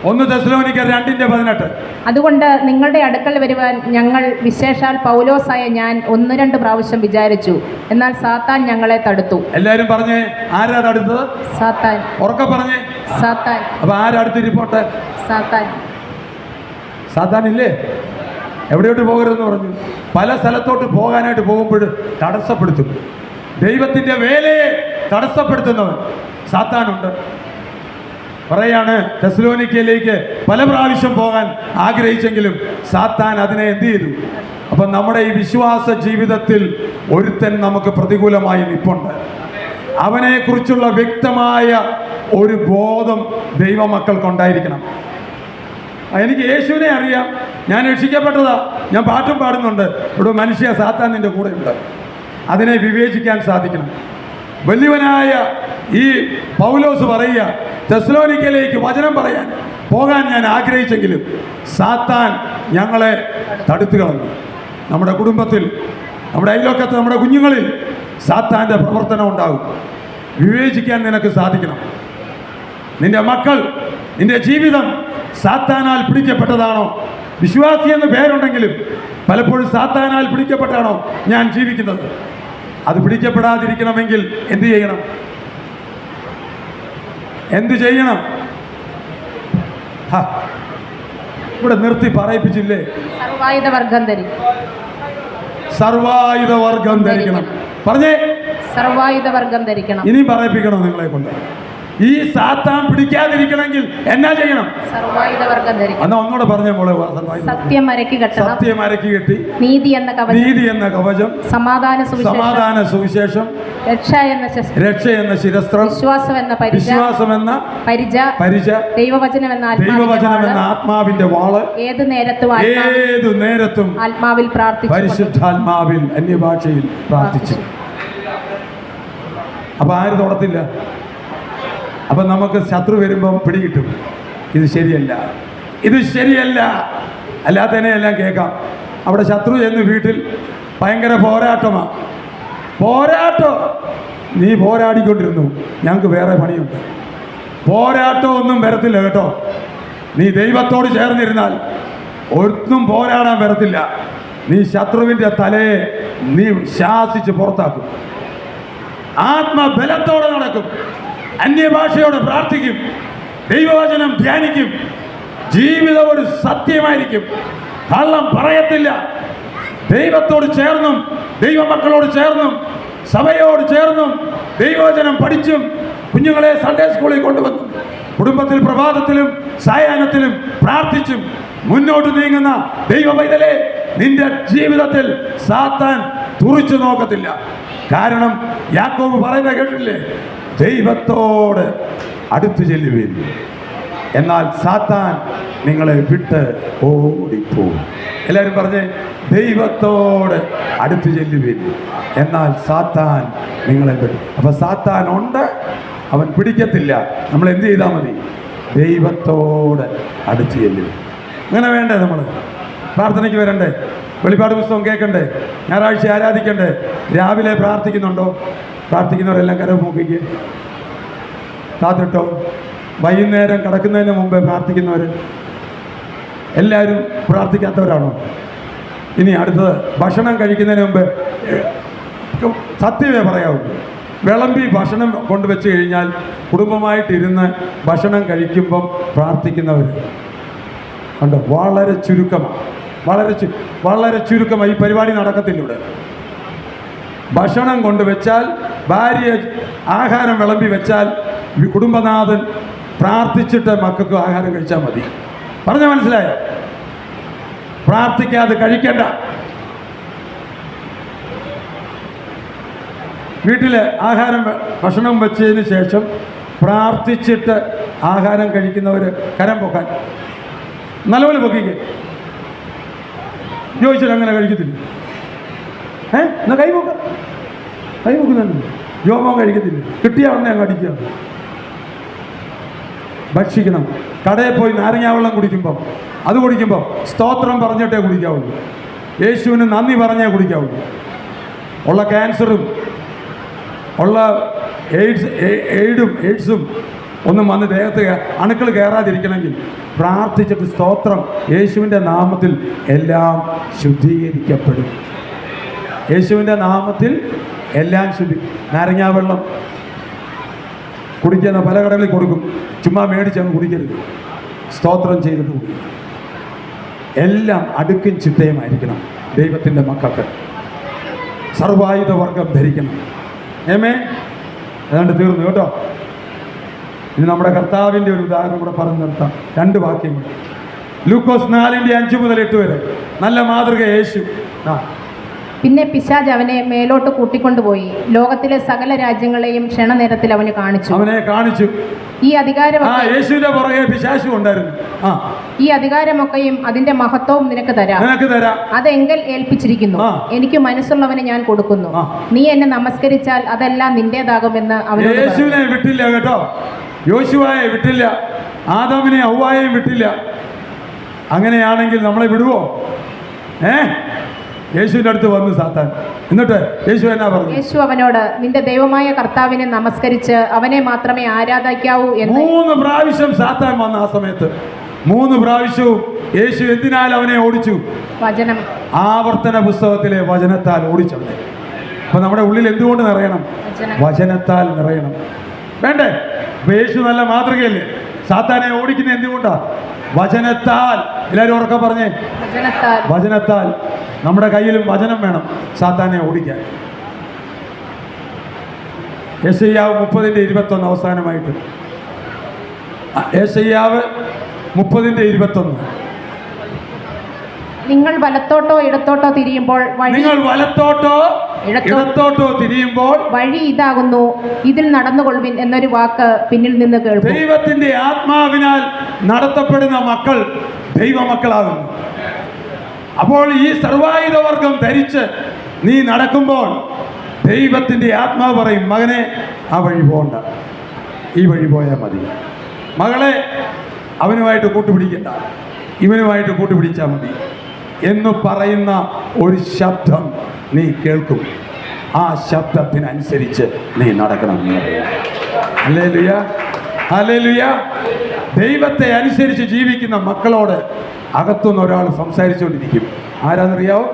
A: 1 തെസ്സലോനിക്കർ 2:18.
B: അതുകൊണ്ട് നിങ്ങളുടെ അടുക്കൽ വരുവാൻ ഞങ്ങൾ വിശേഷാൽ പൗലോസായ ഞാൻ 1-2 പ്രാവശ്യം വിചാരിച്ചു, എന്നാൽ സാത്താൻ ഞങ്ങളെ തടുത്തു.
A: എല്ലാവരും പറഞ്ഞേ, ആരാ തടുത്തത്?
B: സാത്താൻ.
A: ഉറക്കെ പറഞ്ഞേ,
B: സാത്താൻ.
A: അപ്പൊ ആരടുത്തിരിപ്പോട്ടെ?
B: സാത്താൻ.
A: സാത്താനില്ലേ? എവിടെയോട്ട് പോകരുതെന്ന് പറഞ്ഞു? പല സ്ഥലത്തോട്ട് പോകാനായിട്ട് പോകുമ്പോൾ തടസ്സപ്പെടുത്തും. ദൈവത്തിൻ്റെ വേലയെ തടസ്സപ്പെടുത്തുന്നവൻ സാത്താനുണ്ട്. പറയാണ് തെസ്സലോനിക്കയിലേക്ക് പല പ്രാവശ്യം പോകാൻ ആഗ്രഹിച്ചെങ്കിലും സാത്താൻ അതിനെ എന്ത് ചെയ്തു? അപ്പം നമ്മുടെ ഈ വിശ്വാസ ജീവിതത്തിൽ ഒരുത്തൻ നമുക്ക് പ്രതികൂലമായി നിൽപ്പുണ്ട്. അവനെക്കുറിച്ചുള്ള വ്യക്തമായ ഒരു ബോധം ദൈവമക്കൾക്കുണ്ടായിരിക്കണം. എനിക്ക് യേശുവിനെ അറിയാം, ഞാൻ രക്ഷിക്കപ്പെട്ടതാ, ഞാൻ പാട്ടും പാടുന്നുണ്ട്, ഇവിടെ മനുഷ്യ സാത്താൻ നിൻ്റെ കൂടെയുണ്ട്. അതിനെ വിവേചിക്കാൻ സാധിക്കണം. വലിയവനായ ഈ പൗലോസ് പറയുക, തെസ്സലോനിക്കയിലേക്ക് വചനം പറയാൻ പോകാൻ ഞാൻ ആഗ്രഹിച്ചെങ്കിലും സാത്താൻ ഞങ്ങളെ തടുത്തു കളഞ്ഞു. നമ്മുടെ കുടുംബത്തിൽ, നമ്മുടെ അയൽവക്കത്ത്, നമ്മുടെ കുഞ്ഞുങ്ങളിൽ സാത്താൻ്റെ പ്രവർത്തനം ഉണ്ടാകും. വിവേചിക്കാൻ നിനക്ക് സാധിക്കണം. നിന്റെ മക്കൾ, നിന്റെ ജീവിതം സാത്താനാൽ പിടിക്കപ്പെട്ടതാണോ? വിശ്വാസി എന്ന് പേരുണ്ടെങ്കിലും പലപ്പോഴും സാത്താനാൽ പിടിക്കപ്പെട്ടാണോ ഞാൻ ജീവിക്കുന്നത്? അത് പിടിക്കപ്പെടാതിരിക്കണമെങ്കിൽ എന്തു ചെയ്യണം? എന്തു ചെയ്യണം? ഇവിടെ നിർത്തി പറയിപ്പിച്ചില്ലേ? സർവായുധ വർഗം ധരിക്കണം. പറഞ്ഞേ, സർവായുധ വർഗം ധരിക്കണം. ഇനി പറയിപ്പിക്കണം നിങ്ങളെ കൊണ്ട്. ഈ സാത്താൻ പിടിക്കാതിരിക്കണമെങ്കിൽ എന്നാ ചെയ്യണം? സർവായുധ വർഗം ധരിക്കണം. എന്നാ ഒന്നുകൂടെ പറഞ്ഞ മോളെ. സത്യം അരക്കി കെട്ടണം. സത്യം അരക്കി കെട്ടി. നീതി എന്ന കവചം. സമാധാന സുവിശേഷം. രക്ഷ എന്ന ശിരസ്ത്രം. വിശ്വാസം എന്ന പരിച. ദൈവവചനം എന്ന ആത്മാവിന്റെ വാള്. ഏതു നേരത്തും ആത്മാവിൽ പ്രാർത്ഥിച്ചു. പരിശുദ്ധാത്മാവിൽ അന്യഭാഷയിൽ പ്രാർത്ഥിച്ചു. അപ്പൊ ആര് തൊടത്തില്ല? അപ്പൊ നമുക്ക് ശത്രു വരുമ്പം പിടികിട്ടും, ഇത് ശരിയല്ല, ഇത് ശരിയല്ല. അല്ലാത്തതിനെ എല്ലാം കേൾക്കാം. അവിടെ ശത്രു എന്ന് വീട്ടിൽ ഭയങ്കര പോരാട്ടമാണ്. പോരാട്ടം നീ പോരാടിക്കൊണ്ടിരുന്നു, ഞങ്ങൾക്ക് വേറെ പണിയുണ്ട്. പോരാട്ടം ഒന്നും വരത്തില്ല കേട്ടോ. നീ ദൈവത്തോട് ചേർന്നിരുന്നാൽ ഒന്നും പോരാടാൻ വരത്തില്ല. നീ ശത്രുവിൻ്റെ തലയെ നീ ശാസിച്ച് പുറത്താക്കും. ആത്മബലത്തോടെ നടക്കും, അന്യഭാഷയോടെ പ്രാർത്ഥിക്കും, ദൈവവചനം ധ്യാനിക്കും. ജീവിതം ഒരു സത്യമായിരിക്കും, കള്ളം പറയത്തില്ല. ദൈവത്തോട് ചേർന്നും ദൈവമക്കളോട് ചേർന്നും സഭയോട് ചേർന്നും ദൈവവചനം പഠിച്ചും കുഞ്ഞുങ്ങളെ സൺഡേ സ്കൂളിൽ കൊണ്ടുവന്നും കുടുംബത്തിൽ പ്രഭാതത്തിലും സായാഹ്നത്തിലും പ്രാർത്ഥിച്ചും മുന്നോട്ട് നീങ്ങുന്ന ദൈവ പൈതലേ, നിന്റെ ജീവിതത്തിൽ സാത്താൻ തുറിച്ചു നോക്കത്തില്ല. കാരണം യാക്കോബ് പറയുന്ന കേട്ടില്ലേ? ദൈവത്തോട് അടുത്തു ചെല്ലുവിൻ, എന്നാൽ സാത്താൻ നിങ്ങളെ വിട്ട് ഓടിപ്പോകും. എല്ലാവരും പറഞ്ഞേ, ദൈവത്തോട് അടുത്തു ചെല്ലുവിൻ, എന്നാൽ സാത്താൻ നിങ്ങളെ വിട്ട്. അപ്പൊ സാത്താൻ ഉണ്ട്, അവൻ പിടിക്കത്തില്ല. നമ്മൾ എന്ത് ചെയ്താൽ മതി? ദൈവത്തോട് അടുത്തു ചെല്ലുവിൻ. അങ്ങനെ വേണ്ടേ? നമ്മൾ പ്രാർത്ഥനയ്ക്ക് വരണ്ടേ? വെളിപ്പാട് പുസ്തകം കേൾക്കണ്ടേ? ഞായറാഴ്ച ആരാധിക്കണ്ടേ? രാവിലെ പ്രാർത്ഥിക്കുന്നുണ്ടോ? പ്രാർത്ഥിക്കുന്നവരെല്ലാം കരം പൂക്കിക്ക്, കാത്തിട്ടോ. വൈകുന്നേരം കിടക്കുന്നതിന് മുമ്പേ പ്രാർത്ഥിക്കുന്നവർ എല്ലാവരും പ്രാർത്ഥിക്കാത്തവരാണോ? ഇനി അടുത്തത്, ഭക്ഷണം കഴിക്കുന്നതിന് മുമ്പ് സത്യമേ പറയാവൂ. വിളമ്പി ഭക്ഷണം കൊണ്ടുവച്ച് കഴിഞ്ഞാൽ കുടുംബമായിട്ടിരുന്ന് ഭക്ഷണം കഴിക്കുമ്പം പ്രാർത്ഥിക്കുന്നവർ ഉണ്ട്. വളരെ ചുരുക്കമാണ്, വളരെ ചുരുക്കമായി. ഈ പരിപാടി നടക്കത്തില്ല ഇവിടെ. ഭക്ഷണം കൊണ്ടുവച്ചാൽ, ഭാര്യ ആഹാരം വിളമ്പി വെച്ചാൽ കുടുംബനാഥൻ പ്രാർത്ഥിച്ചിട്ട് മക്കൾക്ക് ആഹാരം കഴിച്ചാൽ മതി. പറഞ്ഞ മനസ്സിലായോ? പ്രാർത്ഥിക്കാതെ കഴിക്കണ്ട. വീട്ടിൽ ഭക്ഷണം വെച്ചതിന് ശേഷം പ്രാർത്ഥിച്ചിട്ട് ആഹാരം കഴിക്കുന്നവർ കരം പൊക്കാൻ നല്ലപോലെ പൊക്കിക്ക്. ചോദിച്ചാൽ അങ്ങനെ കഴിക്കത്തില്ല. എന്നാ കൈ പൊക്കുന്നുണ്ട്. യോമോ കഴിക്കത്തില്ല. കിട്ടിയ ഉടനെ അങ്ങ് അടിക്കുക. ഭക്ഷിക്കണം. കടയിൽ പോയി നാരങ്ങാവെള്ളം കുടിക്കുമ്പം സ്തോത്രം പറഞ്ഞിട്ടേ കുടിക്കാവുള്ളൂ. യേശുവിന് നന്ദി പറഞ്ഞേ കുടിക്കാവുള്ളൂ. ഉള്ള ക്യാൻസറും ഉള്ള എയ്ഡ്സും ഒന്നും വന്ന് ദേഹത്ത് അണുക്കൾ കയറാതിരിക്കണമെങ്കിൽ പ്രാർത്ഥിച്ചിട്ട് സ്തോത്രം, യേശുവിൻ്റെ നാമത്തിൽ എല്ലാം ശുദ്ധീകരിക്കപ്പെടും. യേശുവിൻ്റെ നാമത്തിൽ എല്ലാം നാരങ്ങാവെള്ളം കുടിക്കുന്ന പല കടകളിൽ കൊടുക്കും. ചുമ്മാ മേടിച്ചങ്ങ് കുടിക്കരുത്, സ്തോത്രം ചെയ്തിട്ട് കുടിക്കും. എല്ലാം അടുക്കും ചിട്ടയുമായിരിക്കണം. ദൈവത്തിൻ്റെ മക്കൾക്ക് സർവായുധ വർഗം ധരിക്കണം. ഏതാണ്ട് തീർന്നു കേട്ടോ. ഇനി നമ്മുടെ കർത്താവിൻ്റെ ഒരു ഉദാഹരണം കൂടെ പറഞ്ഞു നിർത്താം. 2 വാക്യങ്ങൾ. ലൂക്കോസ് 4:5-8 വരെ നല്ല മാതൃക യേശു.
B: പിന്നെ പിശാച് അവനെ മേലോട്ട് കൂട്ടിക്കൊണ്ടുപോയി ലോകത്തിലെ സകല രാജ്യങ്ങളെയും ക്ഷണനേരത്തിൽ അവനെ കാണിച്ചു. ഈ അധികാരമൊക്കെ
A: യേശുവിന്റെ പുറകെ പിശാചും ഉണ്ടായിരുന്നു.
B: ഈ അധികാരമൊക്കെയും അതിന്റെ മഹത്വവും നിനക്ക് തരാം. അതെങ്കിൽ ഏൽപ്പിച്ചിരിക്കുന്നു. എനിക്ക് മനസ്സുള്ളവനെ ഞാൻ കൊടുക്കുന്നു. നീ എന്നെ നമസ്കരിച്ചാൽ അതെല്ലാം നിന്റേതാകുമെന്ന് അവനോട്
A: യേശുവിനെ വിട്ടില്ല കേട്ടോ. യോശുവയെ വിട്ടില്ല, ആദാമിനെ ഹവ്വായെയും വിട്ടില്ല. അങ്ങനെയാണെങ്കിൽ നമ്മളെ വിടുവോ? യേശുവിന്റെ അടുത്ത് വന്നു സാത്താൻ. എന്നിട്ട് യേശു എന്നാ പറഞ്ഞു?
B: യേശു അവനോട്, നിന്റെ ദൈവമായ കർത്താവിനെ നമസ്കരിച്ച് അവനെ മാത്രമേ ആരാധിക്കാവൂ എന്ന്
A: 3 പ്രാവശ്യം സാത്താൻ വന്ന ആ സമയത്ത് 3 പ്രാവശ്യവും യേശു എന്തിനാൽ അവനെ ഓടിച്ചു?
B: വചനം.
A: ആവർത്തന പുസ്തകത്തിലെ വചനത്താൽ ഓടിച്ചവനെ. അപ്പൊ നമ്മുടെ ഉള്ളിൽ എന്തുകൊണ്ട് നിറയണം? വചനത്താൽ നിറയണം. വേണ്ടേ? അപ്പൊ യേശു നല്ല മാതൃകയല്ലേ? സാത്താനെ ഓടിക്കുന്ന എന്തുകൊണ്ടാ? വചനത്താൽ. എല്ലാവരും ഉറക്കെ പറഞ്ഞേ, വചനത്താൽ. നമ്മുടെ കയ്യിലും വചനം വേണം സാത്താനെ ഓടിക്കാൻ. യെശയ്യാവ് 30:21 അവസാനമായിട്ട്. യെശയ്യാവ് 30:21.
B: നിങ്ങൾ വലത്തോട്ടോ ഇടത്തോട്ടോ തിരിയുമ്പോൾ വഴി ഇതാകുന്നു, ഇതിൽ നടന്നുകൊള്ളുവിൻ എന്നൊരു വാക്ക് പിന്നിൽ നിന്ന് കേൾക്കും.
A: ദൈവത്തിന്റെ ആത്മാവിനാൽ നടത്തപ്പെടുന്ന മക്കൾ ദൈവമക്കളാകുന്നു. അപ്പോൾ ഈ സർവായുധവർഗം ധരിച്ച് നീ നടക്കുമ്പോൾ ദൈവത്തിന്റെ ആത്മാവ് പറയും, മകനെ ആ വഴി പോകണ്ട, ഈ വഴി പോയാൽ മതി. മകളെ അവനുമായിട്ട് കൂട്ടുപിടിക്കണ്ട, ഇവനുമായിട്ട് കൂട്ടുപിടിച്ചാൽ മതി എന്ന് പറയുന്ന ഒരു ശബ്ദം നീ കേൾക്കും. ആ ശബ്ദത്തിനനുസരിച്ച് നീ നടക്കണം. Hallelujah, hallelujah. ദൈവത്തെ അനുസരിച്ച് ജീവിക്കുന്ന മക്കളോട് അകത്തുനിന്ന് ഒരാൾ സംസാരിച്ചുകൊണ്ടിരിക്കും. ആരാന്നറിയാവോ?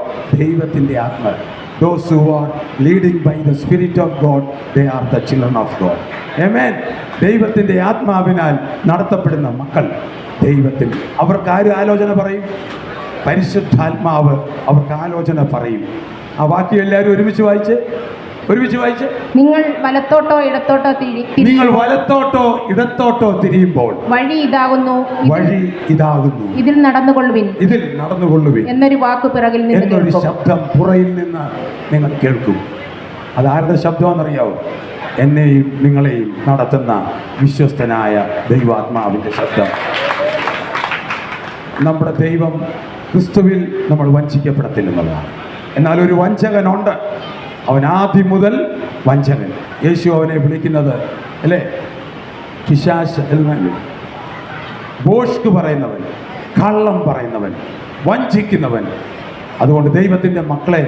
A: ദൈവത്തിൻ്റെ ആത്മാവ്. Those who are leading by the Spirit of God, they are the children of God. Amen. ദൈവത്തിൻ്റെ ആത്മാവിനാൽ നടത്തപ്പെടുന്ന മക്കൾ ദൈവത്തിന്. അവർക്ക് ആര് ആലോചന പറയും? പരിശുദ്ധാത്മാവ് അവർക്ക് ആലോചന പറയും. ആ വാക്യം എല്ലാവരും ഒരുമിച്ച് വായിച്ച്.
B: നിങ്ങൾ വലത്തോട്ടോ ഇടത്തോട്ടോ
A: തിരിയുമ്പോൾ
B: വഴി ഇതാകുന്നു, ഇതിൽ നടന്നുകൊള്ളുവിൻ എന്നൊരു വാക്ക് പിറകിൽ നിന്ന്
A: എന്നൊരു ശബ്ദം പുറയിൽ നിന്ന് നിങ്ങൾ കേൾക്കും. അതാരുടെ ശബ്ദമാണെന്നറിയാവോ? എന്നെയും നിങ്ങളെയും നടത്തുന്ന വിശ്വസ്തനായ ദൈവാത്മാവിൻ്റെ ശബ്ദം. നമ്മുടെ ദൈവം ക്രിസ്തുവിൽ നമ്മൾ വഞ്ചിക്കപ്പെടത്തില്ലെന്നുള്ളതാണ്. എന്നാൽ ഒരു വഞ്ചകനുണ്ട്. അവൻ ആദ്യം മുതൽ വഞ്ചകൻ. യേശു അവനെ വിളിക്കുന്നത് അല്ലേ, പിശാച്, ബോഷ്ക്ക് പറയുന്നവൻ, കള്ളം പറയുന്നവൻ, വഞ്ചിക്കുന്നവൻ. അതുകൊണ്ട് ദൈവത്തിൻ്റെ മക്കളെ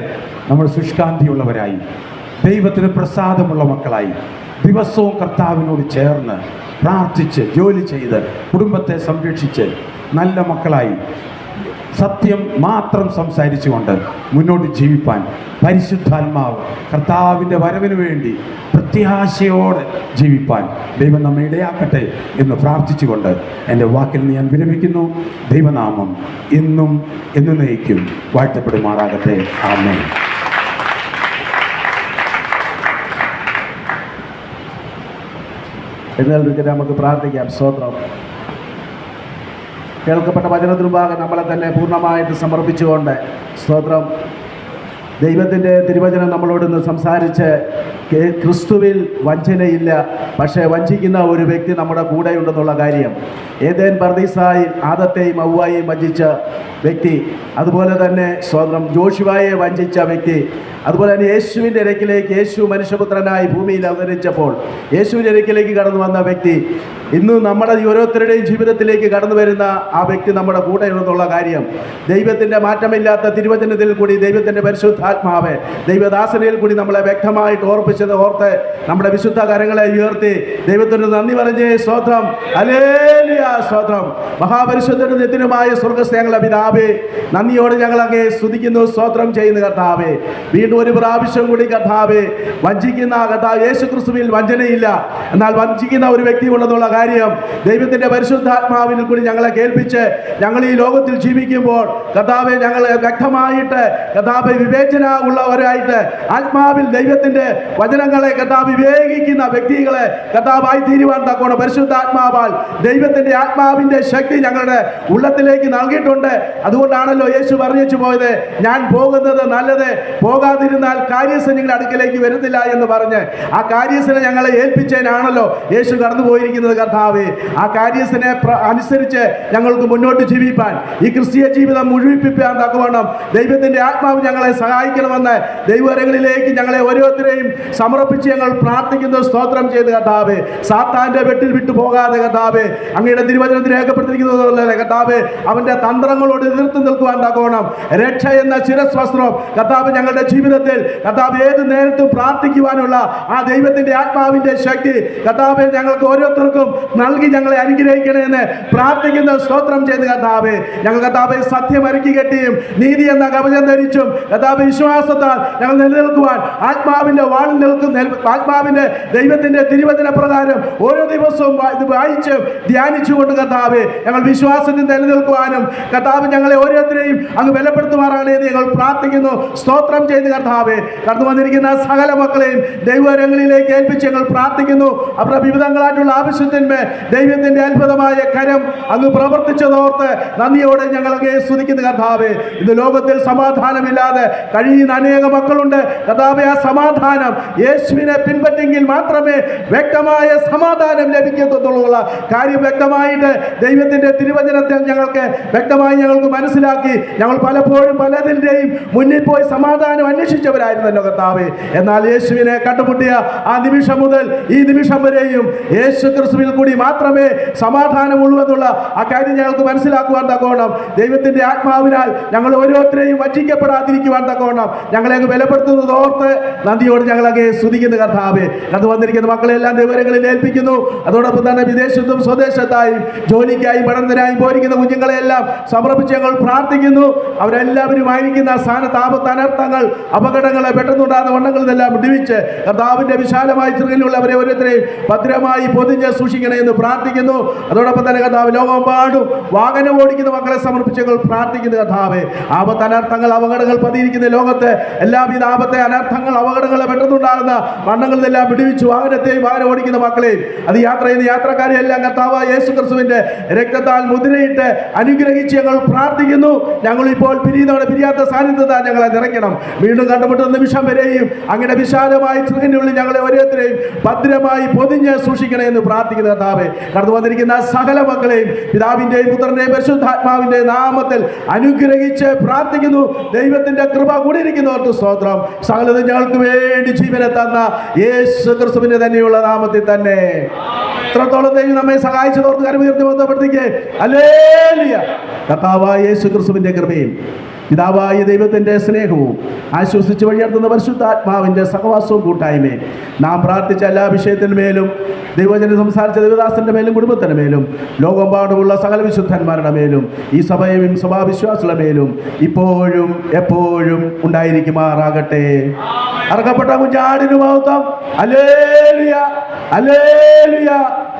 A: നമ്മൾ ശുഷ്കാന്തിയുള്ളവരായി, ദൈവത്തിന് പ്രസാദമുള്ള മക്കളായി, ദിവസവും കർത്താവിനോട് ചേർന്ന് പ്രാർത്ഥിച്ച് ജോലി ചെയ്ത് കുടുംബത്തെ സംരക്ഷിച്ച് നല്ല മക്കളായി സത്യം മാത്രം സംസാരിച്ചുകൊണ്ട് മുന്നോട്ട് ജീവിപ്പാൻ പരിശുദ്ധാത്മാവ് കർത്താവിൻ്റെ വരവിന് വേണ്ടി പ്രത്യാശയോടെ ജീവിപ്പാൻ ദൈവം നമ്മെ ഇടയാക്കട്ടെ എന്ന് പ്രാർത്ഥിച്ചുകൊണ്ട് എൻ്റെ വാക്കിൽ ഞാൻ വിരമിക്കുന്നു. ദൈവനാമം ഇന്നും എന്നേക്കും വാഴ്ത്തപ്പെടുമാറാകട്ടെ. ആമേൻ.
D: എഴുന്നേൽപ്പിച്ച് നമുക്ക് പ്രാർത്ഥിക്കാം. സ്തോത്രം. കേൾക്കപ്പെട്ട വചനത്തിനു മുമ്പാകെ നമ്മളെ തന്നെ പൂർണ്ണമായിട്ട് സമർപ്പിച്ചുകൊണ്ട് സ്തോത്രം. ദൈവത്തിൻ്റെ തിരുവചനം നമ്മളോട് ഇന്ന് സംസാരിച്ച് ക്രിസ്തുവിൽ വഞ്ചനയില്ല, പക്ഷേ വഞ്ചിക്കുന്ന ഒരു വ്യക്തി നമ്മുടെ കൂടെയുണ്ടെന്നുള്ള കാര്യം. ഏദേൻ പർദീസായിൽ ആദത്തെയും ഹവ്വായെയും വഞ്ചിച്ച വ്യക്തി, അതുപോലെ തന്നെ സ്തോത്രം ജോഷുവയെ വഞ്ചിച്ച വ്യക്തി, അതുപോലെ തന്നെ യേശുവിൻ്റെ ഇരക്കിലേക്ക്, യേശു മനുഷ്യപുത്രനായി ഭൂമിയിൽ അവതരിച്ചപ്പോൾ യേശുവിൻ്റെ ഇരക്കിലേക്ക് കടന്നു വന്ന വ്യക്തി ഇന്ന് നമ്മുടെ ഓരോരുത്തരുടെയും ജീവിതത്തിലേക്ക് കടന്നു വരുന്ന ആ വ്യക്തി നമ്മുടെ കൂടെയുണ്ടെന്നുള്ള കാര്യം ദൈവത്തിൻ്റെ മാറ്റമില്ലാത്ത തിരുവചനത്തിൽ കൂടി ദൈവത്തിൻ്റെ പരിശുദ്ധാത്മാവ് ദൈവദാസനയിൽ കൂടി നമ്മളെ വ്യക്തമായിട്ട് ഓർത്ത് നമ്മുടെ വിശുദ്ധ കരങ്ങളെ ഉയർത്തി ദൈവത്തിന് നന്ദി പറഞ്ഞേ. സ്തോത്രം, ഹല്ലേലൂയ, സ്തോത്രം. മഹാപരിശുദ്ധനും നിത്യനുമായ സ്വർഗ്ഗസ്ഥ ഞങ്ങളുടെ പിതാവേ, നന്ദിയോടെ ഞങ്ങൾ അങ്ങേ സ്തുതിക്കുന്നു, സ്തോത്രം ചെയ്യുന്നു കർത്താവേ. വീണ്ടും ഒരു പ്രാവശ്യം കൂടി കർത്താവേ, വഞ്ചിക്കുന്ന കർത്താവ് യേശു ക്രിസ്തുവിൽ വഞ്ചനയില്ല, എന്നാൽ വഞ്ചിക്കുന്ന ഒരു വ്യക്തി ഉണ്ടെന്നുള്ള കാര്യം ദൈവത്തിൻ്റെ പരിശുദ്ധാത്മാവിൽ കൂടി ഞങ്ങളെ കേൾപ്പിച്ച് ഞങ്ങൾ ഈ ലോകത്തിൽ ജീവിക്കുമ്പോൾ കർത്താവെ ഞങ്ങൾ വ്യക്തമായിട്ട് കർത്താവെ വിവേചന ഉള്ളവരായിട്ട് ആത്മാവിൽ ദൈവത്തിൻ്റെ വചനങ്ങളെ കർത്താവ് വിവേകിക്കുന്ന വ്യക്തികളെ കർത്താവായി തീരുവാൻ തക്കോണം പരിശുദ്ധാത്മാവാൽ ദൈവത്തിന്റെ ആത്മാവിന്റെ ശക്തി ഞങ്ങളുടെ ഉള്ളത്തിലേക്ക് നൽകിയിട്ടുണ്ട്. അതുകൊണ്ടാണല്ലോ യേശു പറഞ്ഞു പോയത്, ഞാൻ പോകുന്നത് നല്ലത്, പോകാതിരുന്നാൽ കാര്യസ്ഥൻ നിങ്ങളുടെ അടുക്കലേക്ക് വരുന്നില്ല എന്ന് പറഞ്ഞ് ആ കാര്യസ്ഥനെ ഞങ്ങളെ ഏൽപ്പിച്ചതിനാണല്ലോ യേശു കടന്നു പോയിരിക്കുന്നത്. കർത്താവേ, ആ കാര്യസ്ഥനെ അനുസരിച്ച് ഞങ്ങൾക്ക് മുന്നോട്ട് ജീവിപ്പാൻ, ഈ ക്രിസ്തീയ ജീവിതം മുഴുവിപ്പിക്കാൻ തക്കവണ്ണം ദൈവത്തിന്റെ ആത്മാവ് ഞങ്ങളെ സഹായിക്കണമെന്ന് ദൈവകരങ്ങളിലേക്ക് ഞങ്ങളെ ഓരോരുത്തരെയും സമർപ്പിച്ച് ഞങ്ങൾ പ്രാർത്ഥിക്കുന്നു. സ്തോത്രം ചെയ്ത് കർത്താവേ, സാത്താന്റെ വെട്ടിൽ വിട്ടു പോകാതെ കർത്താവേ, അങ്ങയുടെ തിരുവചനത്തിൽ രേഖപ്പെടുത്തിയിരിക്കുന്നതല്ലേ കർത്താവേ, അവന്റെ തന്ത്രങ്ങളോട് എതിർത്ത് നിൽക്കുവാൻ തക്കവണ്ണം രക്ഷ എന്ന ശിരസ്വസ്ത്രം കർത്താവ് ഞങ്ങളുടെ ജീവിതത്തിൽ കർത്താവ് ഏത് നേരത്തും പ്രാർത്ഥിക്കുവാനുള്ള ആ ദൈവത്തിന്റെ ആത്മാവിന്റെ ശക്തി കർത്താവെ ഞങ്ങൾക്ക് ഓരോരുത്തർക്കും നൽകി ഞങ്ങളെ അനുഗ്രഹിക്കണമെന്ന് പ്രാർത്ഥിക്കുന്ന സ്തോത്രം ചെയ്ത് കർത്താവെ, ഞങ്ങൾ കർത്താവെ സത്യം അരക്കി കെട്ടിയും നീതി എന്ന കവചം ധരിച്ചും കർത്താവ് വിശ്വാസത്താൽ ഞങ്ങൾ നിലനിൽക്കുവാൻ ആത്മാവിന്റെ വാളിൽ നിൽക്കുന്ന ആത്മാവിന്റെ ദൈവത്തിന്റെ തിരുവചന പ്രകാരം ഓരോ ദിവസവും ഇത് വായിച്ച് ധ്യാനിച്ചുകൊണ്ട് കർത്താവെ ഞങ്ങൾ വിശ്വാസത്തിൽ നിലനിൽക്കുവാനും കർത്താവ് ഞങ്ങളെ ഓരോരുത്തരെയും അങ്ങ് ബലപ്പെടുത്തുമാറാണ് എന്ന് ഞങ്ങൾ പ്രാർത്ഥിക്കുന്നു. സ്തോത്രം ചെയ്ത് കർത്താവെ, കടന്നു വന്നിരിക്കുന്ന സകല മക്കളെയും ദൈവരങ്ങളിലേക്ക് ഏൽപ്പിച്ച് ഞങ്ങൾ പ്രാർത്ഥിക്കുന്നു. അവരുടെ വിവിധങ്ങളായിട്ടുള്ള ആവശ്യത്തിന്മേൽ ദൈവത്തിന്റെ അത്ഭുതമായ കരം അങ്ങ് പ്രവർത്തിച്ചതോർത്ത് നന്ദിയോടെ ഞങ്ങൾ അങ്ങേ സ്തുതിക്കുന്നു കർത്താവെ. ഇന്ന് ലോകത്തിൽ സമാധാനമില്ലാതെ കഴിയുന്ന അനേക മക്കളുണ്ട് കർത്താവെ. ആ സമാധാനം യേശുവിനെ പിൻപറ്റെങ്കിൽ മാത്രമേ വ്യക്തമായ സമാധാനം ലഭിക്കത്തുള്ളൂ കാര്യം വ്യക്തമായിട്ട് ദൈവത്തിന്റെ തിരുവചനത്തിൽ ഞങ്ങൾക്ക് വ്യക്തമായി ഞങ്ങൾക്ക് മനസ്സിലാക്കി. ഞങ്ങൾ പലപ്പോഴും പലതിൻ്റെയും മുന്നിൽ പോയി സമാധാനം അന്വേഷിച്ചവരായിരുന്നല്ലോ കർത്താവെ. എന്നാൽ യേശുവിനെ കണ്ടുമുട്ടിയ ആ നിമിഷം മുതൽ ഈ നിമിഷം വരെയും യേശു ക്രിസ്തുവിൽ കൂടി മാത്രമേ സമാധാനമുള്ളൂ എന്നുള്ള ആ കാര്യം ഞങ്ങൾക്ക് മനസ്സിലാക്കുവാൻ തക്കോണം ദൈവത്തിന്റെ ആത്മാവിനാൽ ഞങ്ങൾ ഓരോരുത്തരെയും വഞ്ചിക്കപ്പെടാതിരിക്കുവാൻ തക്കോണം ഞങ്ങളെ അങ്ങ് ബലപ്പെടുത്തുന്നത് ഓർത്ത് നന്ദിയോട് ഞങ്ങളങ്ങ് സ്തുതിക്കുന്നു കർത്താവെ. അത് വന്നിരിക്കുന്ന മക്കളെല്ലാം ദൈവങ്ങളിൽ ഏൽപ്പിക്കുന്നു. അതോടൊപ്പം തന്നെ വിദേശത്തും സ്വദേശത്തായും ജോലിക്കായും പഠനത്തിനായും പോയിരിക്കുന്ന കുഞ്ഞുങ്ങളെല്ലാം സമർപ്പിച്ച് ഞങ്ങൾ പ്രാർത്ഥിക്കുന്നു. അവരെല്ലാവരും ആയിരിക്കുന്ന സ്ഥാനത്ത് ആപത്ത്, അനർത്ഥങ്ങൾ, അപകടങ്ങളെ പെട്ടെന്നുണ്ടാകുന്ന വണ്ണങ്ങളിൽ നിന്നെല്ലാം വിടുവിച്ച് കർത്താവിന്റെ വിശാലമായ ചിറകിലുള്ള അവരെ ഓരോരുത്തരെയും ഭദ്രമായി പൊതിഞ്ഞ് സൂക്ഷിക്കണേ എന്ന് പ്രാർത്ഥിക്കുന്നു. അതോടൊപ്പം തന്നെ കർത്താവ് ലോകമെമ്പാടും വാഹനം ഓടിക്കുന്ന മക്കളെ സമർപ്പിച്ച് ഞങ്ങൾ പ്രാർത്ഥിക്കുന്നു കർത്താവെ. ആപത്ത്, അനർത്ഥങ്ങൾ, അപകടങ്ങൾ പതിയിരിക്കുന്ന ലോകത്ത് എല്ലാവിധ ആപത്തെ, അനർത്ഥങ്ങൾ, അപകടങ്ങളെ പെട്ടെന്നുണ്ടാകുന്ന വണ്ണങ്ങളിലെല്ലാം വിടുവിച്ച് വാഹനത്തെയും വാഹനം ഓടിക്കുന്ന മക്കളെയും അത് യാത്ര ചെയ്യുന്ന യാത്രക്കാരെ എല്ലാം കർത്താവായ യേശു ക്രിസ്തുവിന്റെ രക്തത്താൽ മുദ്രയിട്ട് അനുഗ്രഹിച്ച് ഞങ്ങൾ പ്രാർത്ഥിക്കുന്നു. ഞങ്ങൾ ഇപ്പോൾ പിരിയാത്ത സാന്നിധ്യത്താൽ ഞങ്ങളെ നിറയ്ക്കണം. വീണ്ടും കണ്ടുമുട്ടുന്ന നിമിഷം വരെയും അങ്ങനെ വിശാലമായ ചിറകിനുള്ളിൽ ഞങ്ങളെ ഓരോരുത്തരെയും ഭദ്രമായി പൊതിഞ്ഞ് സൂക്ഷിക്കണേ എന്ന് പ്രാർത്ഥിക്കുന്ന കർത്താവെ, കടന്നു വന്നിരിക്കുന്ന സകല മക്കളെയും പിതാവിന്റെയും പുത്രന്റെയും പരിശുദ്ധാത്മാവിന്റെ നാമത്തിൽ അനുഗ്രഹിച്ച് പ്രാർത്ഥിക്കുന്നു. ദൈവത്തിന്റെ കൃപ കൂടിയിരിക്കുന്നവർക്ക് സ്തോത്രം. സകലതും ഞങ്ങൾക്ക് വേണ്ടി ജീവനെ തന്ന യേശു ക്രിസ്തുവിന്റെ തന്നെയുള്ള നാമത്തിൽ തന്നെ ഇത്രത്തോളം ദൈവം നമ്മെ സഹായിച്ചതോർത്ത് കരമുയർത്തി ബന്ധപ്പെടുത്തിക്കേ. ഹല്ലേലൂയ. കർത്താവായ യേശു ക്രിസ്തുവിന്റെ കൃപയും പിതാവായ ദൈവത്തിന്റെ സ്നേഹവും ആശ്വസിച്ച് വഴിയടത്തുന്ന പരിശുദ്ധാത്മാവിന്റെ സഹവാസവും കൂട്ടായ്മയും നാം പ്രാർത്ഥിച്ച എല്ലാ വിഷയത്തിന്മേലും ദൈവജനം സംസാരിച്ച ദൈവദാസന്റെ മേലും കുടുംബത്തിന്റെ മേലും ലോകമെമ്പാടുമുള്ള സകല വിശുദ്ധന്മാരുടെ മേലും ഈ സഭയും സഭാവിശ്വാസികളുടെ മേലും ഇപ്പോഴും എപ്പോഴും ഉണ്ടായിരിക്കുമാറാകട്ടെ. അറക്കപ്പെട്ട കുഞ്ഞാടിനു മഹത്വം. Hallelujah, hallelujah,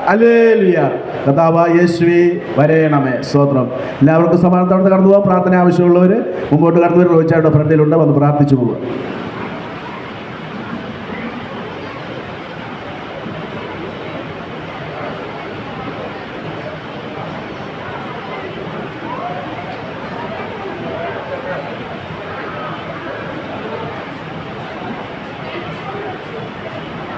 D: hallelujah. കർത്താവായ യേശുവേ വരേണമേ. സ്തോത്രം. എല്ലാവർക്കും സമാധാനത്തോടെ കടന്നു പോകാം. പ്രാർത്ഥന ആവശ്യമുള്ളവർ മുമ്പോട്ട് കടന്നു വരും. റോയിച്ചായുടെ ഫ്രണ്ടിലുണ്ട്, വന്ന് പ്രാർത്ഥിച്ചു പോവുക.